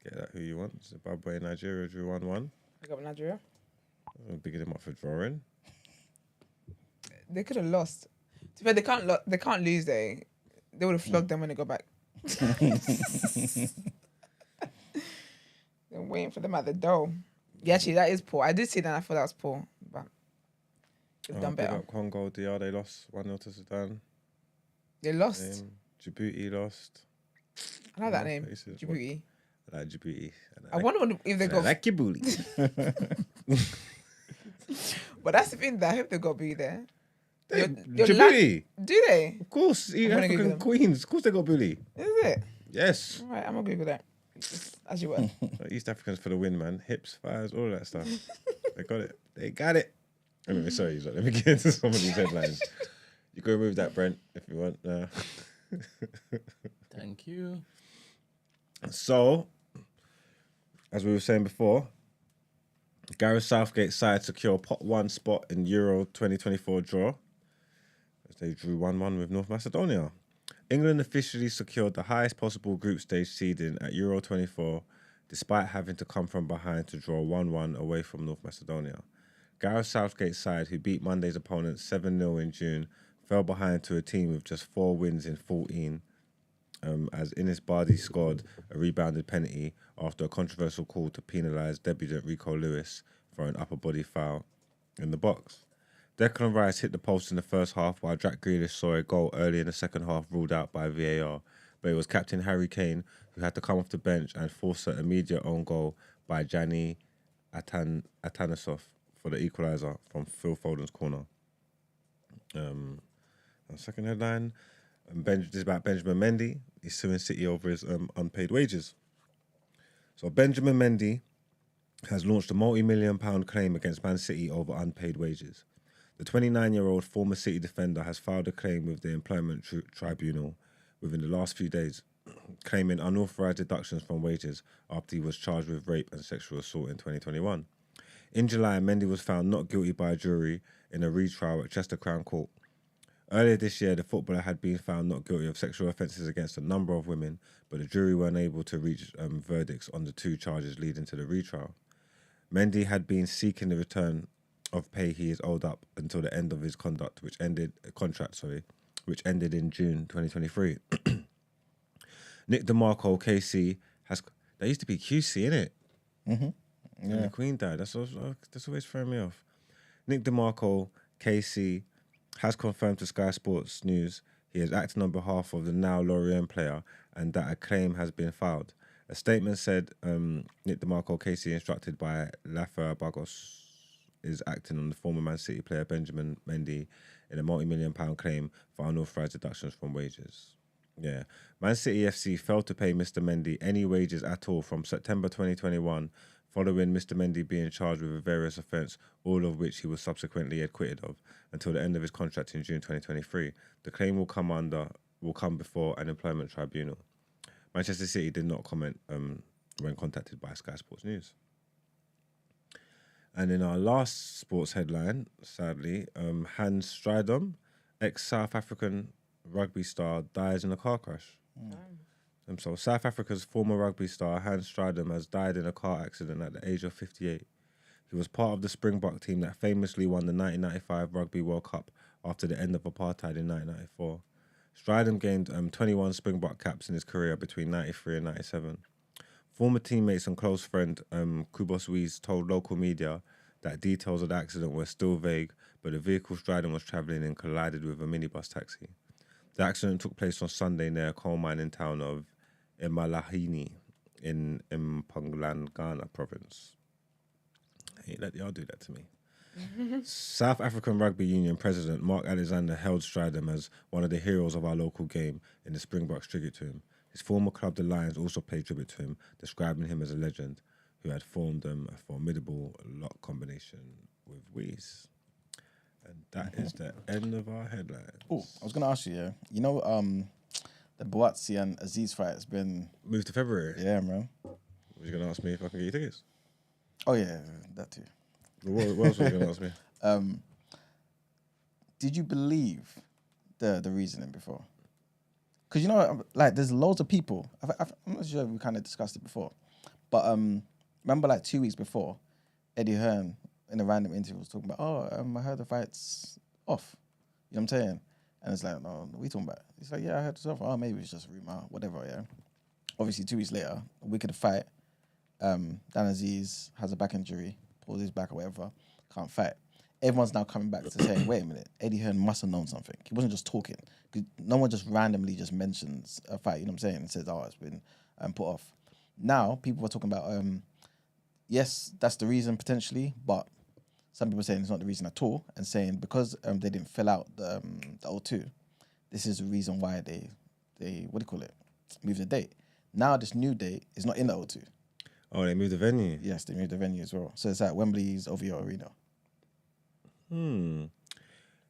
Get that who you want. Zimbabwe, Nigeria drew 1-1. I got Nigeria. I'm bigging them up for drawing. They could have lost. To be fair, they can't lose. They would have flogged them when they got back. They're waiting for them at the door. Yeah, actually, that is poor. I did see that. And I thought that was poor, but they've done better. Congo, DR, they lost 1-0 to Sudan. They lost. Djibouti lost. I like that name, Djibouti. I like Djibouti. I wonder if they got. I like Djibouti. But that's the thing. That I hope they got booty there. Djibouti. Do they? Of course, African queens. Of course, they got bully. Is it? Yes. All right, I'm gonna Google that. Just as you were. East Africans for the win, man. Hips, thighs, all of that stuff. They got it. They got it. Anyway, sorry. Let me get into some of these headlines. You can remove that, Brent, if you want. Thank you. So, as we were saying before, Gareth Southgate's side secure pot 1 spot in Euro 2024 draw, as they drew 1-1 with North Macedonia. England officially secured the highest possible group stage seeding at Euro 24, despite having to come from behind to draw 1-1 away from North Macedonia. Gareth Southgate's side, who beat Monday's opponent 7-0 in June, fell behind to a team with just 4 wins in 14, as Ines Bardi scored a rebounded penalty after a controversial call to penalise debutant Rico Lewis for an upper body foul in the box. Declan Rice hit the post in the first half, while Jack Grealish saw a goal early in the second half ruled out by VAR, but it was captain Harry Kane who had to come off the bench and force an immediate own goal by Gianni Atanasov for the equaliser from Phil Foden's corner. Second headline, this is about Benjamin Mendy. He's suing City over his unpaid wages. So Benjamin Mendy has launched a multi-million-pound claim against Man City over unpaid wages. The 29-year-old former City defender has filed a claim with the Employment Tribunal within the last few days, claiming unauthorised deductions from wages after he was charged with rape and sexual assault in 2021. In July, Mendy was found not guilty by a jury in a retrial at Chester Crown Court. Earlier this year, the footballer had been found not guilty of sexual offences against a number of women, but the jury were unable to reach verdicts on the 2 charges leading to the retrial. Mendy had been seeking the return of pay he is owed up until the end of his contract, which ended in June 2023. Nick DeMarco, KC, that used to be QC, innit? Mm-hmm. Yeah. And the Queen died. That's always throwing me off. Nick DeMarco, KC, has confirmed to Sky Sports News he is acting on behalf of the now Lorient player and that a claim has been filed. A statement said Nick DeMarco, KC, instructed by Lafer Bagos, is acting on the former Man City player Benjamin Mendy in a multi-million-pound claim for unauthorised deductions from wages. Yeah. Man City FC failed to pay Mr. Mendy any wages at all from September 2021, following Mr. Mendy being charged with a various offence, all of which he was subsequently acquitted of, until the end of his contract in June 2023. The claim will come before an employment tribunal. Manchester City did not comment when contacted by Sky Sports News. And in our last sports headline, sadly, Hannes Strydom, ex-South African rugby star, dies in a car crash. So South Africa's former rugby star, Hannes Strydom, has died in a car accident at the age of 58. He was part of the Springbok team that famously won the 1995 Rugby World Cup after the end of apartheid in 1994. Strydom gained 21 Springbok caps in his career between 93 and 97. Former teammates and close friend Kubos Wies told local media that details of the accident were still vague, but the vehicle Strydom was travelling in collided with a minibus taxi. The accident took place on Sunday near a coal mining town of Emalahini in Mpumalanga Ghana province. Hey, let y'all do that to me. South African Rugby Union president Mark Alexander hailed Strydom as one of the heroes of our local game in the Springboks tribute to him. His former club, the Lions, also paid tribute to him, describing him as a legend who had formed a formidable lock combination with Weez. And that is the end of our headlines. Oh, I was going to ask you, you know, the Boatsi and Aziz fight has been... Moved to February? Yeah, man. Was you going to ask me if I can get you tickets? Oh, yeah, that too. What else were you going to ask me? Did you believe the reasoning before? Because, you know, like, there's loads of people. I'm not sure if we kind of discussed it before. But remember, like, 2 weeks before, Eddie Hearn, in a random interview, was talking about, I heard the fight's off. You know what I'm saying? And it's like, no, what are you talking about? He's like, yeah, I heard it's off. Oh, maybe it's just a rumor, whatever, yeah. Obviously, 2 weeks later, a week of the fight, Dan Aziz has a back injury, pulls his back or whatever, can't fight. Everyone's now coming back to saying, wait a minute, Eddie Hearn must have known something. He wasn't just talking. No one just randomly just mentions a fight, you know what I'm saying, and says, oh, it's been put off. Now, people are talking about, yes, that's the reason potentially, but some people are saying it's not the reason at all, and saying because they didn't fill out the O2, this is the reason why they what do you call it, move the date. Now this new date is not in the O2. Oh, they moved the venue? Yes, they moved the venue as well. So it's at Wembley's OVO Arena.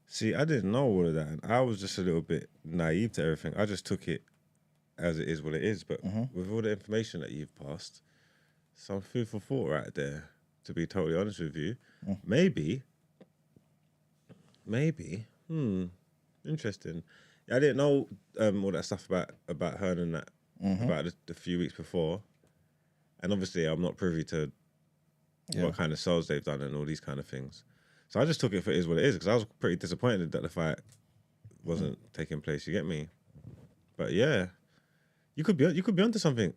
See, I didn't know all of that. And I was just a little bit naive to everything. I just took it as it is what it is. But with all the information that you've passed, some food for thought right there, to be totally honest with you. Maybe, interesting. I didn't know all that stuff about Hearn and that, about the few weeks before. And obviously, I'm not privy to what kind of sales they've done and all these kind of things. So I just took it for it is what it is, because I was pretty disappointed that the fight wasn't taking place. You get me? But yeah, you could be onto something.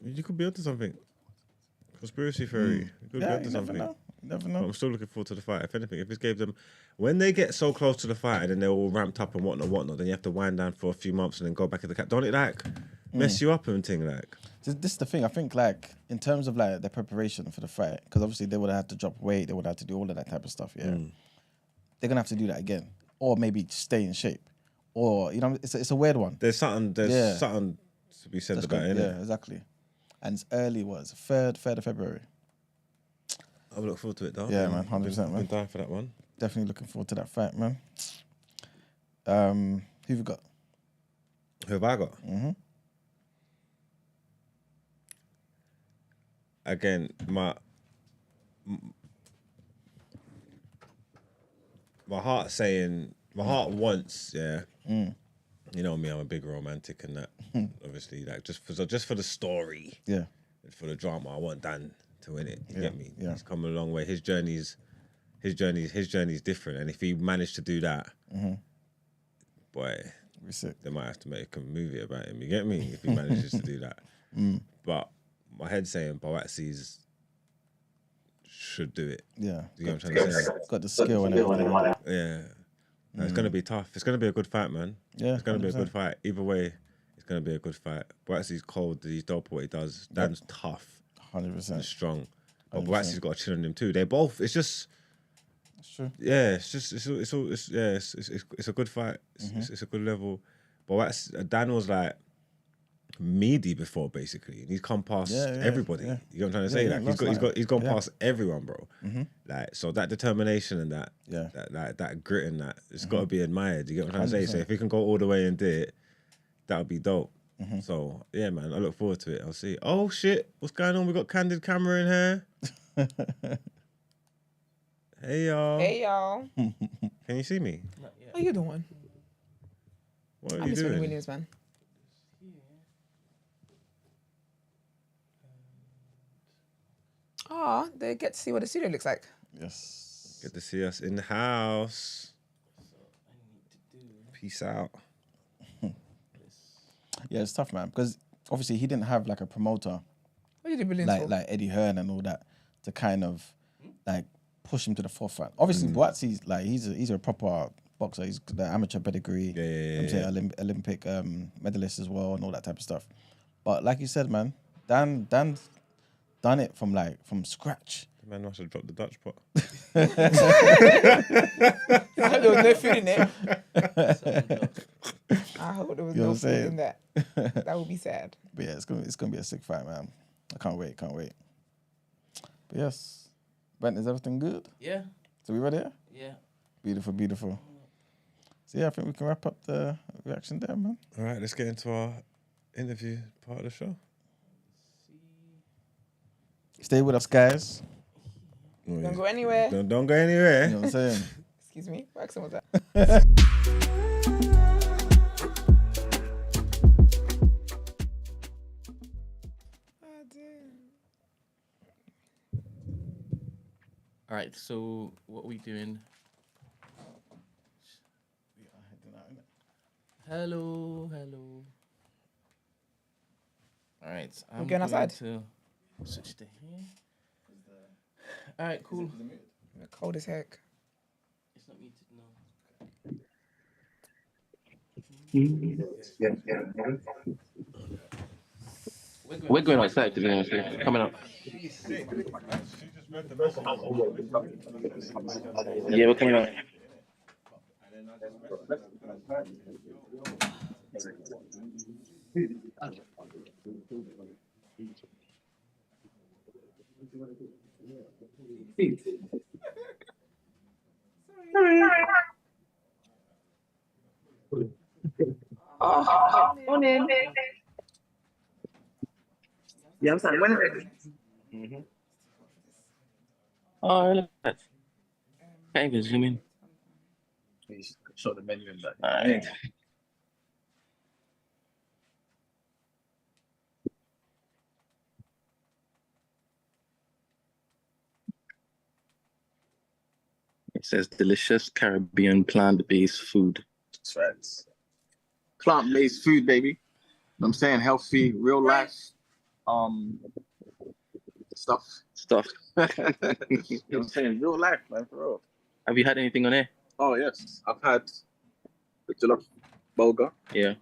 You could be onto something. Conspiracy theory. You could be onto something. You never know. But I'm still looking forward to the fight. If anything, if this gave them, when they get so close to the fight and then they're all ramped up and whatnot, then you have to wind down for a few months and then go back in the cap. Don't it like mess you up and thing like? This is the thing. I think like in terms of like the preparation for the fight, because obviously they would have had to drop weight, they would have to do all of that type of stuff. Yeah, they're gonna have to do that again, or maybe stay in shape, or you know, it's a weird one. There's something to be said about it. Yeah, exactly. And it's early. What? 3rd of February. I look forward to it though. Yeah, man, 100%, man. Been dying for that one. Definitely looking forward to that fight, man. Who have you got? Who have I got? Again, my heart saying, my heart wants, you know me, I'm a big romantic and that. Obviously, like just for the story, for the drama, I want Dan to win it. You get me? Yeah. He's come a long way. His journey's different, and if he managed to do that, boy, they might have to make a movie about him. You get me? If he manages to do that, but my head's saying Boatsi's should do it. Yeah, you know what I'm trying to say? Got the skill and everything. Yeah. No, it's gonna be tough. It's gonna be a good fight, man. Yeah, it's gonna be a good fight. Either way, it's gonna be a good fight. Boatsi's cold. He's dope at what he does. Dan's tough. 100%. And strong. But Boatsi's got a chin on him too. They both. It's just. It's true. Yeah, it's a good fight. It's a good level. But Dan was like meaty before, basically, and he's come past everybody. Yeah. You know what I'm trying to say? Like he's gone past everyone, bro. Like, so that determination and that grit and that, it's got to be admired. You get what I'm trying to say? So if he can go all the way and do it, that would be dope. So yeah, man, I look forward to it. I'll see. Oh shit, what's going on? We got Candid Camera in here. Hey y'all. Hey y'all. Can you see me? What are you doing? What are I'm you just doing? Williams, man. Oh, they get to see what the studio looks like. Yes. Good to see us in the house. Peace out. Yeah, it's tough, man, because obviously he didn't have like a promoter What did you do for? like Eddie Hearn and all that to kind of like push him to the forefront. Obviously, Boatsi's like he's a proper boxer. He's the amateur pedigree. I'm saying Olympic medalist as well and all that type of stuff. But like you said, man, Dan's done it from scratch. Man must have dropped the Dutch pot. I hope there was no food in it. I hope there was You know no what I'm food in saying? that. That would be sad. But yeah, it's gonna be a sick fight, man. I can't wait. But yes, Brent, is everything good? Yeah. So we ready? Yeah. Beautiful. So yeah, I think we can wrap up the reaction there, man. All right, let's get into our interview part of the show. Stay with us, guys. Don't go anywhere. Don't go anywhere. You know what I'm saying? Excuse me. What accent was that? Oh, dear. All right. So what are we doing? Hello. All right. I'm going outside? to switch to here. All right. Cool. Cold as heck. It's not muted. No. We're going outside today. Coming up. Yeah, we're coming up. Morning. Yeah, I'm sorry. When is it? Oh, relax. Can't even zoom in. Please show the menu in that. All right. It says delicious Caribbean plant-based food. That's right. Plant-based food, baby. You know what I'm saying healthy, real life, stuff. Stuff. You know what I'm saying real life, man, for real. Have you had anything on there? Oh yes, I've had the jollof bulgur. Yeah.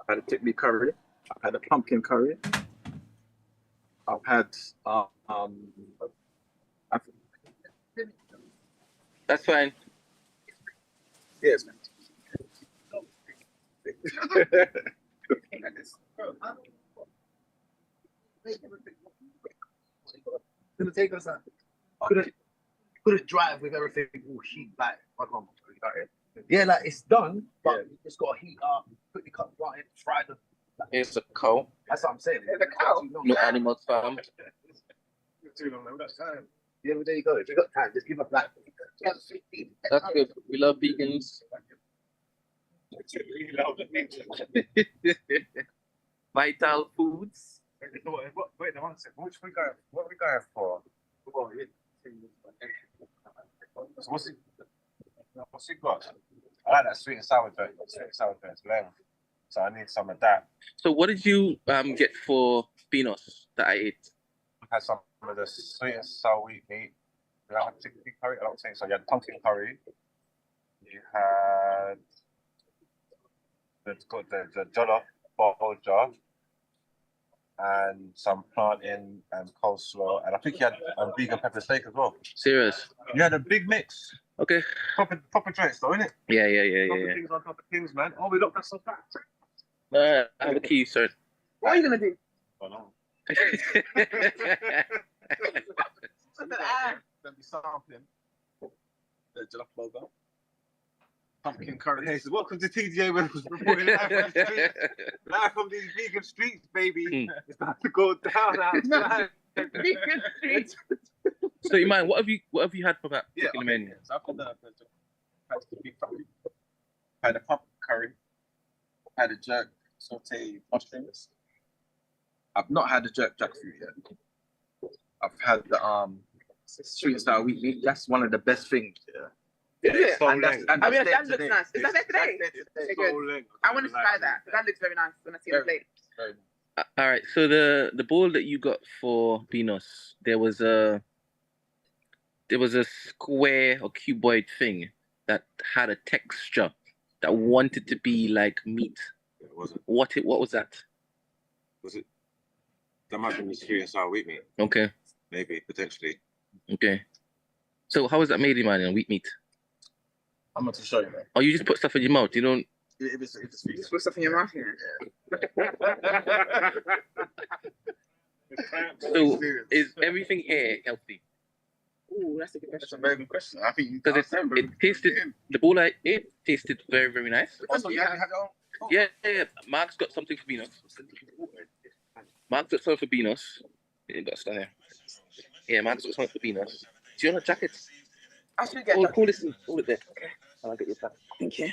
I've had a tikka curry. I've had a pumpkin curry. I've had That's fine. yes, man. Gonna take us out. Couldn't drive with everything all heat like yeah, like it's done, but you just gotta heat up, put the cup right in, fry them. It's a cow. That's what I'm saying. It's a cow. No animals farm. Too long, man. That's time. Yeah, but there you go. If you got time, just give up that. That's good. We love vegans. Vital foods. Wait, one second. What are we going for? So what's it got? I like that sweet and sour drink. So I need some of that. So what did you get for Pinos that I ate? I had some of the sweet and sour wheat meat. Did I have chicken curry? I don't think so. You had pumpkin curry. You had the jollof bowl jar. And some plantain and coleslaw, and I think you had a vegan pepper steak as well. Serious? You had a big mix. Okay. Proper drinks though, innit? Yeah. Proper things on top of things, man. Oh, we look, that's so fat. I have a key, sir. What are you gonna do? Oh no. Gonna be sampling the jollof burger, pumpkin curry. Okay, so welcome to TDA when we're reporting live from the streets. Live from these vegan streets, baby. It's about to go down outside. Vegan streets. So, Iman, what have you had for that particular menu? So I've had the beef curry, had a pumpkin curry, had a jerk sauteed mushrooms. I've not had the jerk jackfruit yet. I've had the sweet and sour wheat meat. That's one of the best things. Yeah. That looks nice. Is that there today? Okay, good. I want to try that. That looks very nice when I see the plate. All right. So the bowl that you got for Pinos, there was a square or cuboid thing that had a texture that wanted to be like meat. It wasn't. What was that? Was it? That might have been the sweet and sour wheat meat. Okay. Maybe, potentially. Okay. So how is that made, man? Wheat meat? I'm going to show you, man. Oh, you just put stuff in your mouth. You don't. If it's vegan. Just put stuff in your mouth, So is everything here healthy? Ooh, that's a good question. That's a very good question. I think because it tasted the bowl I ate tasted very, very nice. Also, you have your own. Yeah. Mark's got something for Beanos. Mark's got something for Beanos. Yeah, got stuff here. Yeah, Mark's got something for Beanos. Do you want a jacket? I should get. Call this. Hold it there. Okay. I'll get your jacket. Thank you.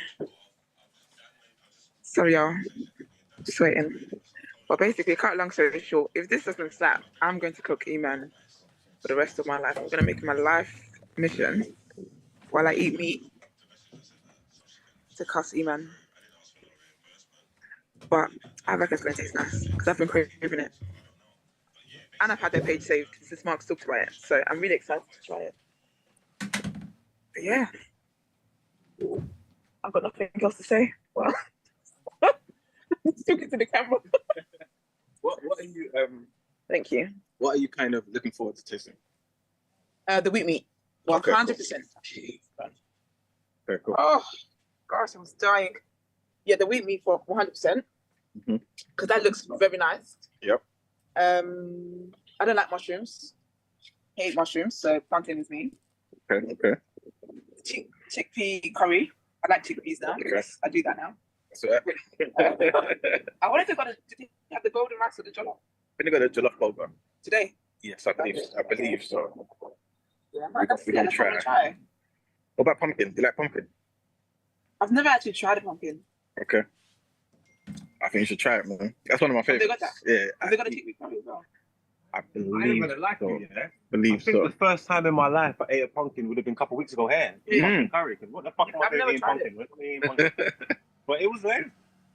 Sorry, y'all. Just waiting. But basically, cut long story short, if this doesn't slap, I'm going to cook Eman for the rest of my life. I'm going to make it my life mission while I eat meat to cuss Eman. But I reckon it's going to taste nice because I've been craving it. And I've had their page saved since Mark's talked about it. So I'm really excited to try it. But yeah. I've got nothing else to say. Well, talking to the camera. What are you Thank you. What are you kind of looking forward to tasting? The wheat meat. 100%. Very cool. Oh gosh, I was dying. Yeah, the wheat meat for 100%. Because that looks very nice. Yep. I don't like mushrooms. Hate mushrooms, so plantain is me. Okay. Chickpea curry. I like chickpeas now. Okay. I do that now. So I wanted to go to. Did you have the golden rice or the jollof? when you got a jollof burger. Today? Yes, I believe so. Yeah, I might try. What about pumpkin? Do you like pumpkin? I've never actually tried a pumpkin. Okay. I think you should try it, man. That's one of my favorites. Have they got that? Yeah. Have they got a chickpea curry as well? I I ain't believe gonna lie to so. you, yeah. Believe I think so. the first time in my life I ate a pumpkin would have been a couple of weeks ago here. Pumpkin curry. 'Cause what the fuck am I I've doing never eating tried pumpkin? What am I eating pumpkin? But it was lame.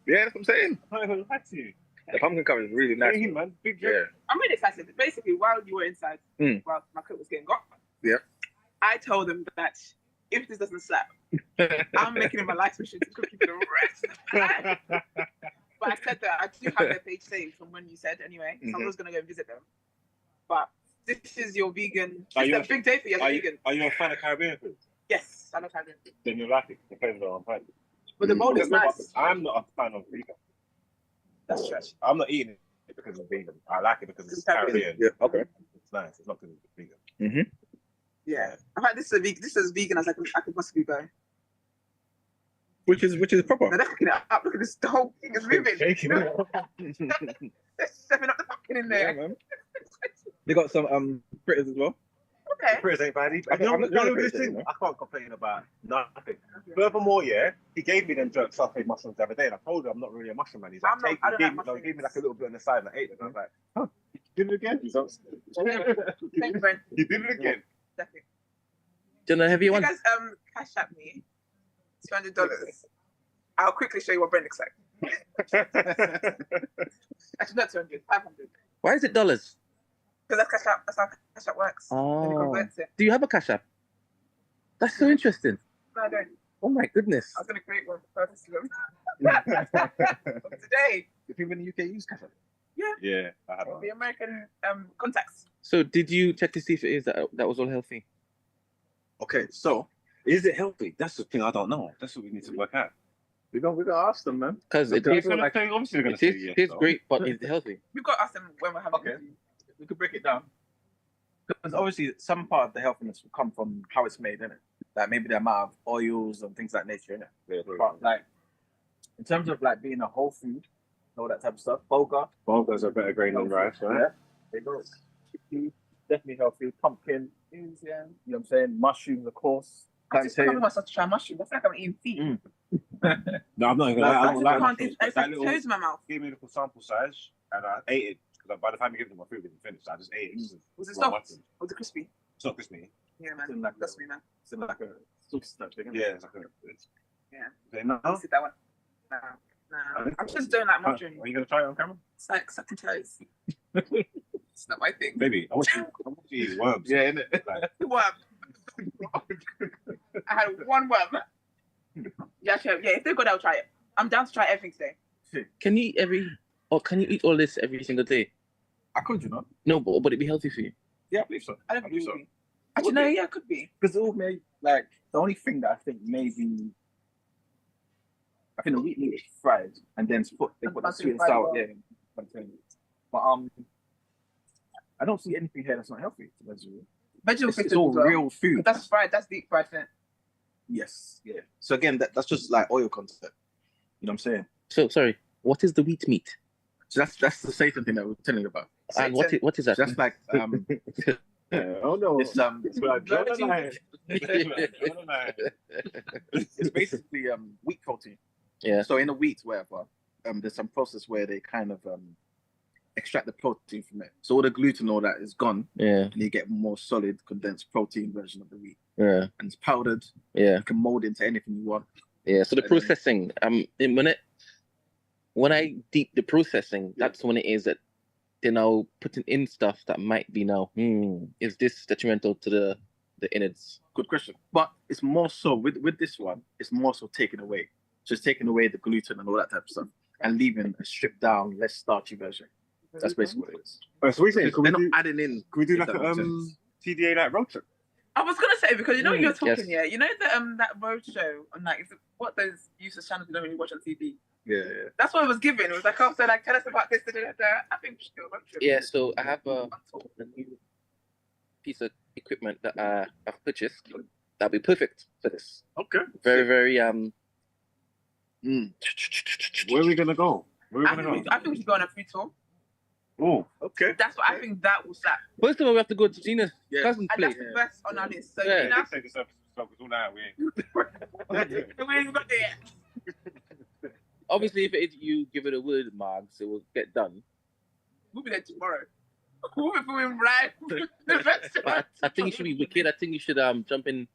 Yeah, that's what I'm saying. I ain't gonna lie to you. The pumpkin curry is really nice. Hey, man, big Yeah. drip. I'm really excited. Basically, while you were inside, while my coat was getting got, I told them that if this doesn't slap, I'm making it my life mission to cook you for the rest of the time. But I said that I do have their page saved from when you said anyway, so I was gonna go and visit them. But this is your vegan. It's a big day for you as a vegan. Are you a fan of Caribbean food? Yes, I love Caribbean food. Then you like it. Depends on what I'm But the mold is nice. I'm not a fan of vegan. That's trash. I'm not eating it because it's vegan. I like it because it's Caribbean. Yeah. Okay. It's nice. It's not because it's vegan. Yeah. In fact, this is as vegan as I could possibly go. Which is proper. Now they're cooking it up. Look at this. The whole thing is moving. Shaking it. They're stepping up the pumpkin in there. Yeah, man. They got some fritters as well. Okay. Fritters ain't bad. I'm not This fritters, thing, you know. I can't complain about nothing. Furthermore, yeah, he gave me them jerk sauteed mushrooms the other day, and I told him I'm not really a mushroom man. He's like, I don't like he gave me like a little bit on the side, and I ate it. And I was like, huh, you did it again? Thank you, friend. You did it again. Definitely. Jenna, have you If you won? guys cash at me $200, I'll quickly show you what Brent looks like. Actually, not 200, 500. Why is it dollars? Because that's cash out. That's how cash out works. Then it Oh. converts it. Do you have a cash app? That's so interesting. No, I don't. Oh my goodness. I was going to create one for purpose today. Do people in the UK use cash app? Yeah, I had The American contacts. So did you check to see if it is that was all healthy? Okay, so is it healthy? That's the thing I don't know. That's what we need to work out. We gotta ask them, man. Because it Okay. tastes gonna say, obviously they're gonna it say tastes, yes. tastes though. great, but is it healthy? We've got to ask them when we're having Okay. it. We could break it down. Because obviously some part of the healthiness will come from how it's made, innit? Like maybe the amount of oils and things like nature, innit? Yeah, But like in terms of like being a whole food, all that type of stuff, bulgur, Bulgur's a better grain than rice, right? yeah, there you go. Chickpea, definitely healthy. Pumpkin, Yeah. you know what I'm saying? Mushrooms, of course. I just can't myself to try mushrooms. I feel like I'm eating feet. No, I'm not even Like, I I don't just like can't. mushrooms, but It's that like little toes in my mouth. gave me a little sample size and I ate it because by the time you give them my food, it didn't finish. I just ate it. Was it Raw soft? mushroom. Was it crispy? It's not crispy. Yeah, It's man. like That's me, man. it's like a sauce type thing, innit? Yeah, it's like Yeah. They know. I'll sit that one. No. I just don't like mushrooms. Are you gonna try it on camera? It's like sucking toes. It's not my thing. Baby, I want you to eat worms. Yeah, innit? Like, Worm. I had one worm. Yeah, sure. Yeah, if they go, I'll try it. I'm down to try everything today. Can you eat all this every single day? I could, you know? No, but would it be healthy for you? Yeah, I believe so. I don't think believe it so. would be. Actually, no, yeah, it could be. Because it all made like the only thing that I think maybe I think the wheat meat is fried and then they put the sweet and sour. Yeah. But I don't see anything here that's not healthy. Vegetable It's all real food. That's fried. That's deep fried. Isn't it? Yes. Yeah. So again, that's just like oil content. You know what I'm saying? So sorry, what is the wheat meat? So that's the Satan thing that we were telling you about. And what is that? So that's like Oh no! it's it's basically wheat protein. Yeah. So in the wheat, whatever, there's some process where they kind of extract the protein from it. So all the gluten, all that is gone. Yeah. And you get more solid, condensed protein version of the wheat. Yeah. And it's powdered. Yeah. You can mold into anything you want. Yeah. So the processing, when I deep the processing, that's when it is that they're now putting in stuff that might be now, is this detrimental to the innards? Good question. But it's more so with this one, it's more so taken away. Just taking away the gluten and all that type of stuff and leaving a stripped down, less starchy version. That's basically what it is. So we saying, They're not adding in. Can we do like a TDA like road trip? I was gonna say because you know when you're talking, yes. yeah, you know the that road show on like what those useless channels you don't really watch on TV. Yeah. That's what it was given. It was like, oh, so like tell us about this. I think we should do a road trip. Yeah. So I have a new piece of equipment that I've purchased that'll be perfect for this. Okay. Very, very Where are we gonna go? I think we should go on a food tour. Oh, okay. That's what I think that will slap. First of all, we have to go to Gina's cousin's And place. that's the best on our list. So Yeah. you know, Take the surface stuff all night. We ain't. we ain't even got there yet. Obviously, if you give it a word, Margs, it will get done. We'll be there tomorrow. We'll be doing right. The restaurant. But I think you should be wicked. I think you should jump in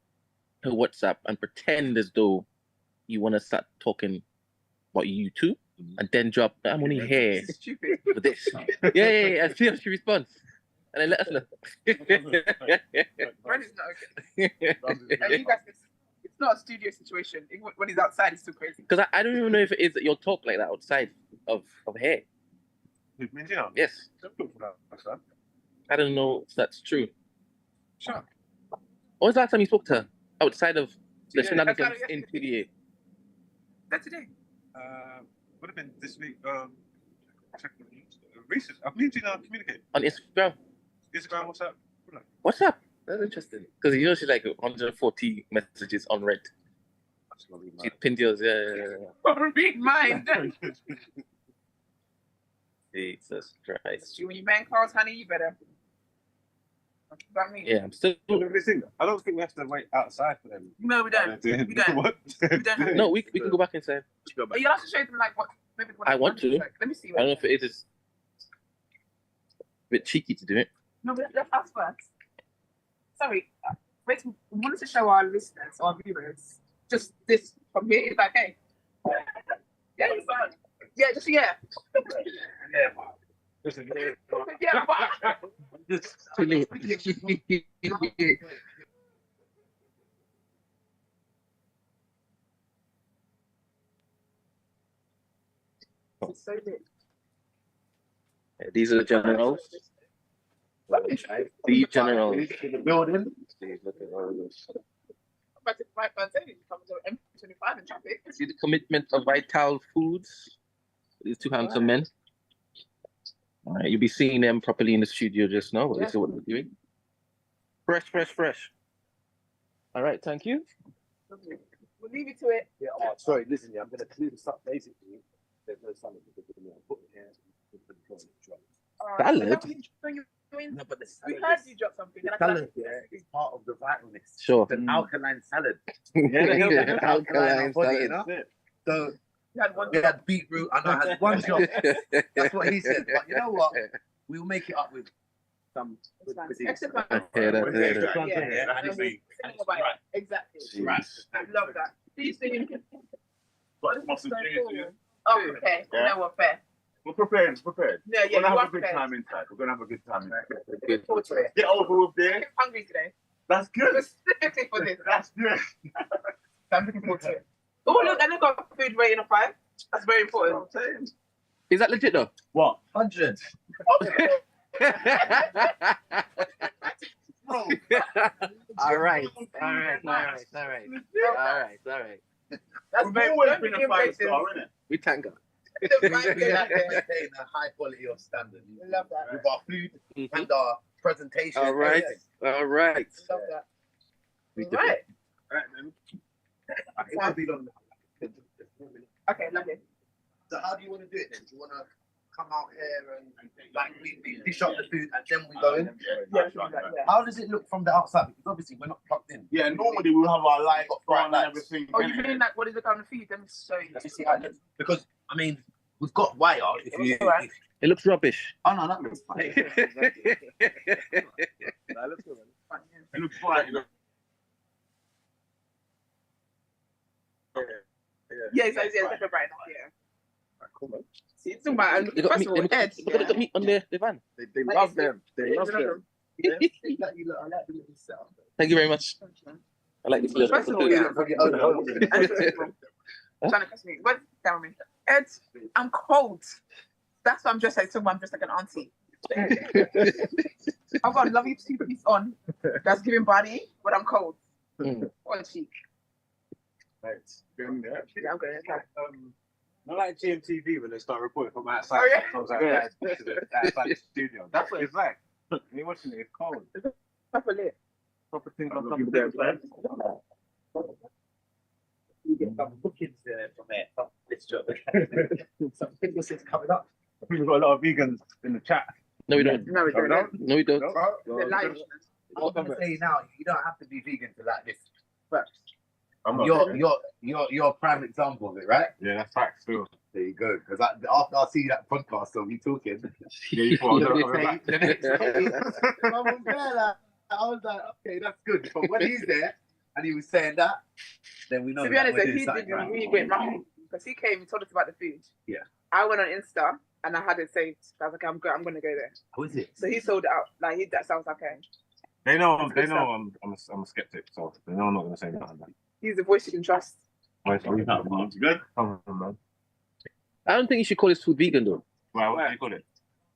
her WhatsApp and pretend as though you want to start talking about you two, and then drop. I'm only here It's stupid. for this. Yeah. And see how she responds, and then let us know. Brandon's not okay. And you guys, it's not a studio situation. Even when he's outside, it's still crazy. Because I don't even know if it is that you'll talk like that outside of here. Yes. I don't know if that's true. Sure. When was the last time you spoke to her outside of the shenanigans Outside of in PDA? That's today. Would have been this week. Recent. I've been to communicate. On Instagram? Instagram, WhatsApp. What's up? That's interesting. Because you know she's like 140 messages unread. She pinned yours, yeah. Read mine. Jesus Christ. When you bang calls, honey, you better. About me. Yeah, I'm still. I don't think we have to wait outside for them. No, we don't. We don't. What? We don't. No, we can go back inside. But you'll have to show them like what. Maybe what I want to. Like. Let me see. I don't know if it is a bit cheeky to do it. No, but let's ask first. Sorry, wait. We wanted to show our listeners, our viewers, just this from here. It's like, hey, yeah, it's fine. Yeah, just yeah. Yeah, It's too late. It's so lit. Yeah, these are the generals. The generals. The building. Look at all this. About to fight Fantasy comes to M25 in traffic. See the commitment of Vital Foods. These two handsome men. All right, you'll be seeing them properly in the studio just now. But this is what they're doing. Fresh. All right, thank you. We'll leave you to it. Yeah, sorry, listen, I'm going to clear this up basically. There's no salad. Put it here. Salad? No, but the We salad heard you drop something. the salad, is part of the vitalness. Sure. It's an alkaline salad. Yeah, alkaline body, salad. you know? So You had one we drop. had beetroot. I know I had one job. That's what he said. But you know what? We'll make it up with some good cuisine. Extra fun. Yeah, that's it. Yeah. And it's the- Think about it. Exactly. Right. I love that. These things. But muscle cheese, Oh, okay. Yeah. No, we're fair. we're prepared. Yeah, We're yeah, gonna you have are a good prepared. time inside. We're gonna have a good time inside. Look forward to it. Get over with I'm there. hungry today. That's good. Specifically for this. That's good. I'm looking forward to it. Oh, look, and they've got food rating of 5. That's very important. Is that legit though? What? 100. Bro, All right. That's very always been a five-star, innit? We thank God. We maintain a high quality of standard. We love that. With our food and our presentation. All right. everything. All right. Love that. We do Right. it. It won't be long now. Okay, lovely. So how do you want to do it then? Do you want to come out here and like we dish up the food and then we go in? Yeah. How does it look from the outside? Because obviously we're not plugged in. Yeah, normally we'll have our lights on and everything. Oh, you mean like what is it on the feed? Let me show you. Let me see how it looks. Because I mean, we've got wire. If you, Alright. It looks rubbish. oh no, that looks fine. It looks fine, you know. Yeah, it's like a bright enough, yeah. Cool, man. See, it's about first of all, Ed. Look at the meat on the van. They love them. They love them. I like the little setup. Thank you very much. I like this little. First of all, yeah. Trying to catch me. What? Tell me, Ed. I'm cold. That's why I'm just like I'm just like an auntie. I've got a lovely two-piece on that's giving body, but I'm cold. What cheek. Right. Yeah, I'm good. Not like GMTV when they start reporting from outside. Oh, yeah. Comes outside the studio. That's what it's like. When you're watching it, it's cold. Proper lit. Proper things on top of them. You get some bookings from there. From this job. Some businesses coming up. I think we've got a lot of vegans in the chat. No, we don't. No, we don't. No, we don't. They're live. I was going to say now, you don't have to be vegan to like this. But I'm not. you're a prime example of it, right? Yeah, that's facts too. There you go. Because after I see that podcast of you talking, Yeah, you thought I was gonna come back. I was like, okay, that's good. But when he's there and he was saying that, then we know. To be that honest, we're like, doing he something did right. really great marketing because he came and told us about the food. Yeah. I went on Insta and I had it saved. I was like, I'm going to go there. How is it? So he sold it out. Like that sounds okay. They know I'm a skeptic, so they know I'm not gonna say nothing. He's the voice you can trust. Good? Come on, man. I don't think you should call this food vegan though. Well, what do you call it?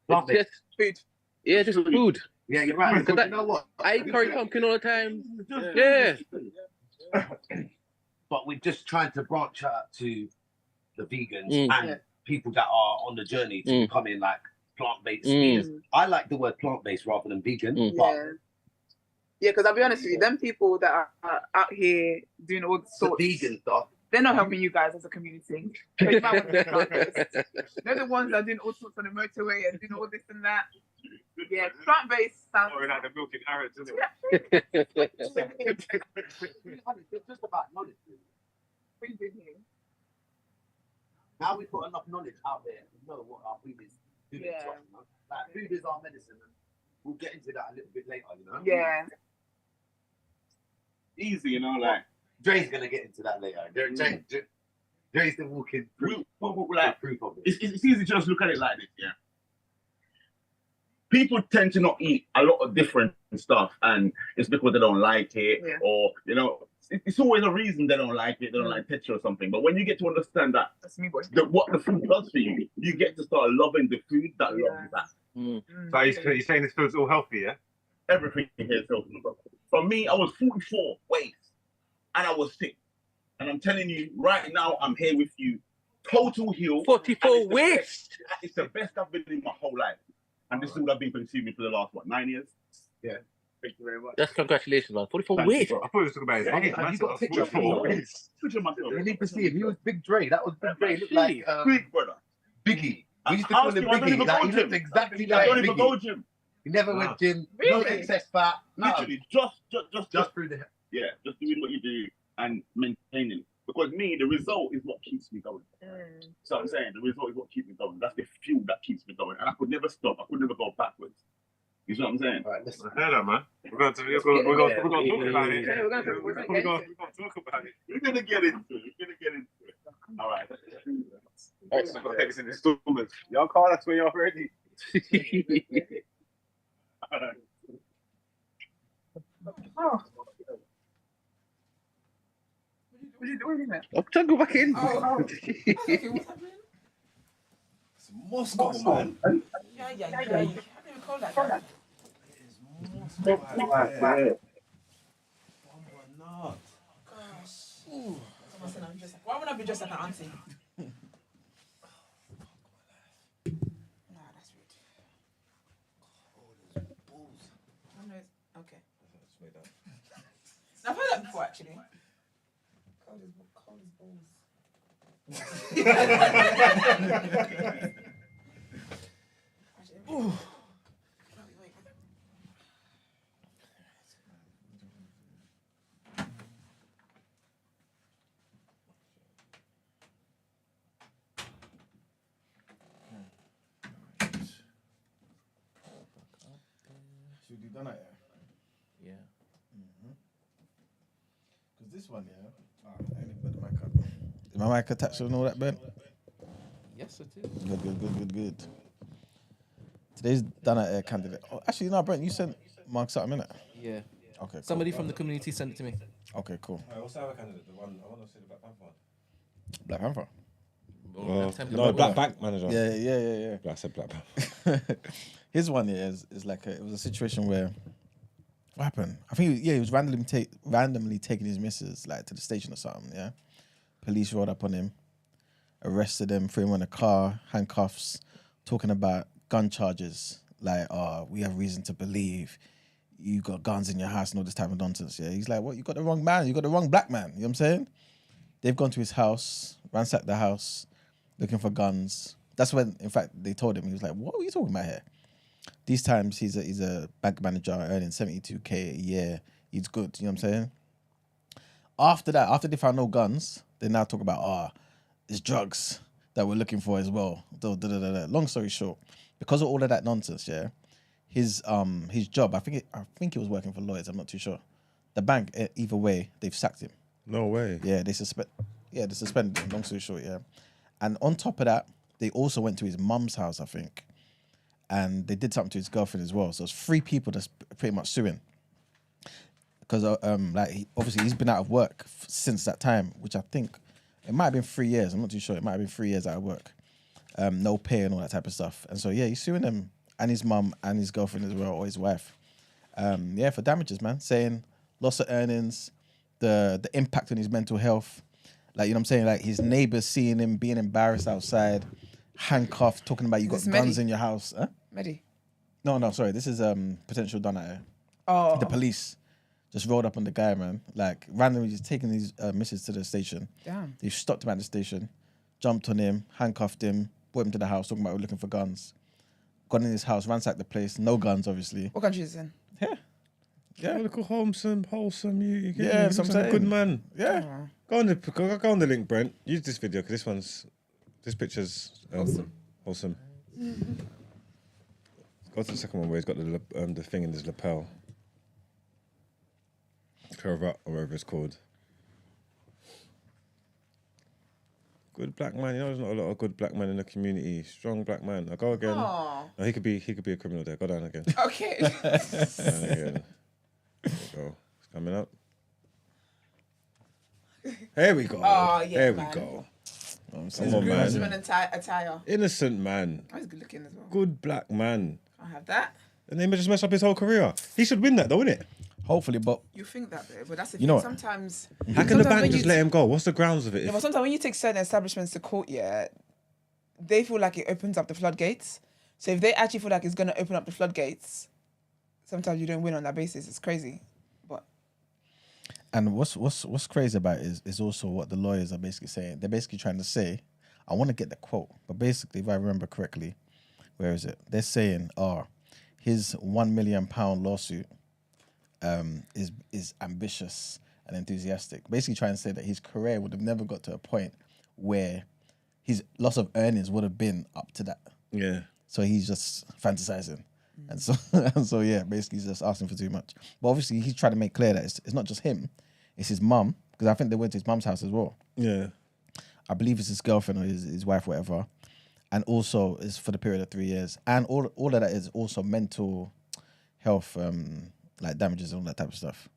It's just Food. yeah, just food. Yeah, you're right. Because You know what? I eat curry pumpkin all the time. Yeah. But we're just trying to branch out to the vegans Mm. and people that are on the journey to becoming like plant-based eaters. I like the word plant-based rather than vegan. But Yeah, because I'll be honest with you, them people that are out here doing all the sorts, vegan stuff. they're not helping you guys as a community. So you might want to be plant-based. They're the ones that are doing all sorts on the motorway and doing all this and that. Yeah, plant-based sounds. Or like the milk and carrots, isn't it? It's just about knowledge. What are you doing here? Now we've got enough knowledge out there to know what our food is doing to us. You know? Like food is our medicine, and we'll get into that a little bit later. You know. Yeah. easy, you know, like. Dre's gonna get into that later. Dre's the walking proof. Like, proof of it. It's easy to just look at it like this, yeah. People tend to not eat a lot of different stuff, and it's because they don't like it, or you know, it's always a reason they don't like it. They don't like texture or something. But when you get to understand that, what the food does for you, you get to start loving the food that loves that. So you're saying this food's all healthy, yeah? Everything here is healthy. For me, I was 44 weight, and I was sick. And I'm telling you, right now, I'm here with you, total heal. 44 weight. It's the best I've been in my whole life. And this is what I've been consuming for the last, 9 years? Yeah. Thank you very much. That's congratulations, man. 44 Thank weight. you, bro. I thought you were talking about his age. You got a picture of him. Picture of myself. You need to see him. He was Big Dre. That was Big Dre. He looked like Big brother. Biggie. We used to call him Biggie. Like, he looked exactly like I don't even go Biggie. gym. He never went gym. No excess fat. Literally, just through the. Yeah, just doing what you do and maintaining. Because me, the result is what keeps me going. So I'm saying the result is what keeps me going. That's the fuel that keeps me going, and I could never stop. I could never go backwards. You see what I'm saying? All right, listen. I heard that, man. We're going to talk about it. Yeah, we're going to talk about it. We're gonna get into it. All right. All right, so go ahead, it's in installments. Y'all call us when y'all ready. All right. Oh. What are you doing in there? I'm trying to go back in. It's Moscow, man. Yeah. How do you call that? Why would I be dressed like an auntie? Nah, that's rude. Okay. I've heard that before, actually. Cold as balls. Ooh. Should we do that? Yeah. Because this one, yeah. I ain't put the mic up. Is my mic attached and all that, Ben? Yes, it is. Good. Today's done at air candidate. Oh, actually, no, Brent, you sent Mark something, innit? Yeah. Okay. Cool. Somebody from the community sent it to me. Okay, cool. What's the other candidate? The one I want to see the Black Panther one. Black Panther. No, Black Bank Manager. Yeah. I said Black Panther. His one is like it was a situation where what happened? I think he was randomly taking his missus like to the station or something. Yeah, police rolled up on him, arrested him, threw him in a car, handcuffs, talking about gun charges. Like, we have reason to believe you got guns in your house and all this type of nonsense. Yeah, he's like, what? You got the wrong man. You got the wrong black man. You know what I'm saying? They've gone to his house, ransacked the house, looking for guns. That's when, in fact, they told him. He was like, what are you talking about here? These times, he's a bank manager earning 72K a year. He's good, you know what I'm saying? After that, after they found no guns, they now talk about, it's drugs that we're looking for as well. Long story short, because of all of that nonsense, yeah, his job, I think he was working for Lloyds, I'm not too sure. The bank, either way, they've sacked him. No way. Yeah, they suspended him, long story short, yeah. And on top of that, they also went to his mum's house, I think. And they did something to his girlfriend as well. So it's 3 people that's pretty much suing. Because obviously he's been out of work since that time, which I think it might have been 3 years. I'm not too sure. It might have been 3 years out of work. No pay and all that type of stuff. And so, yeah, he's suing them and his mum and his girlfriend as well, or his wife. For damages, man. Saying loss of earnings, the impact on his mental health. Like, you know what I'm saying? Like his neighbors seeing him being embarrassed outside, handcuffed, talking about you got guns in your house. Huh? Medi? No, sorry. This is potential done at the police just rolled up on the guy, man. Like randomly just taking these missions to the station. Damn. They stopped him at the station, jumped on him, handcuffed him, brought him to the house, talking about we're looking for guns. Got in his house, ransacked the place, no guns, obviously. What country is it in? Yeah. Look wholesome. You Yeah, looks like a good man. Yeah. Go on the link, Brent. Use this video because this picture's awesome. Go to the second one where he's got the thing in his lapel. Cravat or whatever it's called. Good black man. You know, there's not a lot of good black men in the community. Strong black man. I'll go again. No, he could be a criminal there. Go down again. Okay. Down again. There we go. It's coming up. Here we go. Oh, yeah, there man. we go. Come on, man. Attire. Innocent man. Oh, he's good looking as well. Good black man. Can't have that. And they just mess up his whole career. He should win that though, innit? Hopefully, but You think that, babe, but that's the You know thing. what? Sometimes. How can the bank just let him go? What's the grounds of it? Yeah, but sometimes when you take certain establishments to court, yeah, they feel like it opens up the floodgates. So if they actually feel like it's going to open up the floodgates, sometimes you don't win on that basis. It's crazy. But and what's crazy about it is also what the lawyers are basically saying. They're basically trying to say, I want to get the quote, but basically, if I remember correctly, where is it? They're saying, his £1 million lawsuit is ambitious and enthusiastic. Basically trying to say that his career would have never got to a point where his loss of earnings would have been up to that. Yeah. So he's just fantasizing. And so yeah, basically he's just asking for too much. But obviously he's trying to make clear that it's not just him, it's his mum, because I think they went to his mum's house as well. Yeah. I believe it's his girlfriend or his wife, whatever. And also it's for the period of 3 years. And all of that is also mental health like damages and all that type of stuff.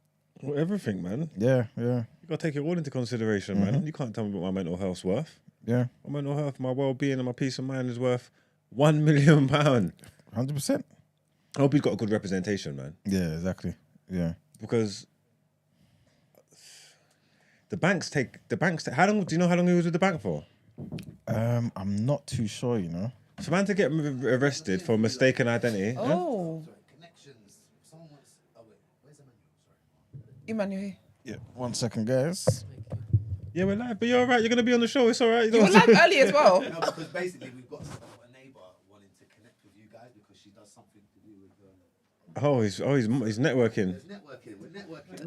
Well, everything, man. Yeah. You gotta take it all into consideration, man. You can't tell me what my mental health's worth. Yeah. My mental health, my well-being and my peace of mind is worth £1 million. 100%. I hope he's got a good representation, man. Yeah, exactly. Yeah. Because The banks. How long? Do you know how long he was with the bank for? I'm not too sure. You know. For man to get arrested for mistaken identity. Oh. Connections. Someone wants. Oh wait, where's Emmanuel? Sorry. Emmanuel. Yeah. 1 second, guys. Yeah, we're live, but you're all right. You're gonna be on the show. It's all right. You were live early as well. No, because basically we've got a neighbour wanting to connect with you guys because she does something to do with. He's networking. There's networking. We're networking.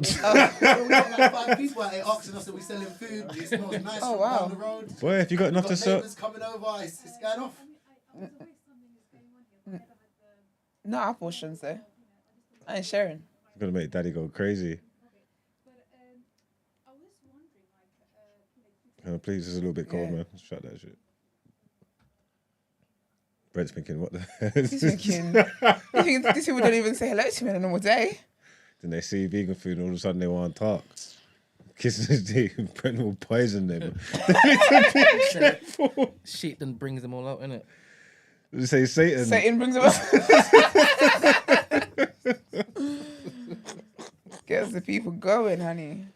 We've got like 5 people out here asking us, are we selling food? It smells nice from down the road. Boy, if you got enough to sell. Neighbours coming over. It's going off. Not our portions though. I ain't sharing. I'm gonna make Daddy go crazy. Please, it's a little bit cold, man. Shut that shit. Brent's thinking, what the hell? He's thinking, these people don't even say hello to me on a normal day. Then they see vegan food and all of a sudden they want to talk. Kissing his dick, Brent will poison them. Shit then brings them all out, innit? They say Satan. Satan brings them up. Gets the people going, honey.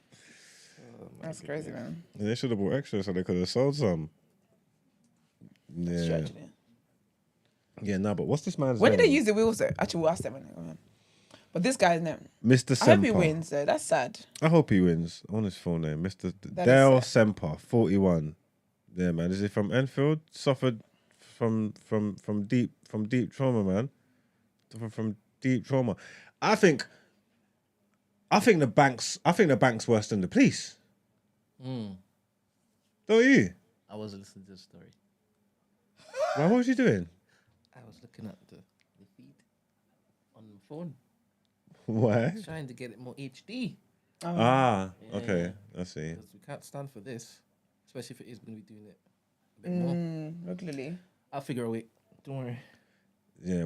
That's crazy, man. They should have bought extra so they could have sold some. Yeah. Yeah, no, but what's this man's When name? did they use the wheels though? Actually, we'll ask them when they come in. But this guy's name. Mr. Semper. I hope he wins though. That's sad. I hope he wins. On his full name, Mr. That Dale is sad. Semper, 41. Yeah, man. Is he from Enfield? Suffered from deep trauma, man. Suffered from deep trauma. I think the bank's worse than the police. Don't you? I was listening to the story. Why? What was you doing? I was looking at the feed on the phone. Why? Trying to get it more HD. Okay. I see. Because we can't stand for this, especially if it is going to be doing it a bit more. Regularly. I'll figure a way. Don't worry. Yeah,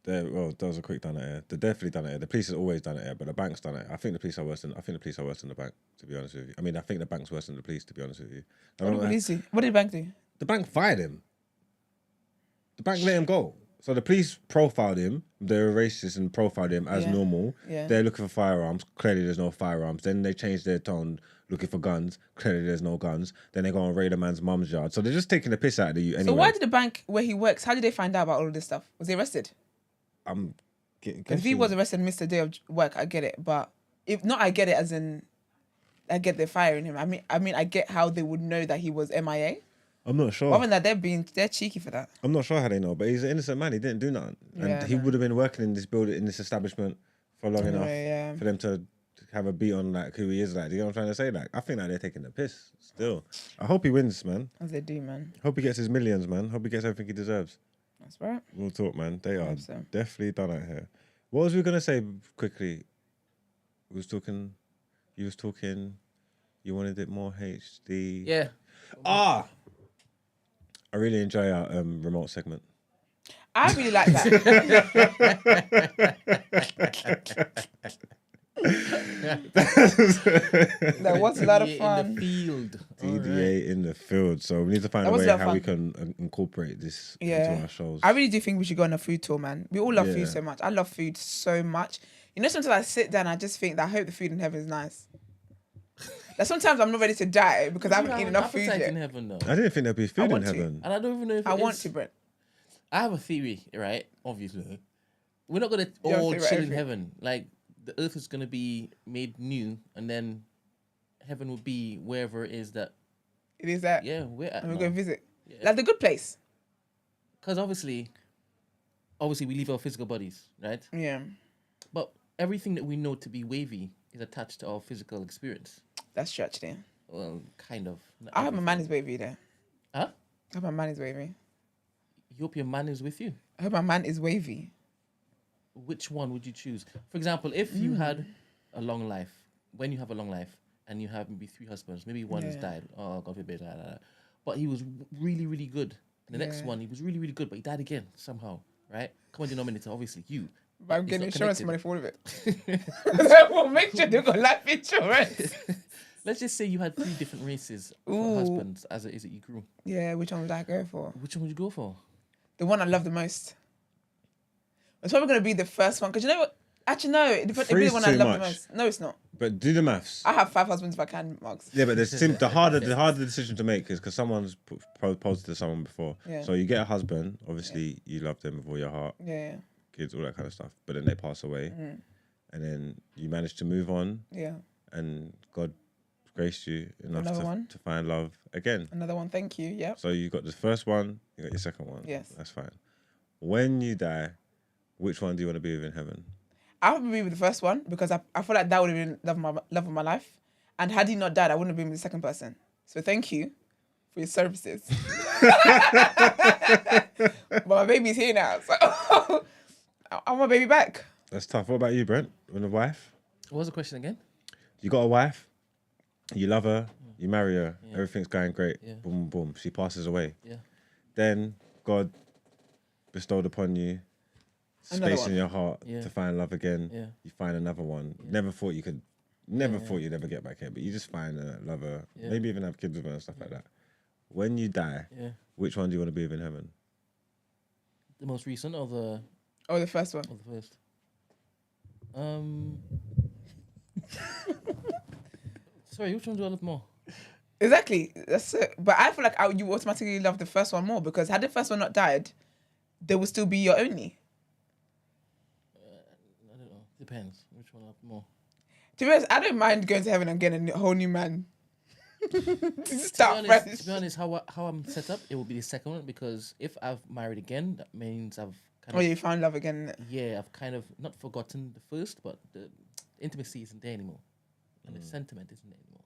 that was a quick done it here. They definitely done it here. The police has always done it here, but the bank's done it. I think the police are worse than the bank, to be honest with you. I mean, I think the bank's worse than the police, to be honest with you. What did police do? What did the bank do? The bank fired him. The bank let him go. So the police profiled him. They were racist and profiled him as normal. Yeah. They're looking for firearms. Clearly, there's no firearms. Then they changed their tone, looking for guns. Clearly, there's no guns. Then they go and raid a man's mum's yard. So they're just taking the piss out of you anyway. So why did the bank where he works, how did they find out about all of this stuff? Was he arrested? I'm getting If he was arrested and missed a day of work, I get it. But if not, I get it as in, I get they're firing him. I mean, I get how they would know that he was MIA. I'm not sure. Other than that, they're cheeky for that. I'm not sure how they know, but he's an innocent man. He didn't do nothing. And he would have been working in this building, in this establishment for long enough for them to have a beat on like who he is. Like, you know what I'm trying to say? Like, I think that they're taking the piss still. I hope he wins, man. As they do, man. Hope he gets his millions, man. Hope he gets everything he deserves. That's right. We'll talk, man. They are so. definitely done out here. What was we going to say quickly? You was talking, you wanted it more HD. Yeah. I really enjoy our remote segment. I really like that. That was a lot of fun. In the field. DDA in the field. So we need to find a way how we can incorporate this into our shows. I really do think we should go on a food tour, man. We all love food so much. I love food so much. You know, sometimes I sit down and I just think that I hope the food in heaven is nice. Like sometimes I'm not ready to die because I haven't eaten enough food yet. In heaven, though. I didn't think there'd be food in heaven. And I don't even know if I want to, Brent. I have a theory, right? Obviously. We're not going to all chill in heaven. Like, the earth is going to be made new, and then heaven will be wherever it is that... It is that? Yeah, we're at. And we're going to visit. Yeah. Like the good place. Because obviously we leave our physical bodies, right? Yeah. But everything that we know to be wavy is attached to our physical experience. That's true, actually. Well, kind of. I hope my man is wavy there. Huh? I hope my man is wavy. You hope your man is with you? I hope my man is wavy. Which one would you choose? For example, if you had a long life, when you have a long life and you have maybe 3 husbands, maybe one has died. Oh, God forbid. But he was really, really good. And the next one, he was really, really good, but he died again somehow, right? Common denominator, obviously, you. But I'm getting insurance money for all of it. Well, make sure they've got life insurance. Let's just say you had 3 different races for husbands as it is that you grew. Yeah, which one would I go for? Which one would you go for? The one I love the most. It's probably going to be the first one. Because you know what? Actually, no. It'd be the one I love the most. No, it's not. But do the maths. I have 5 husbands if I can, Mugs. Yeah, but the harder decision to make is because someone's proposed to someone before. Yeah. So you get a husband, obviously you love them with all your heart, Yeah. kids, all that kind of stuff. But then they pass away, and then you manage to move on. Yeah. And God graced you enough to find love again. Another one, thank you. Yep. So you got the first one, you got your second one. Yes. That's fine. When you die, which one do you want to be with in heaven? I would be with the first one because I feel like that would have been love of my life. And had he not died, I wouldn't have been with the second person. So thank you for your services. But my baby's here now, so I want my baby back. That's tough. What about you, Brent? With a wife? What was the question again? You got a wife, you love her, you marry her, everything's going great. Yeah. Boom, boom. She passes away. Yeah. Then God bestowed upon you space in your heart Yeah. to find love again. Yeah. You find another one. Yeah. Never thought you'd ever get back here, but you just find a lover, maybe even have kids with her and stuff like that. When you die, which one do you want to be with in heaven? The most recent or the... Oh, the first one. Or the first? Sorry, which one do I love more? Exactly. That's it. But I feel like you automatically love the first one more because had the first one not died, they would still be your only. I don't know. Depends. Which one I love more? To be honest, I don't mind going to heaven and getting a whole new man. To be honest, how I'm set up, it will be the second one because if I've married again, that means I've kind of... you found love again. Yeah, I've kind of not forgotten the first, but the intimacy isn't there anymore. And the sentiment isn't there anymore.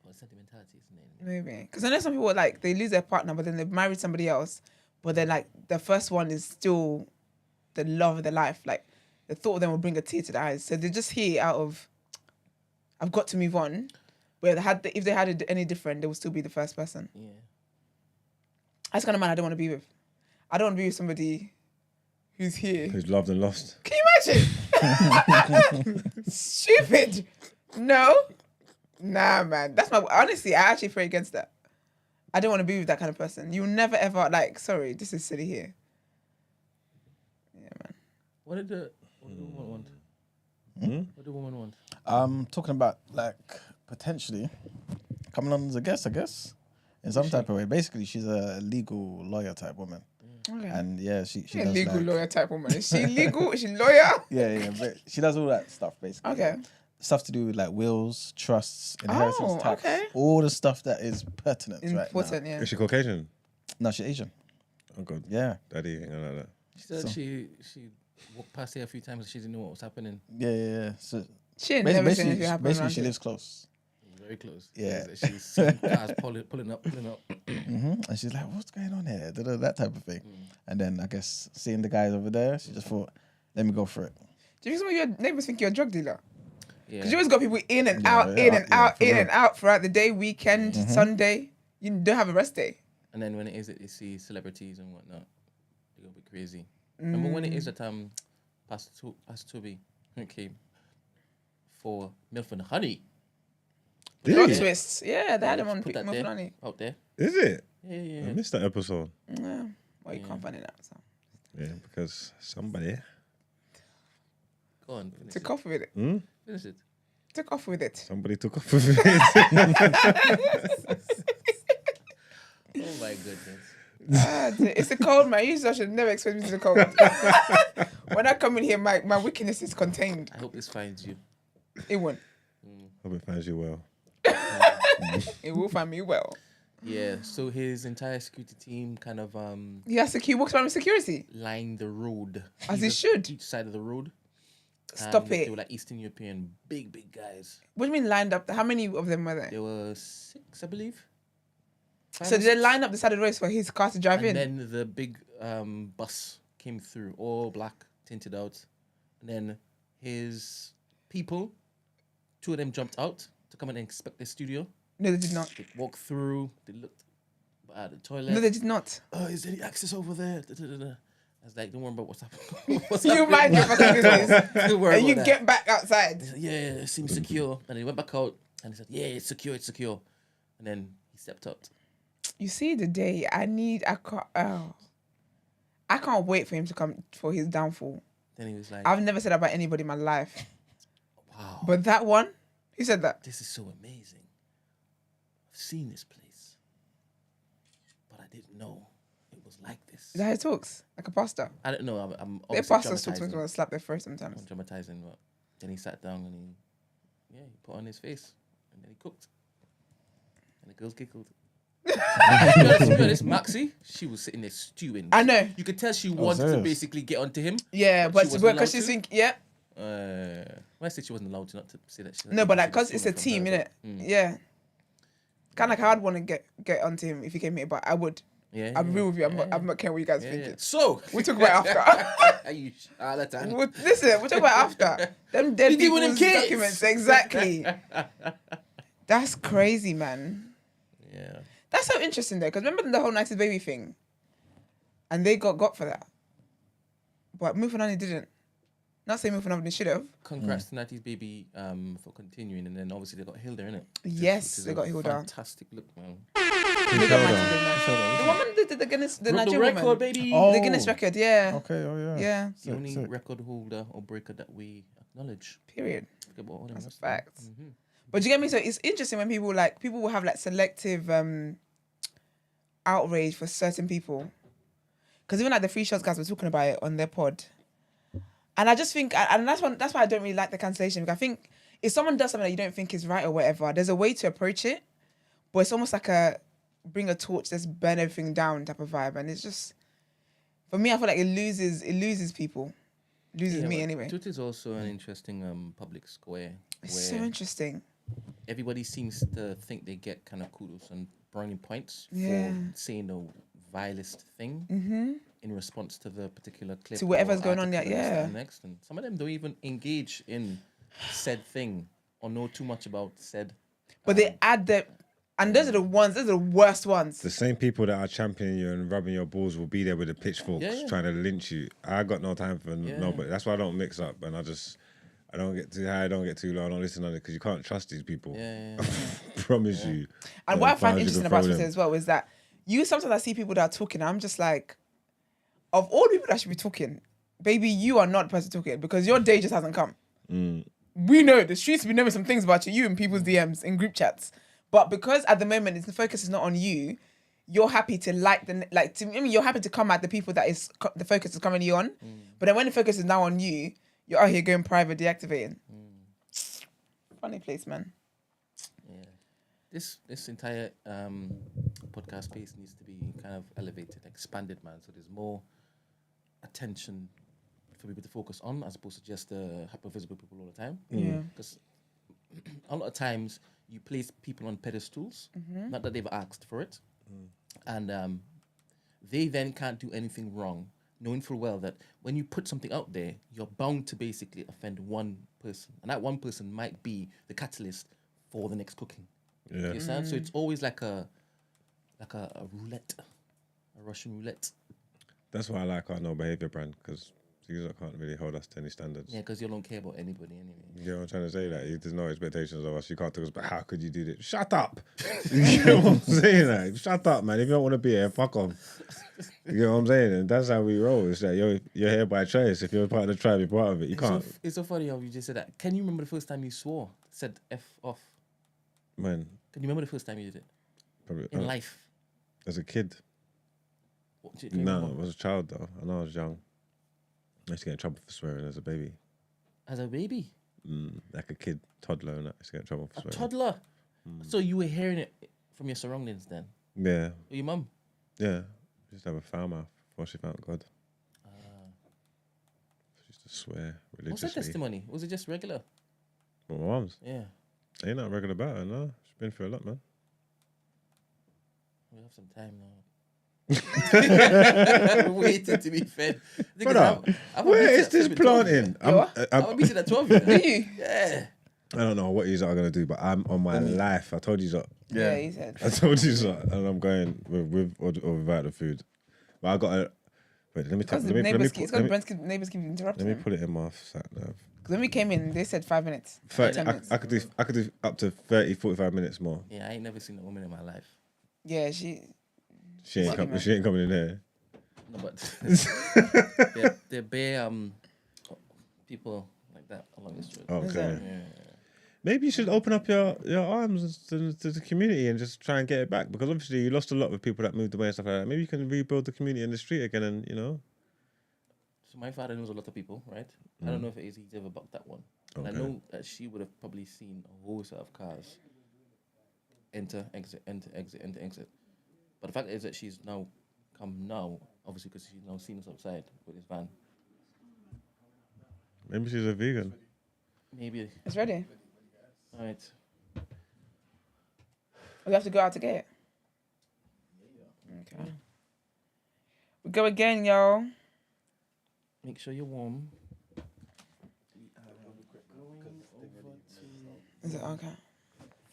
Or the sentimentality isn't there anymore. Maybe. Because I know some people, like, they lose their partner, but then they've married somebody else, but they're like, the first one is still the love of their life. Like, the thought of them will bring a tear to the eyes. So they're just here out of, I've got to move on. But if they had any different, they would still be the first person. Yeah. That's the kind of man I don't want to be with. I don't want to be with somebody who's here. Who's loved and lost. Can you imagine? Stupid. No. Nah, man. That's honestly, I actually pray against that. I don't want to be with that kind of person. You'll never ever, sorry, this is silly here. Yeah, man. What did the woman want? What did the woman want? Talking about, potentially coming on as a guest, I guess, in some type of way. Basically, she's a legal lawyer type woman. Okay. And yeah, she does legal lawyer type woman. Is she legal? Is she lawyer? Yeah, but she does all that stuff basically. Okay. Stuff to do with wills, trusts, inheritance tax, all the stuff that is pertinent Important, right now. yeah. Is she Caucasian? No, she's Asian. Oh God. Yeah. Daddy ain't gonna like that. She said she walked past here a few times and she didn't know what was happening. Yeah. So she didn't never seen anything happen. Basically, she lives close. Very close. Yeah. She's seen cars pulling up. And she's like, what's going on here? That type of thing. And then I guess seeing the guys over there, she just thought, let me go for it. Do you think some of your neighbours think you're a drug dealer? Yeah. Because you always got people in and out throughout the day, weekend, Sunday. You don't have a rest day. And then when it is, you see celebrities and whatnot, they go a bit crazy. Remember when it is that Pastor Toby came for Milk and Honey? Plot twists. Yeah, they had him on Put that Milk and there, Honey. out there. Is it? Yeah. I missed that episode. Yeah. Well, you can't find it now. So. Yeah, because somebody Go on. Finish took it. off with it. Finish it. Took off with it. Somebody took off with it. Oh my goodness. It's a cold, man. You should never expect me to the cold. When I come in here, my wickedness is contained. I hope this finds you. It won't. Hope it finds you well. It will find me well. Yeah, so his entire security team kind of He walks around with security. lined the road. As he should. Each side of the road. Stop it. They were like Eastern European, big guys. What do you mean lined up? How many of them were there? There were 6, I believe. So did they line up the side of the road for his car to drive in? And then the big bus came through, all black, tinted out. And then his people, 2 of them jumped out to come and inspect the studio. No, they did not. They walked through, they looked at the toilet. No, they did not. Oh, is there any access over there? I was like, don't worry about what's happening. You mind your fucking business. Don't worry And you about get back outside. that. Yeah, it seems secure. And he went back out and he said, yeah, it's secure. And then he stepped out. You see, the day I can't wait for him to come for his downfall. Then he was like, I've never said that about anybody in my life. Wow. But that one, who said that? This is so amazing. I've seen this place, but I didn't know it was like this. Is that how he talks? Like a pastor? I don't know. I'm Their obviously pastors talk to me when I slap their throat sometimes. I'm dramatizing, but then he sat down and he put on his face and then he cooked. And the girls giggled. To be honest, Maxie, she was sitting there stewing. I know. You could tell she wanted to basically get onto him. Yeah, but because she's thinking, yeah. I said she wasn't allowed to say that. No, but like, because it's a team, innit? Yeah. Kind of like, I'd want to get onto him if he came here, but I would. Yeah. I'm real with you. I'm not caring what you guys are thinking. So, we'll talk about it after. Listen, we'll talk about it after. Them dead people's documents. Exactly. That's crazy, man. Yeah. That's so interesting though, because remember the whole 90s baby thing? And they got for that. But Mufanani didn't. Not saying Mufanani should have. Congrats to 90s baby for continuing, and then obviously they got Hilda in it. Yes, they got Hilda. Fantastic look, man. The woman that did the Guinness, the Nigerian record, woman. baby. The Guinness record, yeah. Okay, oh yeah. Yeah. The only record holder or breaker that we acknowledge. Period. That's a fact. But do you get me? So it's interesting when people will have like selective outrage for certain people. Because even like the Free Shots guys were talking about it on their pod. And I just think, and that's why I don't really like the cancellation. Because I think if someone does something that you don't think is right or whatever, there's a way to approach it. But it's almost like bring a torch, just burn everything down type of vibe. And it's just, for me, I feel like it loses people. Loses me anyway. Twitter's also an interesting public square. It's so interesting. Everybody seems to think they get kind of kudos and brownie points for saying the vilest thing in response to the particular clip. To whatever's going on there, Next. And some of them don't even engage in said thing or know too much about said. But they add the... And those are the worst ones. The same people that are championing you and rubbing your balls will be there with the pitchforks trying to lynch you. I got no time for nobody. That's why I don't mix up, and I don't get too high, I don't get too low, I don't listen on it because you can't trust these people. Promise you. And what I find interesting about Twitter as well is that sometimes I see people that are talking, I'm just like, of all the people that should be talking, baby, you are not the person talking because your day just hasn't come. We know, the streets be knowing some things about you in people's DMs, in group chats. But because at the moment the focus is not on you, you're happy to you're happy to come at the people that is the focus is coming you on. But then when the focus is now on you, you're out here going private, deactivating. Funny place, man. Yeah, this entire podcast space needs to be kind of elevated, expanded, man. So there's more attention for people to focus on as opposed to just hyper-visible people all the time. Yeah. Because a lot of times you place people on pedestals, not that they've asked for it, and they then can't do anything wrong, knowing full well that when you put something out there, you're bound to basically offend one person, and that one person might be the catalyst for the next cooking. You understand? So it's always like a roulette, a Russian roulette. That's why I like our no behavior brand, because these can't really hold us to any standards. Yeah, because you don't care about anybody anyway. You know what I'm trying to say? Like, there's no expectations of us. You can't tell us, but how could you do this? Shut up. You know what I'm saying? Like, shut up, man. If you don't want to be here, fuck off. You know what I'm saying? And that's how we roll. It's like, you're here by choice. If you're part of the tribe, you're part of it. You can't. It's so funny how you just said that. Can you remember the first time you swore? Said F off? Man. Can you remember the first time you did it? Probably. In life? As a kid. No, I was a child, though. I know I was young. I used to get in trouble for swearing as a baby. As a baby? Like a kid, toddler, and I used to get in trouble for swearing. A toddler? So you were hearing it from your surroundings then? Yeah. Or your mum? Yeah. She used to have a foul mouth before she found God. She used to swear religiously. What's her testimony? Was it just regular? Well, my mum's? Yeah. Ain't not regular about her, no. She's been through a lot, man. We have some time now. Waiting to be fed. Brother, where is this planting? I'm meeting at 12. You know? You? Yeah. I don't know what you are going to do, but I'm on my life. I told you so. Yeah, he said. I told you so. And I'm going with or without the food. But I got to... Wait, let me tell you. Neighbours keep interrupting. Let me put it in my sat nav. Because when we came in, they said 5 minutes. 10 minutes. I could do up to 30, 45 minutes more. Yeah, I ain't never seen a woman in my life. Yeah, she ain't coming in here. No, but they're bare people like that along his church. Okay. Yeah. Maybe you should open up your arms to the community and just try and get it back, because obviously you lost a lot of people that moved away and stuff like that. Maybe you can rebuild the community in the street again, and So my father knows a lot of people, right? I don't know if he's ever bucked that one. Okay. And I know that she would have probably seen a whole set of cars enter, exit. But the fact is that she's now come obviously because she's now seen us outside with his van. Maybe she's a vegan. Maybe. It's ready. All right. We have to go out to get it. Okay. We go again, y'all. Make sure you're warm. Is it okay?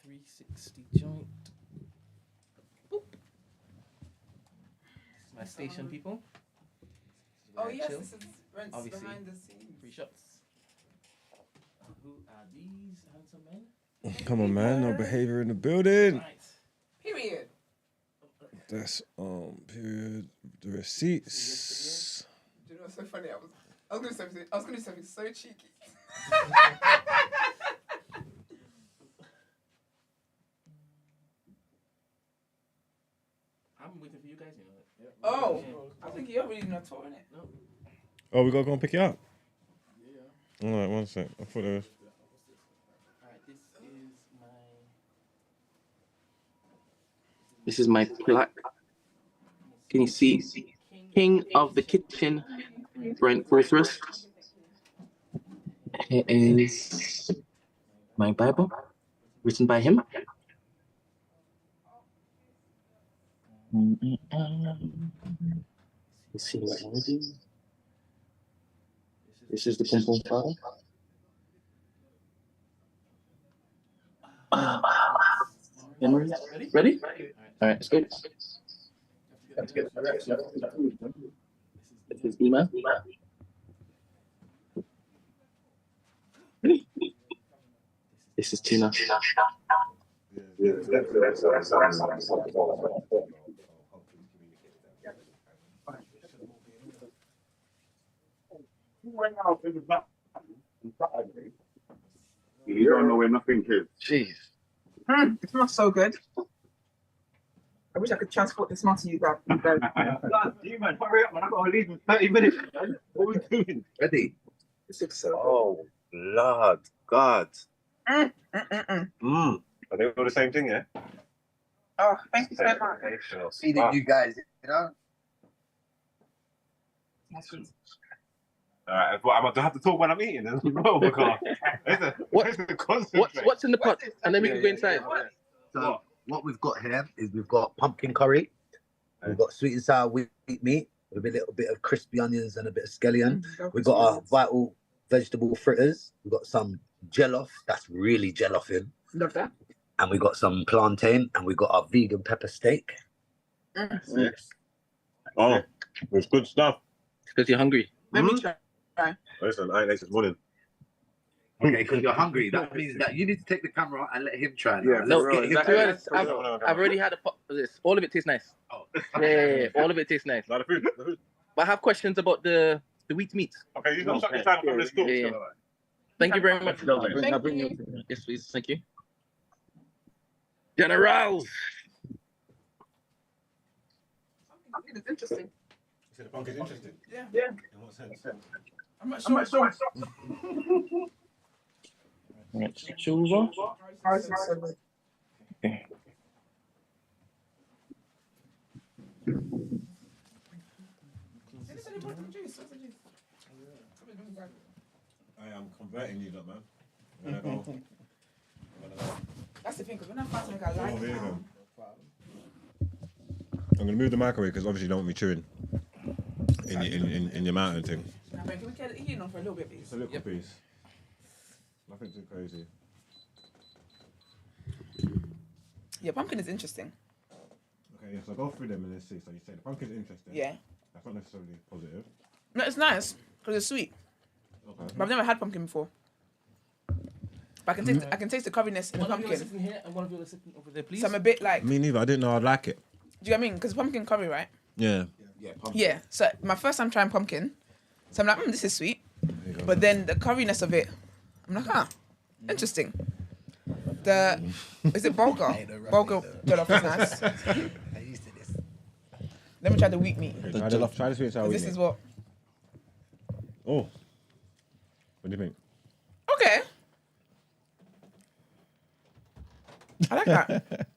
360 joint. Boop. This is my station, people. Oh yes, chill. this is Brent's Obviously, behind the scenes. free shots. Who are these handsome men? Come on, man. No behavior in the building. Right. Period. That's period. The receipts. Do you know what's so funny? I was gonna do something so cheeky. I'm waiting for you guys, you know. Yeah. Oh, I think you're really not touring it. No. Oh, we gotta go and pick it up. Yeah. All right, one sec. I thought there was. Alright, this is my plaque. Can you see? King of the Kitchen, Brent Forthruss. Here is my Bible, written by him. Let's see what I do. This is the Pom Pom Henry, ready? All right, let's go. This is email. This is tuna. You don't know where nothing is. Jeez. It smells so good. I wish I could transport the smell to you guys. You man, hurry up, man. I've got to leave in 30 minutes. What are we doing? Ready? This looks so Oh, Lord, God. good. Are they all the same thing, yeah? Oh, thank you so much. Feeding you guys, you know? That's good. All right, but I'm going to have to talk when I'm eating as well, because What's in the pot? And then we can go inside. So, what we've got here is we've got pumpkin curry, we've got sweet and sour wheat meat with a little bit of crispy onions and a bit of scallion. We've got our vital vegetable fritters. We've got some jollof, that's really jollof-in. Love that. And we got some plantain, and we got our vegan pepper steak. Oh, it's good stuff. Because you're hungry. Let me try. Listen, I ain't ate this morning. Okay, because you're hungry. That means that you need to take the camera and let him try. Yeah, Let's for get real, him exactly. to I've already had a pot of this. All of it tastes nice. Oh. Yeah, all of it tastes nice. Like the food. But I have questions about the wheat meat. Okay, you don't shut your time from this school. Yeah. Thank you very much. Thank you. Yes, please. Thank you. Generals. Pumpkin is interesting. You said the pumpkin's interesting? Yeah. In what sense? I'm not sure. Silver. Ours is so good. Okay. Anybody want some juice? What's the juice? I am converting you, lot, man. I'm gonna go. That's the thing, because when I find something I like Oh, there you now, go. I'm gonna move the mic away because obviously you don't want me chewing in your mountain thing. Now, Ben, can we get it heating on for a little bit, please? It's a little piece. Nothing too crazy. Yeah, pumpkin is interesting. Okay, yeah, so go through them and let's see. So you say the pumpkin's interesting. Yeah. That's not necessarily positive. No, it's nice because it's sweet. Okay. But I've never had pumpkin before. But I can taste the curriness in the One of you are pumpkin. sitting here and one of you are sitting over there, please. So I'm a bit like, do Me neither. I didn't know I'd like it. you know what I mean? Because pumpkin curry, right? Yeah. Yeah. So my first time trying pumpkin, so I'm like, this is sweet. But then the curriness of it I'm like, interesting. Is it bulgur? Bulgur jollof is nice. Let me try the wheat meat. Try the sweet and sour. This is what. Oh. What do you think? Okay. I like that.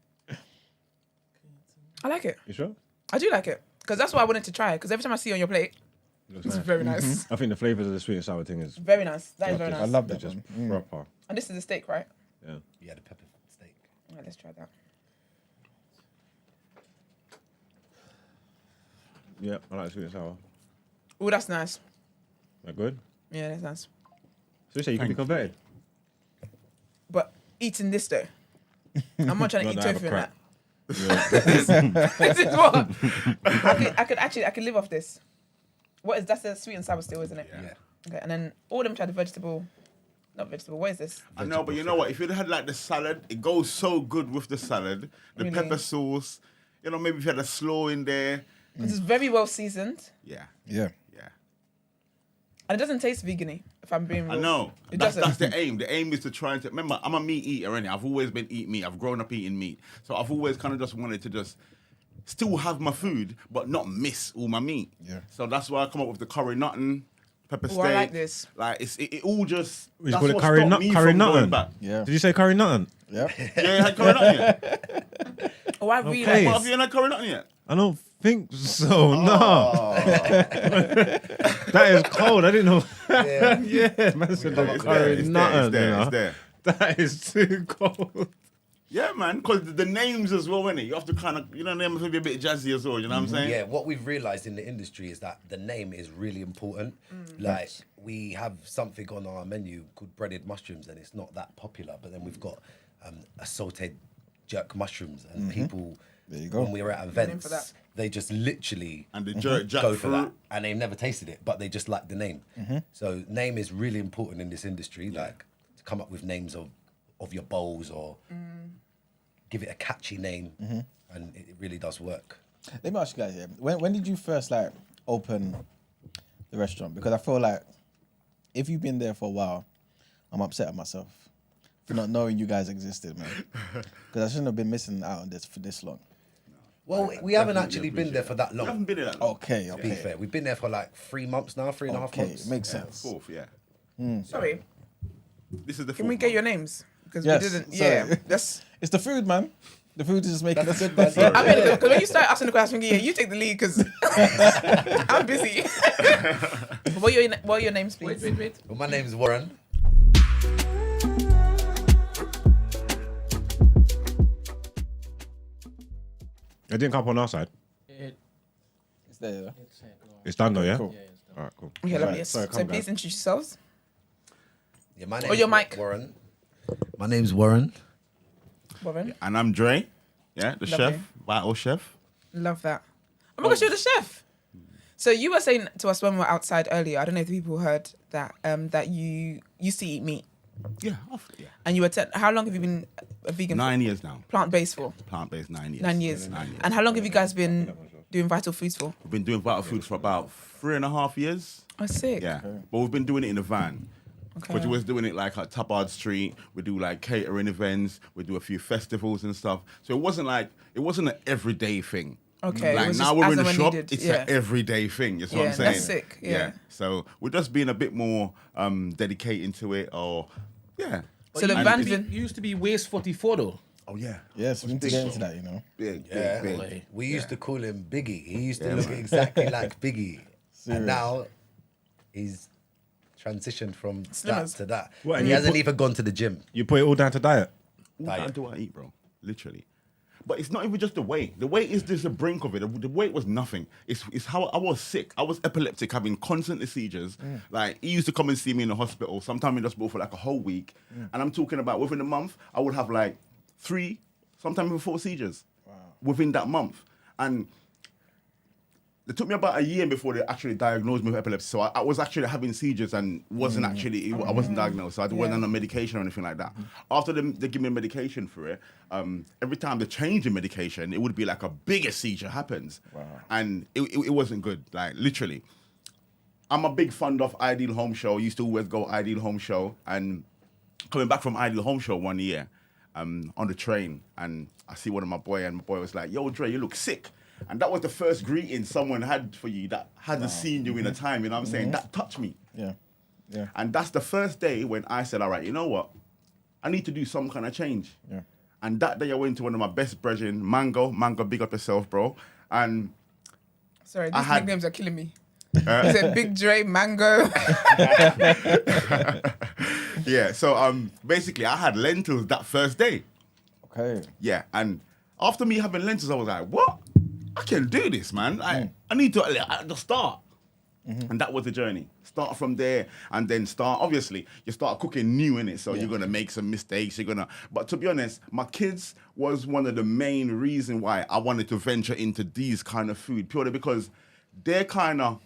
I like it. You sure? I do like it. Because that's why I wanted to try it. Because every time I see it on your plate, it's very nice. I think the flavours of the sweet and sour thing is Very nice. That is very nice. I love that. just One. proper. And this is a steak, right? Yeah, the pepper steak. All right, let's try that. Yeah, I like sweet and sour. Oh, that's nice. That good? Yeah, that's nice. So you say you can be converted? But eating this though, I'm not trying to eat Not that I have tofu a and that. crack. This is what I could live off this. That's a sweet and sour still, isn't it? Yeah. Okay, and then all of them try the vegetable. Not vegetable. What is this? I know, but you know what? If you'd had like the salad, it goes so good with the salad. The Really? pepper sauce. You know, maybe if you had a slaw in there. Because it's very well seasoned Yeah, Yeah. yeah. and it doesn't taste vegan-y. If I'm being real. I know. It That's doesn't. the aim. The aim is to try and... Remember, I'm a meat eater, innit? I've always been eating meat. I've grown up eating meat. So I've always kind of just wanted to just still have my food, but not miss all my meat. Yeah. So that's why I come up with the curry nutton, pepper steak. Oh, I like this. Like, it all just... We that's call it what curry stopped me curry from going nutton. back. Yeah. Did you say curry nutton? Yeah. Yeah, you had curry nutton yet? Oh, I really Okay. like What, this. have you had curry nutton yet? I don't think so. No. That is cold. I didn't know. Yeah, man said the It's curry there, nutton. it's there, you know. it's there. That is too cold. Yeah, man, because the names as well, innit? You have to kind of, you know, names have to be a bit jazzy as well, you know what I'm saying? Yeah, what we've realised in the industry is that the name is really important. Like, we have something on our menu called breaded mushrooms, and it's not that popular, but then we've got a sauteed jerk mushrooms, and people, There you go. when we were at name for that. events, they just literally And the jerk go for that, jackfruit. and they've never tasted it, but they just like the name. So name is really important in this industry, like to come up with names of your bowls or give it a catchy name, and it really does work. Let me ask you guys here. When did you first like open the restaurant? Because I feel like if you've been there for a while, I'm upset at myself for not knowing you guys existed, man. Because I shouldn't have been missing out on this for this long. Well, we haven't actually been there for that We haven't long. been in that long. Okay, To be fair, we've been there for like 3 months now, 3.5 Okay, months. makes sense. Fourth, yeah. Sorry. This is the Can we fourth get one. your names? Because Yes, we didn't. sorry. Yeah. That's. It's the food, man. The food is just making That's us good, man. better. I mean, because when you start asking the question, yeah, you take the lead because I'm busy. What are your names, please? Wait. Well, my name's Warren. It didn't come up on our side. It's there, yeah. It's done though, yeah? Cool. All right, cool. Okay, lovely. Sorry, So come please back. introduce yourselves. Yeah, my Oh, your mic. Warren. My name's Warren. Warren. And I'm Dre, yeah, the Lovely. chef, vital chef. Love that. Oh my gosh, you're the chef. So you were saying to us when we were outside earlier, I don't know if people heard that that you used to eat meat. Yeah, And you were how long have you been a vegan? 9 years now. Plant-based for? Plant-based 9 years. 9 years. 9 years. And how long have you guys been doing Vital Foods for? We've been doing Vital Foods for about 3.5 years. Oh, sick. Yeah, but we've been doing it in a van. Okay. Because we was doing it like at Tubbard Street. We do like catering events. We do a few festivals and stuff. So it wasn't an everyday thing. Okay, it Like was now just we're as in the and when shop, needed, it's yeah. an everyday thing. You know what Yeah, I'm saying? that's sick, yeah. So we're just being a bit more dedicating to it, or yeah. So the And van's it's- been... You used to be Waste 44 though. Oh yeah. Yes, we need to get into that, you know. Big, Yeah, big, big. we used to call him Biggie. He used to look exactly like Biggie, and now he's transitioned from that Slimmers. to that. What, And and he you hasn't put- even gone to the gym. You put it all down to diet. All Diet. down to what I eat, bro. Literally. But it's not even just the weight. The weight is just the brink of it. The weight was nothing. It's how I was sick. I was epileptic, having constant seizures. Like, he used to come and see me in the hospital, sometimes in the hospital for like a whole week. And I'm talking about within a month, I would have like 3, sometimes even 4 seizures within that month. And it took me about a year before they actually diagnosed me with epilepsy. So I was actually having seizures and wasn't actually, I wasn't diagnosed. So I wasn't on medication or anything like that. After they give me medication for it, every time they change the medication, it would be like a bigger seizure happens. And it wasn't good, like literally. I'm a big fan of Ideal Home Show. Used to always go Ideal Home Show. And coming back from Ideal Home Show one year, on the train, and I see one of my boy, and my boy was like, "Yo, Dre, you look sick." And that was the first greeting someone had for you that hadn't seen you in a time. You know what I'm saying? That touched me. Yeah. Yeah. And that's the first day when I said, all right, you know what? I need to do some kind of change. Yeah. And that day I went to one of my best brethren, Mango, big up yourself, bro. And sorry, these nicknames are killing me. Is it Big Dre, Mango? yeah, so basically I had lentils that first day. Okay. Yeah, and after me having lentils, I was like, what? I can do this, man. I need to at the start. And that was the journey. Start from there and then obviously, you start cooking new in it. So you're going to make some mistakes. But to be honest, my kids was one of the main reason why I wanted to venture into these kind of food, purely because they kind of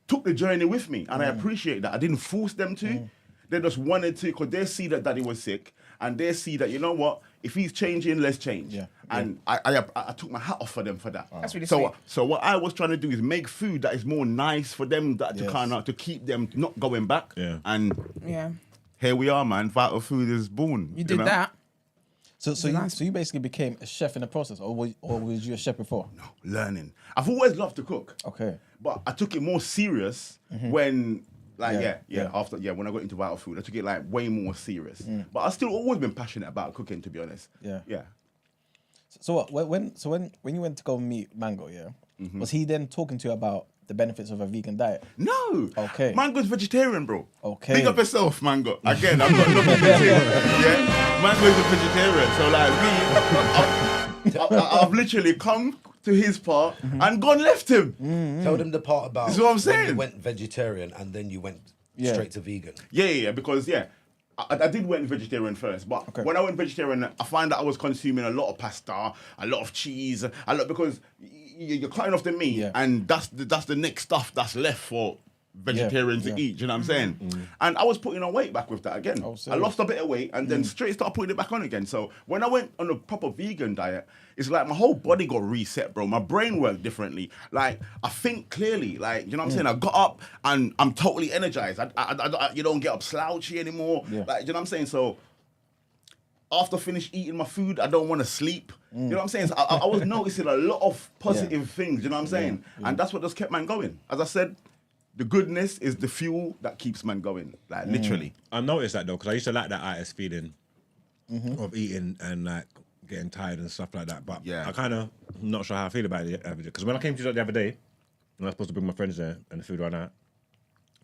took the journey with me. And I appreciate that. I didn't force them to. They just wanted to, because they see that daddy was sick. And they see that, you know what, if he's changing, let's change. Yeah. And I took my hat off for them for that. That's really sweet. So what I was trying to do is make food that is more nice for them, to keep them not going back. Yeah. And here we are, man. Vital Food is born. You did that. So you basically became a chef in the process, or was you a chef before? No, learning. I've always loved to cook. Okay. But I took it more serious when... when I got into Vital Food, I took it like way more serious. But I've still always been passionate about cooking, to be honest. Yeah. Yeah. So when you went to go meet Mango, was he then talking to you about the benefits of a vegan diet? No. Okay. Mango's vegetarian, bro. Okay. Big up yourself, Mango. Again, I've got nothing to say. Yeah. Mango's a vegetarian, so like me, I've literally come to his part and gone left him. Tell them the part about That's what I'm saying. when you went vegetarian and then you went straight to vegan. Yeah, because I did went vegetarian first, but when I went vegetarian, I find that I was consuming a lot of pasta, a lot of cheese, because you're cutting off the meat, and that's the next stuff that's left for vegetarians to eat. You know what I'm saying? And I was putting on weight back with that again. I lost a bit of weight and then straight started putting it back on again. So when I went on a proper vegan diet, it's like my whole body got reset, bro. My brain worked differently. Like I think clearly. Like you know what I'm saying? I got up and I'm totally energized. You don't get up slouchy anymore. Like you know what I'm saying? So after finish eating my food, I don't want to sleep. You know what I'm saying? So I was noticing a lot of positive things. You know what I'm saying? And that's what just kept man going. As I said, the goodness is the fuel that keeps man going, like literally. I noticed that though, because I used to like that IS feeling of eating and like getting tired and stuff like that. But I kind of not sure how I feel about it because when I came to you the other day, and I was supposed to bring my friends there and the food ran out,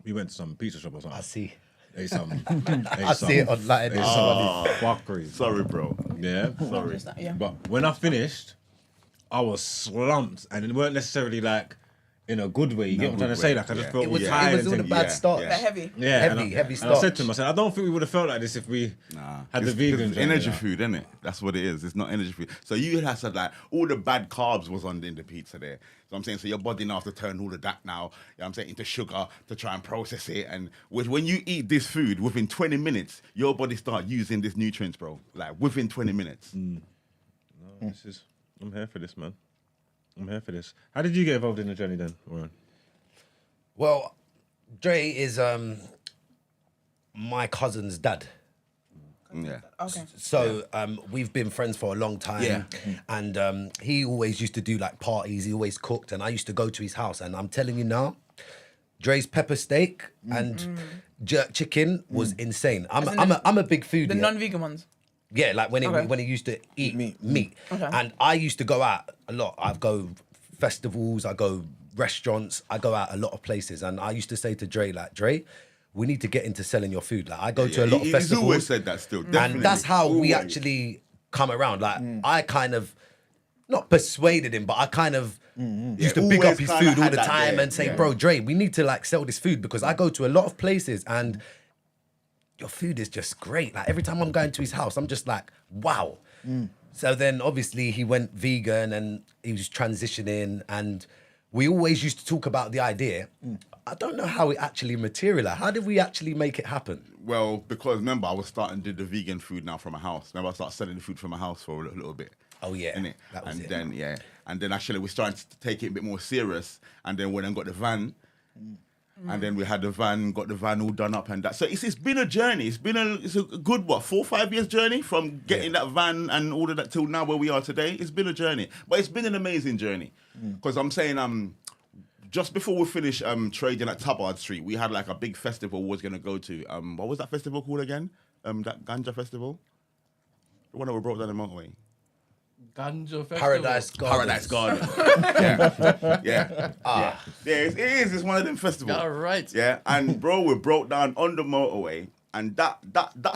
we went to some pizza shop or something. I see. Ate some. I see it online. Fuckery. Sorry, bro. Yeah, sorry. But when I finished, I was slumped, and it weren't necessarily like in a good way. You get what I'm trying to say? Like I just felt it was tired. It was all the bad starch. They're heavy. Yeah, heavy starch. And I said to him, I said, I don't think we would have felt like this if we had the vegan. It's energy food, isn't it? That's what it is. It's not energy food. So you had said like all the bad carbs was in the pizza there. So I'm saying, so your body now has to turn all of that now, you know what I'm saying, into sugar to try and process it. And when you eat this food, within 20 minutes, your body start using these nutrients, bro. Like within 20 minutes. No, I'm here for this, man. I'm here for this. How did you get involved in the journey then, Warren? Well, Dre is my cousin's dad. Yeah. Okay. So we've been friends for a long time. Yeah. And he always used to do like parties. He always cooked, and I used to go to his house. And I'm telling you now, Dre's pepper steak and jerk chicken was insane. I'm a big foodie. The non-vegan ones. Yeah, like when he used to eat meat. Okay. And I used to go out a lot. I'd go festivals, I go restaurants, I go out a lot of places. And I used to say to Dre, like, Dre, we need to get into selling your food. Like I go to a lot of festivals. He's always said that still, definitely. And that's how we actually come around. Like I kind of, not persuaded him, but I kind of used to big up his food all the time and say, bro, Dre, we need to like sell this food because I go to a lot of places and your food is just great. Like every time I'm going to his house, I'm just like, wow. So then obviously he went vegan and he was transitioning and we always used to talk about the idea. I don't know how it actually materialized. How did we actually make it happen? Well, because remember, I was starting to do the vegan food now from my house. Remember, I started selling the food from my house for a little bit. Oh, yeah. Innit? That was it. And then actually we started to take it a bit more serious. And then when I got the van, And then we had the van, got the van all done up and that. So it's been a journey. It's a good, 4 or 5 years journey from getting that van and all of that till now where we are today. It's been a journey. But it's been an amazing journey. Because I'm saying, just before we finished trading at Tabard Street, we had like a big festival we was going to go to. What was that festival called again? That Ganja festival? The one that we brought down the motorway. Ganja Festival. Paradise Garden. Yeah. It is. It's one of them festivals. All right. Yeah, and bro, we broke down on the motorway, and that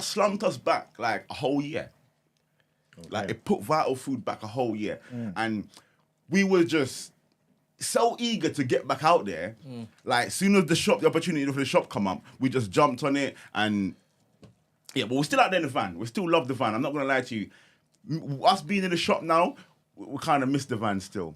slumped us back like a whole year. Like it put Vital Food back a whole year, and we were just so eager to get back out there. Like, as soon as the opportunity for the shop come up, we just jumped on it, and yeah, but we're still out there in the van. We still love the van. I'm not gonna lie to you. Us being in the shop now, we kind of miss the van still.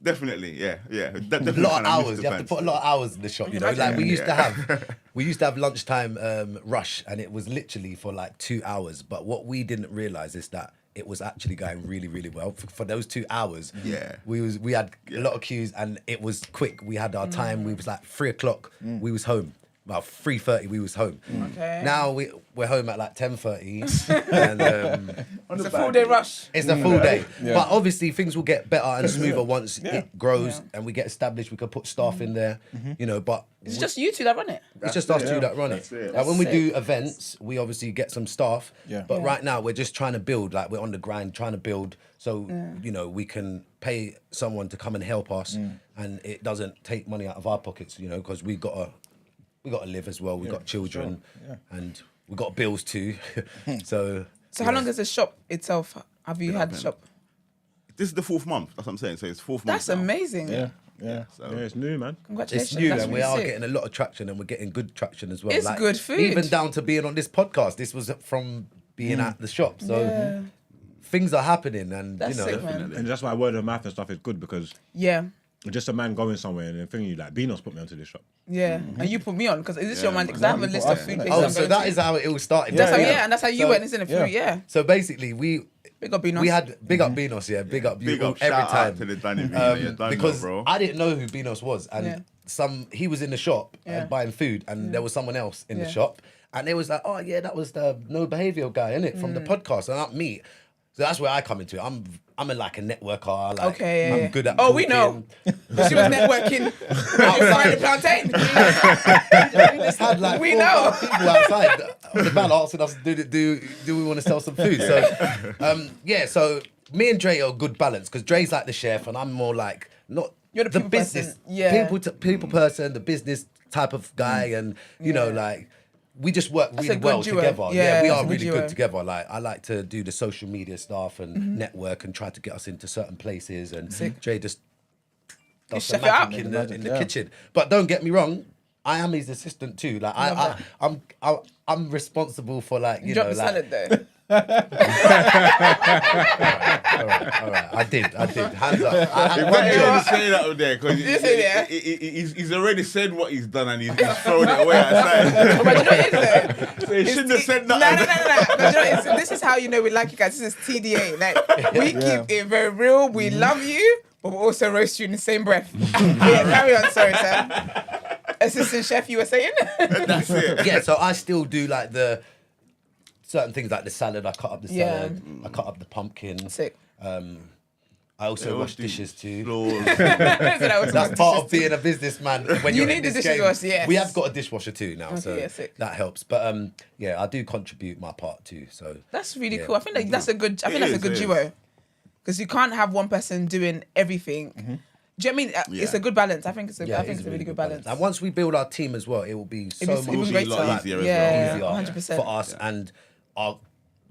Definitely, yeah. Definitely a lot of hours. You have to put a lot of hours in the shop. You know, like we used to have lunchtime rush, and it was literally for like 2 hours. But what we didn't realize is that it was actually going really, really well for those 2 hours. Yeah, we had a lot of queues, and it was quick. We had our time. We was like 3 o'clock. We was home. About 3:30, we was home. Okay. Now we're home at like 10:30, and it's a full day rush. It's a full day, but obviously things will get better and smoother once it grows and we get established. We can put staff in there, you know. But it's just you two that run it. It's just us two that run it. Like when we do events, we obviously get some staff. But right now we're just trying to build. Like we're on the grind, trying to build, so you know we can pay someone to come and help us, and it doesn't take money out of our pockets, you know, because we got to live as well. We got children, and we got bills too. So how long is the shop itself? Have you had the shop? This is the 4th month. That's what I'm saying. So it's 4th month. That's amazing. Yeah, it's new, man. Congratulations. It's new, That's and we really are sick. getting a lot of traction, and we're getting good traction as well. It's good food. Even down to being on this podcast. This was from being at the shop. So things are happening, and That's you know, sick, man. And that's why word of mouth and stuff is good, because just a man going somewhere and then thinking you like Beanos put me onto this shop. Yeah, and you put me on because is this your man? Because I have a list of food places. Oh, so that is how it all started. That's how, and that's how you went, isn't it? Food, So basically, big up Beanos. We had big up Beanos, big up you every time. To the Danny because bro. I didn't know who Beanos was, and he was in the shop buying food, and there was someone else in the shop, and they was like, oh yeah, that was the no behaviour guy, innit, from the podcast, and not me. So that's where I come into it. I'm like a networker. Like, I'm good at talking. We know. She was networking outside the plantain. We just had like 4 or 5 people outside the van asking us, do we want to sell some food? So, so me and Dre are a good balance, because Dre's like the chef, and I'm more like, You're the business. person. People person, the business type of guy, and, you know, like, we just work really well together. We are really good together. Like, I like to do the social media stuff and network and try to get us into certain places. And Jay just does the magic in the kitchen. But don't get me wrong, I am his assistant too. Like I'm responsible for, like, you know, the salad though. all right. I did. Hands up. I had say that up there, because he's already said what he's done, and he's thrown it away outside. But you know what it is, so he shouldn't have said nothing. No. But you know, this is how you know we like you guys. This is TDA. Like, we keep it very real. We love you, but we also roast you in the same breath. Carry on. Sorry, Sam. Assistant chef, you were saying? That's it. Yeah, so I still do like the certain things, like the salad. I cut up the salad. I cut up the pumpkin. Sick. I also wash dishes too. That's That's part of being a businessman. When you you're need in the this dishes game. washed, yes. We have got a dishwasher too now, so sick. that helps. But I do contribute my part too. So that's really cool. I think like that's a good. I think that's a good duo, because you can't have one person doing everything. Do you know what I mean? It's a good balance. I think it's a really good balance. And once we build our team as well, it will be so much easier as well. Easier, 100% for us, and our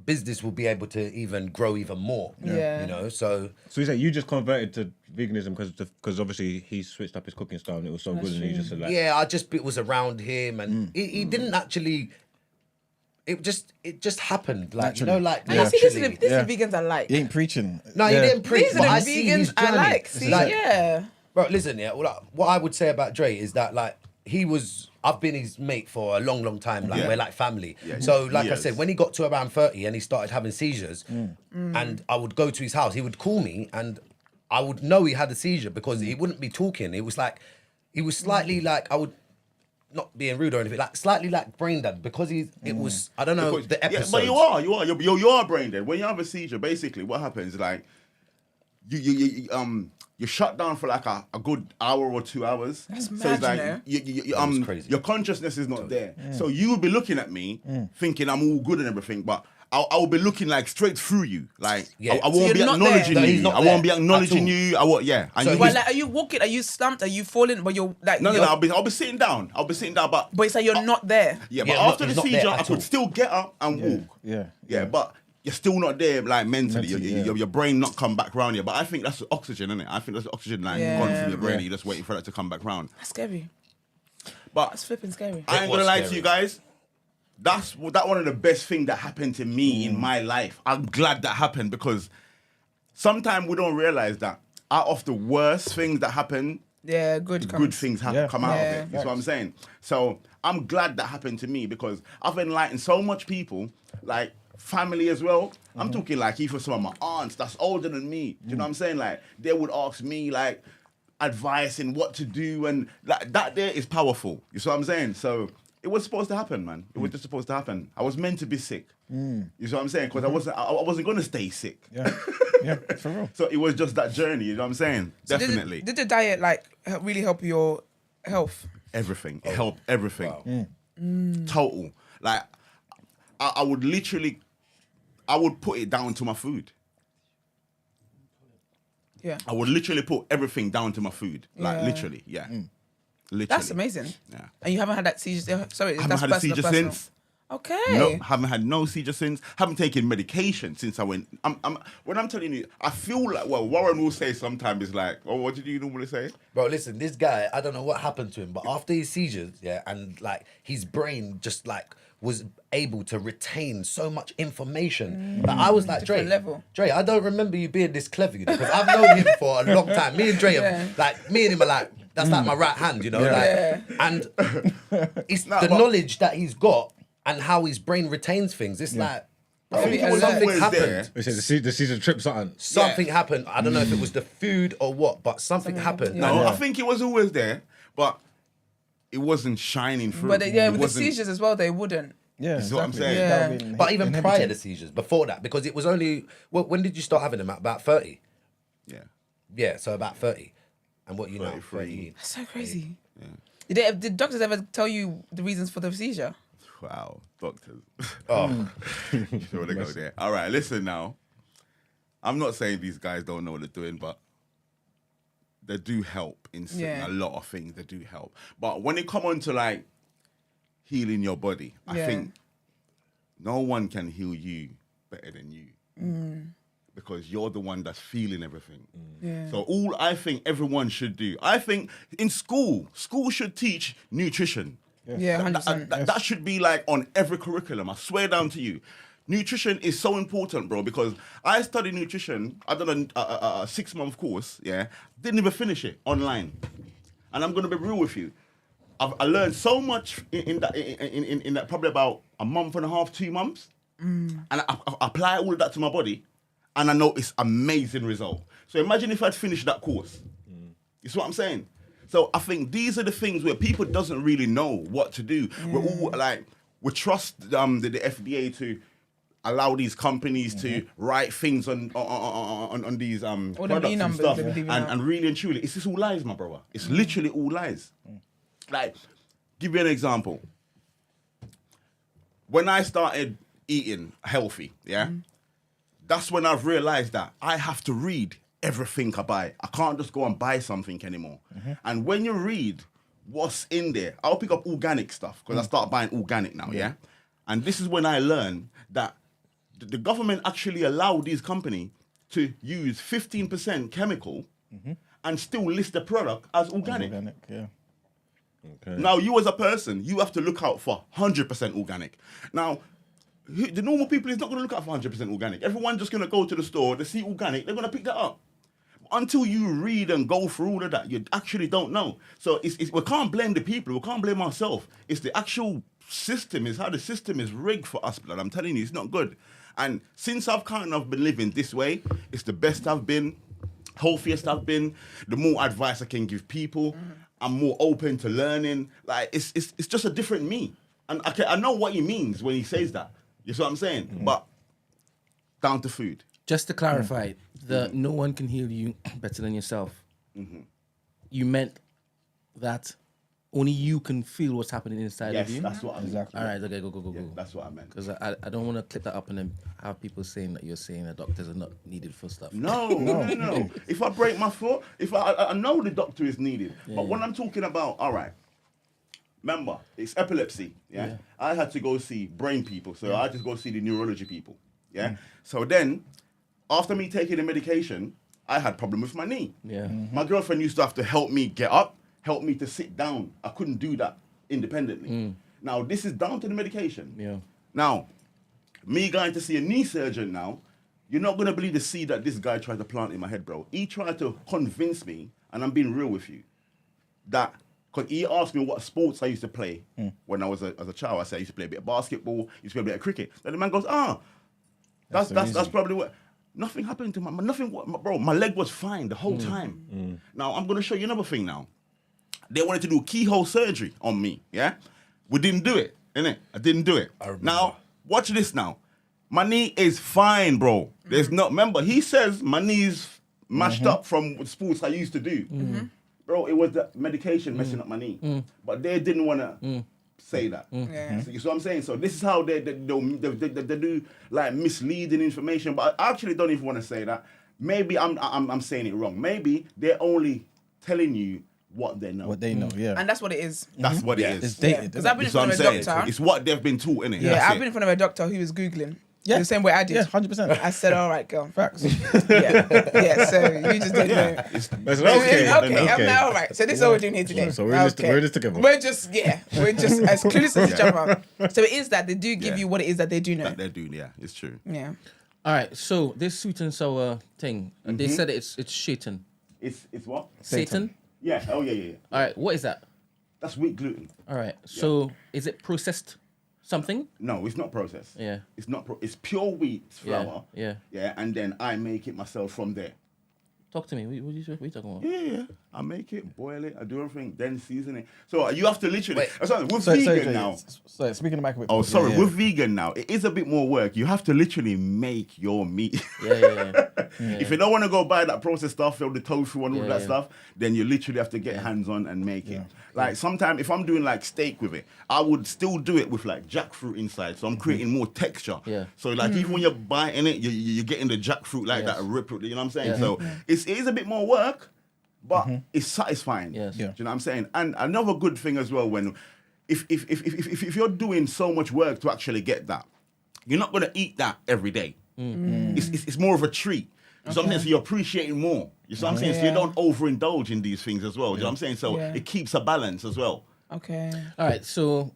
business will be able to even grow even more. You know, so you say you just converted to veganism because obviously he switched up his cooking style and it was so good, and he just said like, it was around him, and he didn't actually. It just happened, like, you know, like. And see, this is the vegans I like. He ain't preaching. No, he didn't preach. These are the vegans I like. See, Bro, listen, what I would say about Dre is that, like, I've been his mate for a long, long time. Like, we're like family. So, like I said, when he got to around 30 and he started having seizures, and I would go to his house, he would call me, and I would know he had a seizure because he wouldn't be talking. It was like, he was slightly like, I would not being rude or anything, like slightly like brain dead because it was, I don't know, the episode. But you are brain dead. When you have a seizure, basically what happens, like, you're shut down for like a good hour or 2 hours. That's mad, so it's like crazy. Your consciousness is not there. So you will be looking at me thinking I'm all good and everything, but I will be looking like straight through you. Like I won't be acknowledging you. I won't be acknowledging you. And so like, are you walking? Are you slumped? Are you falling? But you're like no. I'll be sitting down. But it's like you're not there. Yeah, but after the seizure, I could still get up and walk. Yeah, but you're still not there, like mentally. Your brain not come back round here. But I think that's the oxygen, isn't it? I think that's the oxygen line gone through your brain. You're just waiting for that to come back round. That's scary. But that's flipping scary. I ain't gonna lie to you guys. That's one of the best things that happened to me in my life. I'm glad that happened because sometimes we don't realize that out of the worst things that happen, good things come out of it. That's what I'm saying. So I'm glad that happened to me because I've enlightened so much people, like family as well. I'm talking like even some of my aunts that's older than me. Do you know what I'm saying? Like they would ask me like advice in what to do, and like that there is powerful. You see what I'm saying? So it was supposed to happen, man. It was just supposed to happen. I was meant to be sick. You see what I'm saying? Because I wasn't gonna stay sick. Yeah, for real. So it was just that journey. You know what I'm saying? So definitely. Did the diet like really help your health? Everything. It helped everything. Wow. Total. Like I would literally, I would put it down to my food. Yeah. I would literally put everything down to my food. Like literally, Literally. That's amazing. Yeah. And you haven't had that seizure? Sorry, I haven't had a seizure since. Okay. No, haven't had no seizure since. Haven't taken medication since I went. When I'm telling you, I feel like, well, Warren will say sometimes, it's like, oh, what did you normally say? Bro, listen, this guy, I don't know what happened to him, but after his seizures, and like his brain just like was able to retain so much information that I was like, Dre, I don't remember you being this clever, you know, because I've known him for a long time. Me and Dre, me and him are like, that's like my right hand, you know, and it's the knowledge that he's got and how his brain retains things. It's like, I think something happened. The season trip something. Something happened. I don't know if it was the food or what, but something happened. No, I think it was always there, but it wasn't shining through. But with the seizures as well, they wouldn't. Yeah, that's what I'm saying. Yeah. But even prior to the seizures, before that, because it was only, when did you start having them? At about 30? Yeah. Yeah, so about 30. And what you know? 33. That's so crazy. Yeah. Did doctors ever tell you the reasons for the seizure? Wow, doctors. Oh. Sure to go there. All right, listen now. I'm not saying these guys don't know what they're doing, but they do help in a lot of things. They do help. But when it come on to like healing your body, I think no one can heal you better than you. Because you're the one that's feeling everything. So all I think everyone should do, I think in school should teach nutrition. Yeah, 100%. That should be like on every curriculum. I swear down to you. Nutrition is so important, bro, because I studied nutrition. I done a 6-month course, didn't even finish it online. And I'm going to be real with you. I learned so much in that probably about a month and a half, 2 months. And I apply all of that to my body. And I know it's amazing result. So imagine if I'd finished that course. You see what I'm saying? So I think these are the things where people doesn't really know what to do. We're all like, we trust the FDA to allow these companies to write things on these products and stuff. And really and truly, it's just all lies, my brother. It's literally all lies. Like, give you an example. When I started eating healthy, that's when I've realized that I have to read everything I buy. I can't just go and buy something anymore. And when you read what's in there, I'll pick up organic stuff because I start buying organic now, And this is when I learned that the government actually allowed these companies to use 15% chemical and still list the product as organic. Now, you as a person, you have to look out for 100% organic. Now, the normal people is not going to look out for 100% organic. Everyone's just going to go to the store, they see organic, they're going to pick that up. Until you read and go through all of that, you actually don't know. So we can't blame the people, we can't blame ourselves. It's the actual system, it's how the system is rigged for us, blood. I'm telling you, it's not good. And since I've kind of been living this way, it's the best I've been. healthiest I've been, the more advice I can give people. I'm more open to learning. Like it's just a different me, and I know what he means when he says that. You see what I'm saying? But down to food. Just to clarify, no one can heal you better than yourself. You meant that only you can feel what's happening inside of you? Yes, that's what I meant. Exactly. All right, okay, go. Yeah, that's what I meant. Because I don't want to clip that up and then have people saying that you're saying that doctors are not needed for stuff. No. If I break my foot, if I know the doctor is needed, but when I'm talking about, all right, remember, it's epilepsy, yeah? I had to go see brain people, so I just go see the neurology people, yeah? So then, after me taking the medication, I had problem with my knee. Yeah. My girlfriend used to have to help me get up, help me to sit down. I couldn't do that independently. Now, this is down to the medication. Yeah. Now, me going to see a knee surgeon now, you're not going to believe the seed that this guy tried to plant in my head, bro. He tried to convince me, and I'm being real with you, that, because he asked me what sports I used to play when I was as a child. I said I used to play a bit of basketball, used to play a bit of cricket. Then the man goes, that's probably what... Nothing happened to bro, my leg was fine the whole time. Now, I'm going to show you another thing now. They wanted to do keyhole surgery on me, yeah? We didn't do it, innit? I didn't do it. Now, watch this now. My knee is fine, bro. There's remember, he says my knee's mashed up from sports I used to do. Bro, it was the medication messing up my knee. But they didn't want to say that. So you see what I'm saying? So this is how they do like misleading information, but I actually don't even want to say that. Maybe I'm saying it wrong. Maybe they're only telling you what they know. Yeah. And that's what it is. That's what it is. It's dated. Because I've been in front of a doctor. It's what they've been taught, innit? Yeah, I've been in front of a doctor who was Googling. Yeah. The same way I did. Yeah, 100%. I said, all right, girl. Facts. Yeah, so you just didn't know. Okay, I'm now all right. So this is all we're doing here today. So we're in this together. We're just as clueless as each other. So it is that they do give you what it is that they do know. That they do, yeah. It's true. Yeah. All right, so this sweet and sour thing, they said it's Satan. It's what? Satan? Yeah. Oh, yeah. All right, what is that? That's wheat gluten. All right, so is it processed something? No, it's not processed. Yeah. It's not. It's pure wheat flour. Yeah. Yeah, and then I make it myself from there. Talk to me. What are you talking about? Yeah. I make it, boil it, I do everything, then season it. So you have to literally. With Sorry, vegan now. Sorry, speaking of microwave. Oh, sorry. With vegan now, it is a bit more work. You have to literally make your meat. Yeah. If you don't want to go buy that processed stuff, all the tofu and all that stuff, then you literally have to get hands on and make it. Like sometimes if I'm doing like steak with it, I would still do it with like jackfruit inside. So I'm creating more texture. Yeah. So like even when you're biting it, you're getting the jackfruit like that rip. You know what I'm saying? Yeah. So it is a bit more work, but it's satisfying. Yes. Do you know what I'm saying? And another good thing as well, when if you're doing so much work to actually get that, you're not gonna eat that every day. It's more of a treat. You know what I'm saying? So you're appreciating more. You know what I'm saying? So you don't overindulge in these things as well. You know what I'm saying? So it keeps a balance as well. Okay. All right, so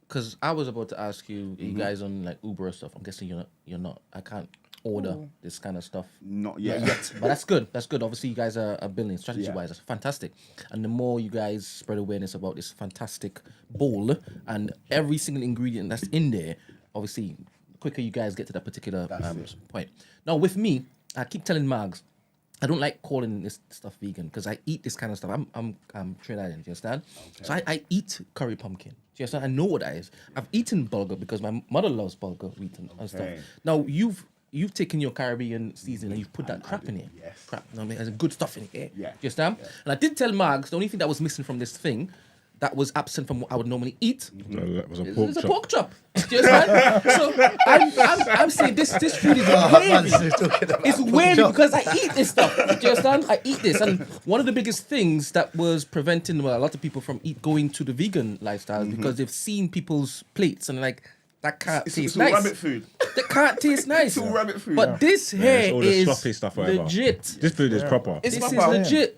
because I was about to ask you, you guys on like Uber or stuff. I'm guessing you're not. I can't order this kind of stuff. Not yet. But that's good. That's good. Obviously, you guys are building strategy-wise. That's fantastic. And the more you guys spread awareness about this fantastic bowl and every single ingredient that's in there, obviously, the quicker you guys get to that particular point. Now, with me, I keep telling Mags, I don't like calling this stuff vegan because I eat this kind of stuff. I'm Trinidadian, do you understand? Okay. So I eat curry pumpkin. Do you understand? I know what that is. I've eaten bulgur because my mother loves bulgur wheat and stuff. Now you've taken your Caribbean seasoning and you've put that crap in it. Yes. Crap. You know what I mean? There's good stuff in it. Yeah. Do you understand? Yeah. And I did tell Mags the only thing that was missing from this thing that was absent from what I would normally eat. That was a pork chop. Do you understand? So I'm saying this food is wavy. It's wavy because I eat this stuff. Do you understand? I eat this. And one of the biggest things that was preventing a lot of people from going to the vegan lifestyle because they've seen people's plates and like, that can't taste nice. It's rabbit food. That can't taste nice. It's all rabbit food. But this here all the is sloppy stuff, whatever. legit. This food is proper. It's This proper. is legit.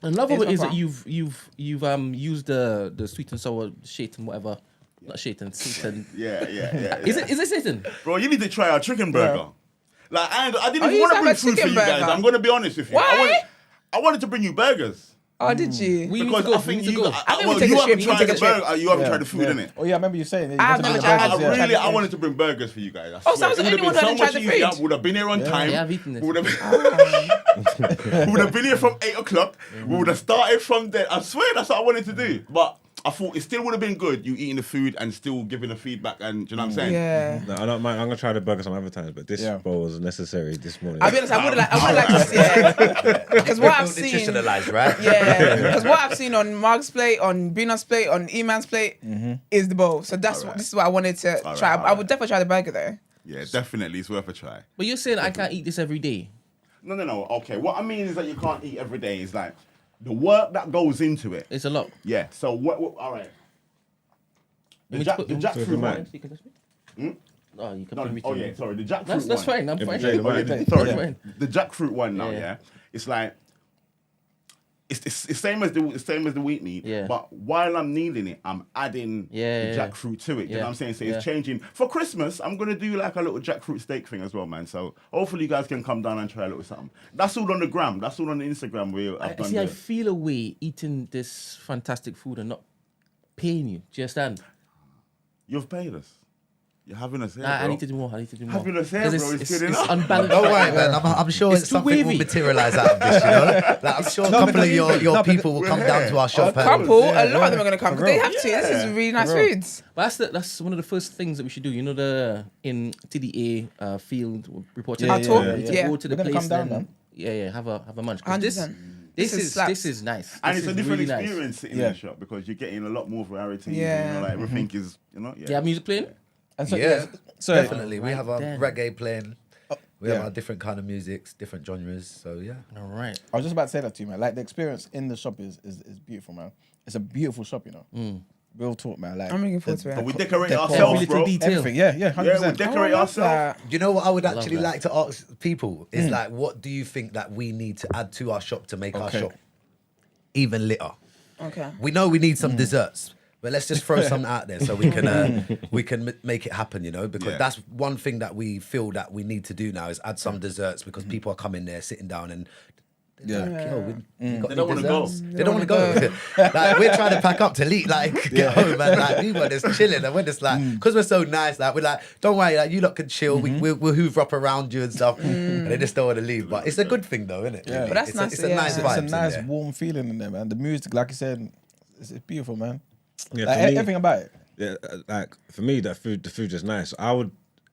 And love of it is that proper. you've used the sweet and sour Satan, whatever. Not Satan, Satan. Yeah. Is it Satan? Bro, you need to try our chicken burger. Like I didn't you even want to have bring a food for chicken you guys. burger? I'm gonna be honest with you. Why? I wanted to bring you burgers. Oh, did you? Because I think you haven't tried the burger. You haven't tried the food, innit? Oh yeah, I remember you saying. I've never tried. I wanted to bring burgers for you guys. Oh, sounds like anyone who tried the food. Would have been here on time. Yeah, I've eaten this. Would have been here from 8 o'clock. We would have started from there. I swear that's what I wanted to do. But I thought it still would have been good, you eating the food and still giving the feedback, and do you know what I'm saying? Yeah. No, I don't mind. I'm gonna try the burger some other times, but this bowl was necessary this morning. I'll be honest, I would like to see it. Because what I've seen, nutritionalized, right? Yeah. Because what I've seen on Mark's plate, on Bina's plate, on E-Man's plate is the bowl. So this is what I wanted to try. I would definitely try the burger though. Yeah, definitely, it's worth a try. But you're saying I can't eat this every day? No. Okay, what I mean is that you can't eat every day. Is like the work that goes into it. It's a lot. Yeah. So what all right. The jackfruit one. Oh, you can sorry. The jackfruit one. That's fine. I'm fine. Sorry. The jackfruit one now, yeah. It's like it's the same as the wheat meat. Yeah. But while I'm kneading it, I'm adding the jackfruit to it. You know what I'm saying? So it's changing. For Christmas, I'm gonna do like a little jackfruit steak thing as well, man. So hopefully you guys can come down and try a little something. That's all on the gram. That's all on the Instagram where I've done. I feel a way eating this fantastic food and not paying you. Do you understand? You've paid us. You're having us here, bro. I need to do more. Having us here, bro. It's good it's enough. unbalanced. Don't worry, man. I'm sure something will materialise out of this, you know? Like, I'm sure a couple of your people will come down to our shop. A lot of them are going to come. They have to. This is really nice foods. But that's one of the first things that we should do. You know, in TDA field reporting. Go to the place. Come down, man. Have a munch. 100%. This is nice. And this it's a different really experience sitting in the shop because you're getting a lot more variety. Yeah. You know, like everything is, you know. Do you have music playing? And so, so definitely. We have our then. reggae playing. We have our different kind of musics, different genres. So yeah. All right. I was just about to say that to you, man. Like the experience in the shop is beautiful, man. It's a beautiful shop, you know. Real talk, man. Like I'm looking forward to it. But we decorate ourselves, bro. Everything, 100%. Yeah, we decorate ourselves. Do you know what I would actually like to ask people? Is like, what do you think that we need to add to our shop to make our shop even litter? Okay. We know we need some desserts, but let's just throw some out there so we can make it happen, you know, because that's one thing that we feel that we need to do now is add some desserts because people are coming there, sitting down and we got they don't want to go. They don't want to go. Like, we're trying to pack up to leave, like get home, and like we were just chilling, and we're just like, because we're so nice, like we're like, don't worry, like you lot can chill. We'll hoover up around you and stuff, and they just don't want to leave. But it's a good thing, though, isn't it? Yeah, but that's nice. It's a nice vibe. It's a nice warm feeling in there, man. The music, like you said, it's beautiful, man. Yeah, like, everything about it. Yeah, like for me, the food is nice.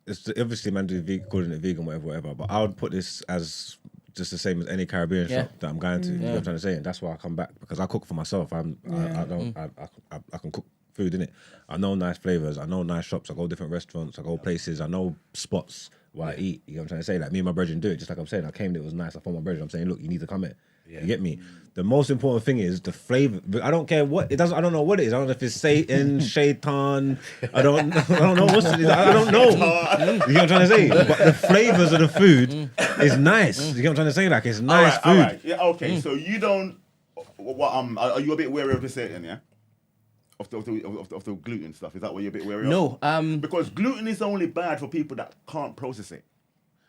It's obviously man calling it vegan, whatever. But I would put this as just the same as any Caribbean shop that I'm going to. You know what I'm trying to say? And that's why I come back because I cook for myself. I can cook food in it. I know nice flavors. I know nice shops. I go different restaurants. I go places. I know spots where I eat. You know what I'm trying to say? Like me and my brethren do it. Just like I'm saying, I came there, it was nice. I found my brethren. I'm saying, look, you need to come here. You get me? The most important thing is the flavor. I don't care what it does. I don't know what it is. I don't know if it's Satan, Shaitan. I don't know what's it is. I don't know. You know what I'm trying to say? But the flavors of the food is nice. You know what I'm trying to say? Like it's nice food. All right. Yeah. Okay. So you don't. Are you a bit wary of the Satan? Yeah. Of the gluten stuff. Is that what you're a bit wary of? No. Because gluten is only bad for people that can't process it.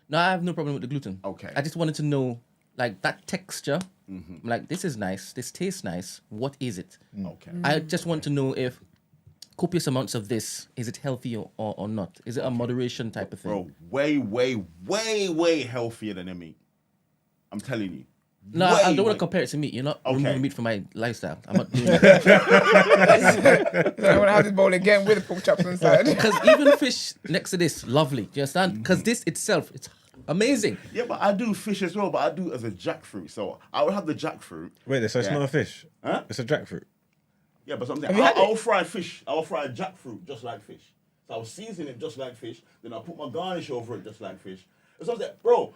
No, I have no problem with the gluten. Okay. I just wanted to know, like, that texture. I'm like, this is nice. This tastes nice. What is it? Okay. I just want to know if copious amounts of this, is it healthy or not? Is it a moderation type of thing? Bro, way healthier than the meat. I'm telling you. No, I don't want to compare it to meat. You're not removing meat from my lifestyle. I'm not doing that. I want to have this bowl again with the pork chops inside. Because even fish next to this, lovely. Do you understand? Because this itself, it's amazing. Yeah, but I do fish as well, but I do it as a jackfruit. So I would have the jackfruit. Wait, so it's not a fish? Huh? It's a jackfruit. Yeah, but something. I'll fry fish. I'll fry jackfruit just like fish. So I'll season it just like fish. Then I'll put my garnish over it just like fish. It's something, bro.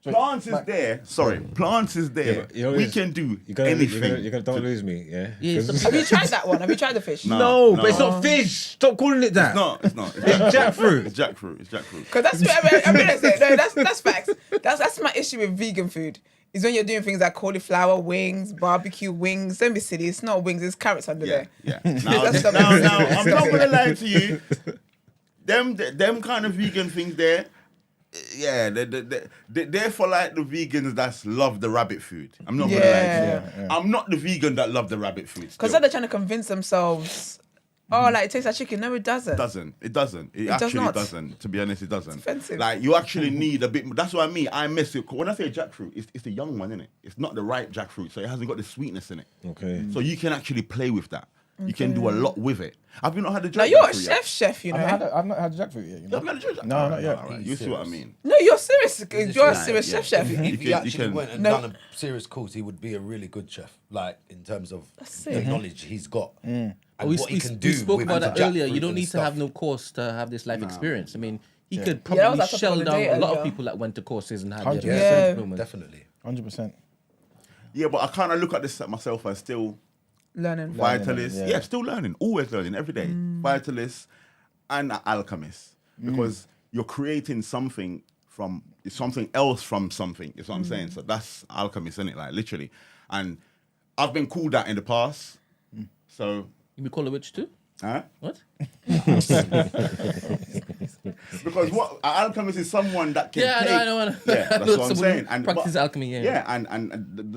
Plants is there. Sorry, plants is there. Yeah, we can do anything. You're gonna don't lose me, yeah. Have you tried that one? Have you tried the fish? No, but it's not fish. Stop calling it that. It's not. It's jackfruit. It's jackfruit. It's jackfruit. Because that's what I mean. No, that's facts. That's my issue with vegan food. Is when you're doing things like cauliflower wings, barbecue wings. Don't be silly. It's not wings. It's carrots under there. Yeah. Now, I'm not gonna lie to you. Them kind of vegan things there. Yeah, they're for like the vegans that love the rabbit food. I'm not gonna lie to you. I'm not the vegan that love the rabbit food. Because they're trying to convince themselves, like it tastes like chicken. No, it doesn't. It doesn't. It actually doesn't. To be honest, it doesn't. It's offensive. Like you actually need a bit. That's what I mean. I miss it. When I say jackfruit, it's the young one, innit? It's not the ripe jackfruit, so it hasn't got the sweetness in it. Okay. So you can actually play with that. You can do a lot with it. Have you not had the jackfruit? No, you're a chef, you know. I've not had jackfruit yet. You know? You've had the jackfruit? No, not yet. Right. You see what I mean? No, you're serious. You're a serious chef. If he actually went and done a serious course, he would be a really good chef. Like in terms of the knowledge he's got. And what he can do. We spoke with about that the earlier. You jackfruit don't and need to stuff. have no course to have this life experience. I mean, he could that was probably our topic shell of the down day a lot of earlier. people that went to courses and had 100%. their Yeah. moments. Definitely. 100%. Yeah, but I kind of look at this myself as still Learning. vitalist. Yeah, still learning. Always learning every day. Vitalist and an alchemist. Because you're creating something from something else from something. Is what I'm saying. So that's alchemist, isn't it? Like literally. And I've been called that in the past. So You be called a witch too? huh? What? Because what an alchemist is someone that can take. I know. Yeah, that's what I'm saying. And practice alchemy. Yeah. and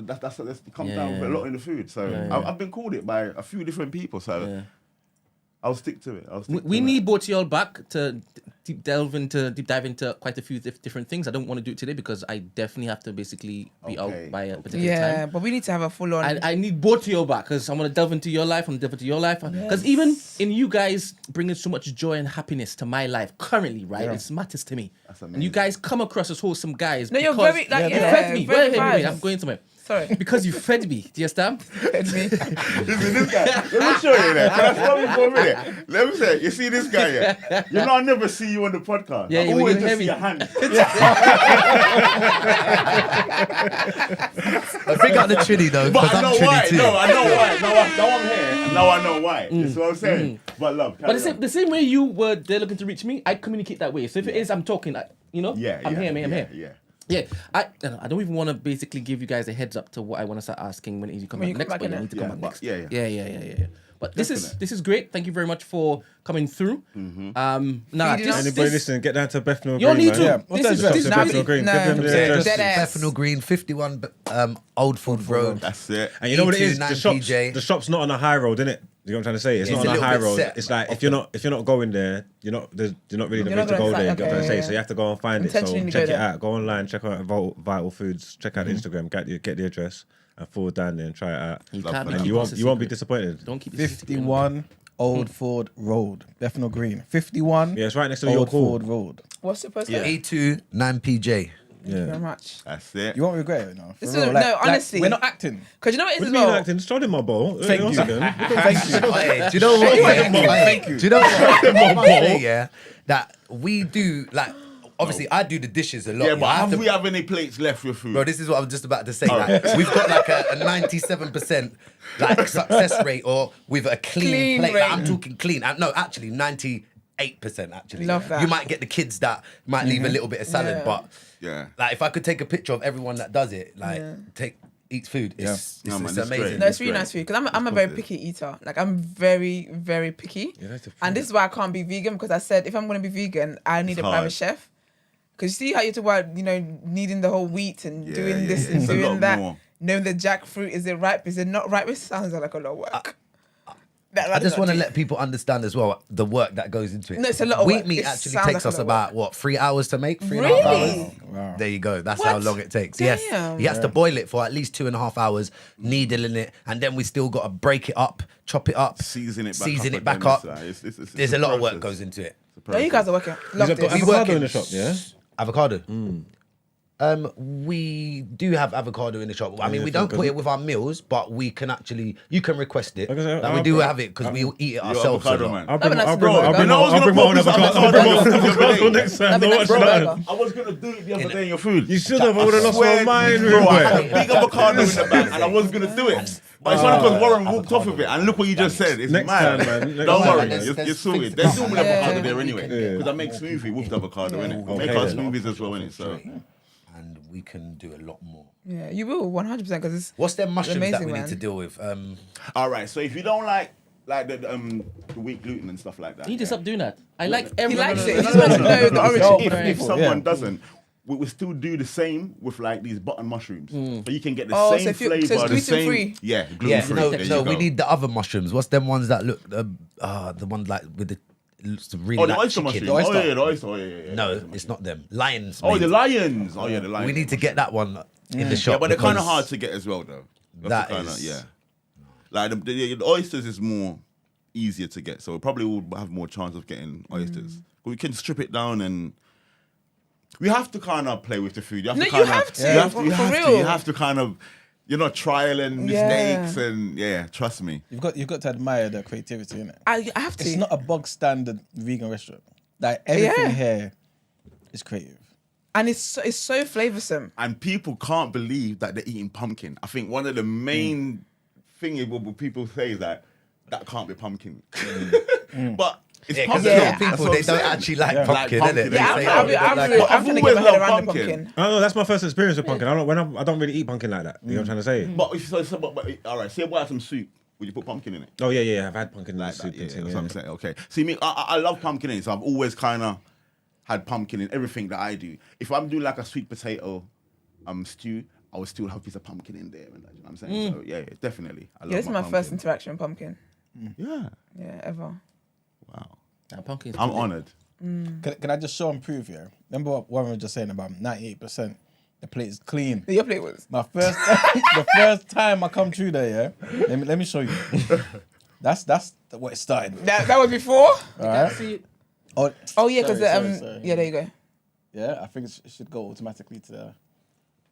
that's it comes down with a lot in the food. So I've been called it by a few different people. So I'll stick to it. We need both y'all back to deep dive into quite a few different things. I don't want to do it today because I definitely have to basically be out by a particular time. Yeah, but we need to have a full on. I need both of you back because I want to delve into your life. I want to delve into your life because even in you guys bringing so much joy and happiness to my life currently, right? It matters to me. That's And you guys come across as wholesome guys. No, you're because very like you fed me. very Wait, vibes. I'm going somewhere. Sorry. Because you fed me. Do you understand? Fed me. Listen, this guy. Let me show you that. Can I stop you for a minute? Let me say, you see this guy here? You know, I never see you on the podcast. Yeah, I always you're just heavy. see your hand. I think out the trinity though, But because I I'm know trinity why. too. No, I know why. Now I'm here. And now I know why. That's what I'm saying. But love. But the same way you were there looking to reach me, I communicate that way. So if it is, I'm talking, I'm here, I'm here. Yeah, I don't even want to basically give you guys a heads up to what I want to start asking when you come back next. But you need to come back next. Yeah. But this is great. Thank you very much for coming through. Anybody listening, get down to Bethnal Green. You need to. Man. What's that address? Bethnal Green. Give them the address. Bethnal Green, 51 Old Ford Road. That's it. And you know what it is? E29 The shop's not on a high road, innit? You know what I'm trying to say? It's not on a high road. It's like if you're not going there, you're not really the place to go there. You know what I'm trying to say? So you have to go and find it. So check it out. Go online, check out Vital Foodz, check out Instagram, get the address, and forward down there and try it out. And you won't be disappointed. Don't keep 51 Old Ford Road, Bethnal Green. 51. Yeah, it's right next to your Old Ford Road. What's the postcode? E2 9PJ. Thank you very much. That's it. You won't regret it, no. This is, no, honestly, we're not acting. Because you know what it is What as do you mean well? acting? Just throw in my bowl. Thank you. Thank you. Do you know what? Thank you. Do you know what? I must say, yeah, that we do like. Obviously, I do the dishes a lot. Yeah, but we have any plates left with food? Bro, this is what I was just about to say. Like, we've got like a 97% like success rate, or with a clean plate. Like, I'm talking clean. No, actually, 98%. Actually, Love that. You might get the kids that might leave a little bit of salad, but like if I could take a picture of everyone that does it, like eats food, it's amazing. No, it's really nice food because I'm a very picky eater. Like I'm very, very picky. And this is why I can't be vegan because I said if I'm going to be vegan, I need a private chef. Because you see how you talk about, needing the whole wheat and doing this and doing that. Knowing the jackfruit, is it ripe? Is it not ripe? It sounds like a lot of work. I just want to let people understand as well the work that goes into it. No, it's a lot of wheat work. meat It actually sounds takes like a us lot of about what 3 hours to make, 3.5 Really? hours. Wow. There you go. That's What? how long it takes. Yes, Damn. he has to boil it for at least 2.5 hours, needling it, and then we still got to break it up, chop it up, season it back up. It's There's a lot of work goes into it. No, you guys are working. Love You've got this. avocado in the shop, yeah? Avocado. We do have avocado in the shop. I mean, we don't put it with our meals, but we can actually. You can request it. Like we do have it because we eat it ourselves. Avocado, man. I'll bring my own avocado next time. I was gonna do it the other day in your food. You should have. I would have lost my mind. Bro, I had a big avocado in the bag and I was gonna do it. But it's only because Warren walked off of it. And look what you just said. It's Next mad. time, man. Don't worry. There's You're sorted. There's normally avocado there anyway. Yeah. Because I make smoothie with the avocado in it. I make our smoothies as well in it. So. And we can do a lot more. Yeah, you will 100% because it's What's them mushrooms that amazing, we man. need to deal with? All right. So if you don't like like the weak gluten and stuff like that. You need to stop doing that. I like He everyone. likes it. He just wants to know the origin. If someone doesn't, we will still do the same with like these button mushrooms. So you can get the same flavor, so it's the same. gluten-free? Yeah, gluten free. No, we need the other mushrooms. What's them ones that look the ones like with the looks really the like oyster chicken. mushroom. Oh yeah, the oyster. Oh yeah. No, it's not them. Lions. Oh, mate. the lions. Oh yeah, the lions. We need to get that one in the shop. Yeah, but they're kind of because hard to get as well, though. That kinda, is- yeah. Like the oysters is more easier to get, so we probably will have more chance of getting oysters. But we can strip it down and we have to kind of play with the food. You have to kind of, you have to kind of, trial and mistakes and trust me. You've got to admire the creativity, innit? I have to. It's not a bog standard vegan restaurant. Like everything here is creative. And it's so flavoursome. And people can't believe that they're eating pumpkin. I think one of the main things what people say is that can't be pumpkin. But it's pumpkin. Yeah, people they don't actually like pumpkin, innit? I'm trying to get my head around the pumpkin. I don't know, that's my first experience with pumpkin. I don't really eat pumpkin like that. You know what I'm trying to say? But all right, say about some soup. Would you put pumpkin in it? Oh yeah. I've had pumpkin Like soup. that, that's what I'm saying. Okay. See me, I love pumpkin in it, so I've always kind of had pumpkin in everything that I do. If I'm doing like a sweet potato stew, I would still have a piece of pumpkin in there. You know what I'm saying? So yeah, definitely. I love This is my pumpkin. first interaction with pumpkin. Yeah. Yeah, ever. Wow. Pumpkin. I'm honoured. Can I just show and prove here? Remember what Warren was just saying about 98%? The plate is clean. Your plate was. My first, the first time I come through there, yeah. Let me show you. That's what it started with. That was before. All right. See it. Oh yeah, because sorry. yeah, there you go. Yeah, I think it should go automatically to the.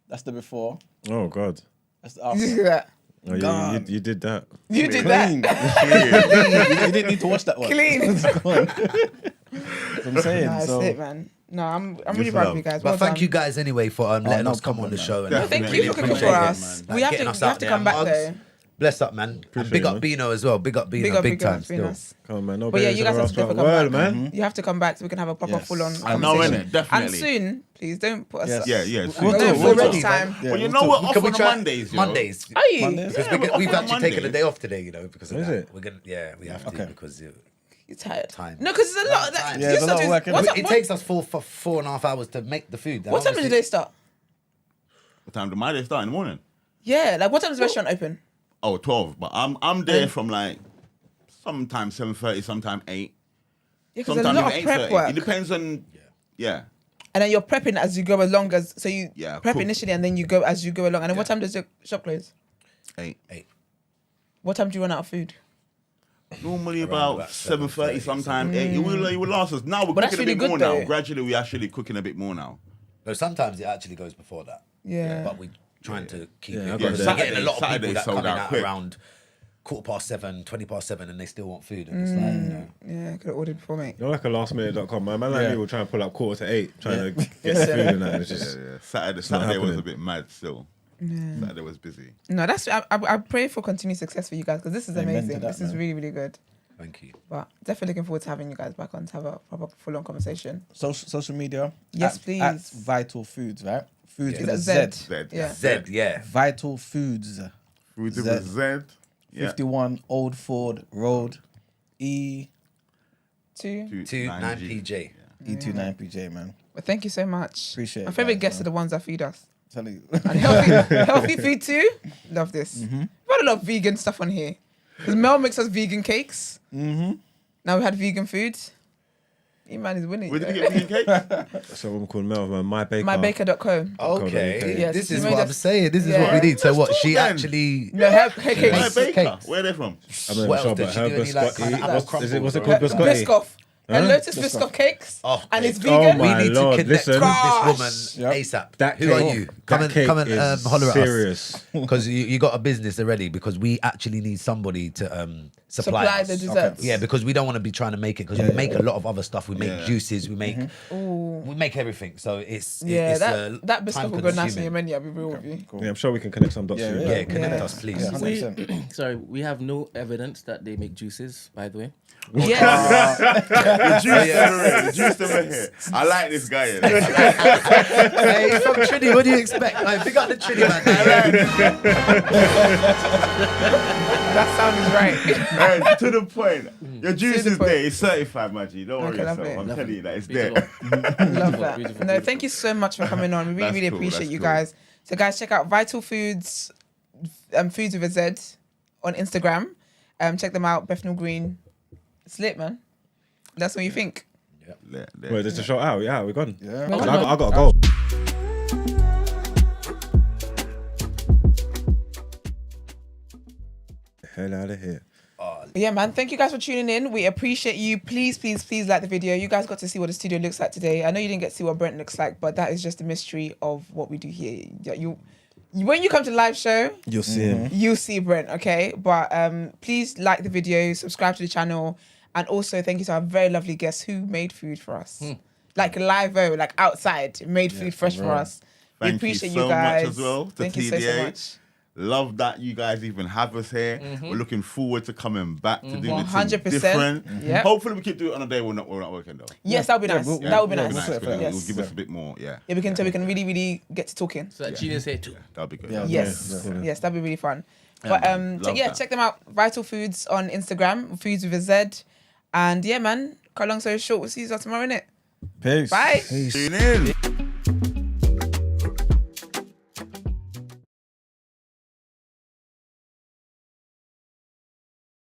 That's the before. Oh God. That's the Did you after. see that? Oh, yeah, you did that. You did Clean. that. You didn't need to watch that one. Clean. That's what I'm saying. Nah, that's so, it, man. No, I'm really proud of you guys. But Well thank done. you guys anyway for letting no us come on problem, the man. show. And No, thank you for coming for us. We have to come back though. Bless up, man. And big up Bino as well. Big up Bino, big time still. Come on, man. No But yeah, bears you in guys the have to Ross definitely come world, back. man. You have to come back so we can have a proper full-on I know, conversation. innit? Definitely. And soon, please don't put us up. Yeah. Don't we'll feel talk. ready time. Yeah, Well, you we'll know talk. we're off Can we on try Mondays, yo. Mondays. Are you? Because Yeah, we've we're off on actually taken a Mondays. day off today, because of Is that. it? We're gonna, we have to Okay. because You're tired. Time. No, because it's a lot. Time. Yeah, there's a lot of work, innit? it takes us 4.5 hours to make the food. What time did the day start? What time do my day start in the morning? Yeah, like what time does the restaurant open? Oh, 12. But I'm there from like sometimes 7:30, sometimes 8. Yeah, because there's a Sometimes lot of even prep 8:30. work. It depends on. Yeah. And then you're prepping as you go along, so you Yeah, prep cook. initially and then you go as you go along. And then what time does your shop close? 8. What time do you run out of food? Normally about 7:30, sometimes 8. It will last us. Now we're But that's cooking a really bit more good, now. though. Gradually, we're actually cooking a bit more now. No, sometimes it actually goes before that. Yeah. But we're trying to keep Yeah, I it. got We're that. getting a lot of Saturday people that sold come in out at quick. around 7:15, 7:20, and they still want food. And it's like, Yeah, I could have ordered before, mate. You're like a lastminute.com, man. Man like Yeah. me will try and pull up 7:45, trying to get the food and that. And it's Yeah, just, yeah. Saturday not was happening. a bit mad still. Saturday was busy. No, that's I pray for continued success for you guys because this is Amen to amazing. that, This is man. really, really good. thank you. But definitely looking forward to having you guys back on to have a proper full-on conversation. Social media. Yes, at please. Vital Foods, right? Foods Is with that a Z? Z. Z. Yeah. Z, yeah. Vital Foods. Food Z. with Z. Yeah. 51 Old Ford Road. E29PJ. 29PJ. E29PJ, man. But thank you so much. Appreciate My it, favorite guys, guests man. are the ones that feed us. Tell you. And healthy food too. Love this. We've had a lot of vegan stuff on here. Because Mel makes us vegan cakes. Now we had vegan food. E-man is winning. Where did you get vegan cake? that's a woman called Mel, man. Mybaker.co. Okay. Yes, This she is made what I'm us- saying. This is Yeah. what we need. So what? She then. actually. No, her cakes. My Makes baker. cakes. Where are they from? I'm not What sure, else did but she her do? Any, like, kind of biscotti. apple What's it crumbles called? Biscotti? Biscoff. Huh? Lotus Biscoff cakes. Oh, And it's Oh vegan. my we need Lord, to connect listen. with this woman Yep. ASAP. That Who are cake- you? that Come and cake holler is at serious. us because you got a business already. Because we actually need somebody to supply us. The desserts. Yeah, because we don't want to be trying to make it because we make a lot of other stuff. We make juices. We make everything. So it's Yeah, it's that biscuit will go nice on your time-consuming. menu. I'll be real with you. Yeah, I'm sure we can connect some dots Yeah, soon. yeah. Yeah, connect Yeah. us, please. Yeah, 100%. Sorry, we have no evidence that they make juices, by the way. Yes. The juice over here. I like this guy. Hey, he's from Trinity. What do you expect? Like, big up the Trinity man. That sound is right. Right, to the point. Your juice is there. It's certified, Maggie. Don't worry yourself. I'm telling you that it's there. Love that. No, thank you so much for coming on. We really appreciate you guys. So, guys, check out Vital Foodz, Foodz with a Z on Instagram. Check them out. Bethnal Green. It's lit, man. That's what you think. Wait, there's the show out. Yeah, we're gone. Yeah. I got to go. Hell out of here. Yeah, man. Thank you guys for tuning in. We appreciate you. Please, please, please like the video. You guys got to see what the studio looks like today. I know you didn't get to see what Brent looks like, but that is just the mystery of what we do here. When you come to the live show, you'll see him. You'll see Brent, okay? But please like the video, subscribe to the channel, and also thank you to our very lovely guests who made food for us. Like live, like outside, made food fresh for us. We appreciate you guys. Much as well to thank TDA. you so much. Love that you guys even have us here. We're looking forward to coming back to do this 100%. different. Yep. Hopefully we can do it on a day we're not working though. Yes, that would be nice. That would be nice. It'll give us a bit more, Yeah, we can really, really get to talking. So that Gina's here too. That'd be good. Yes, that'd be really fun. But check them out. Vital Foodz on Instagram, Foodz with a Z. And yeah, man, cut long story short, we'll see you tomorrow, innit? Peace. Bye. Peace. Tune in.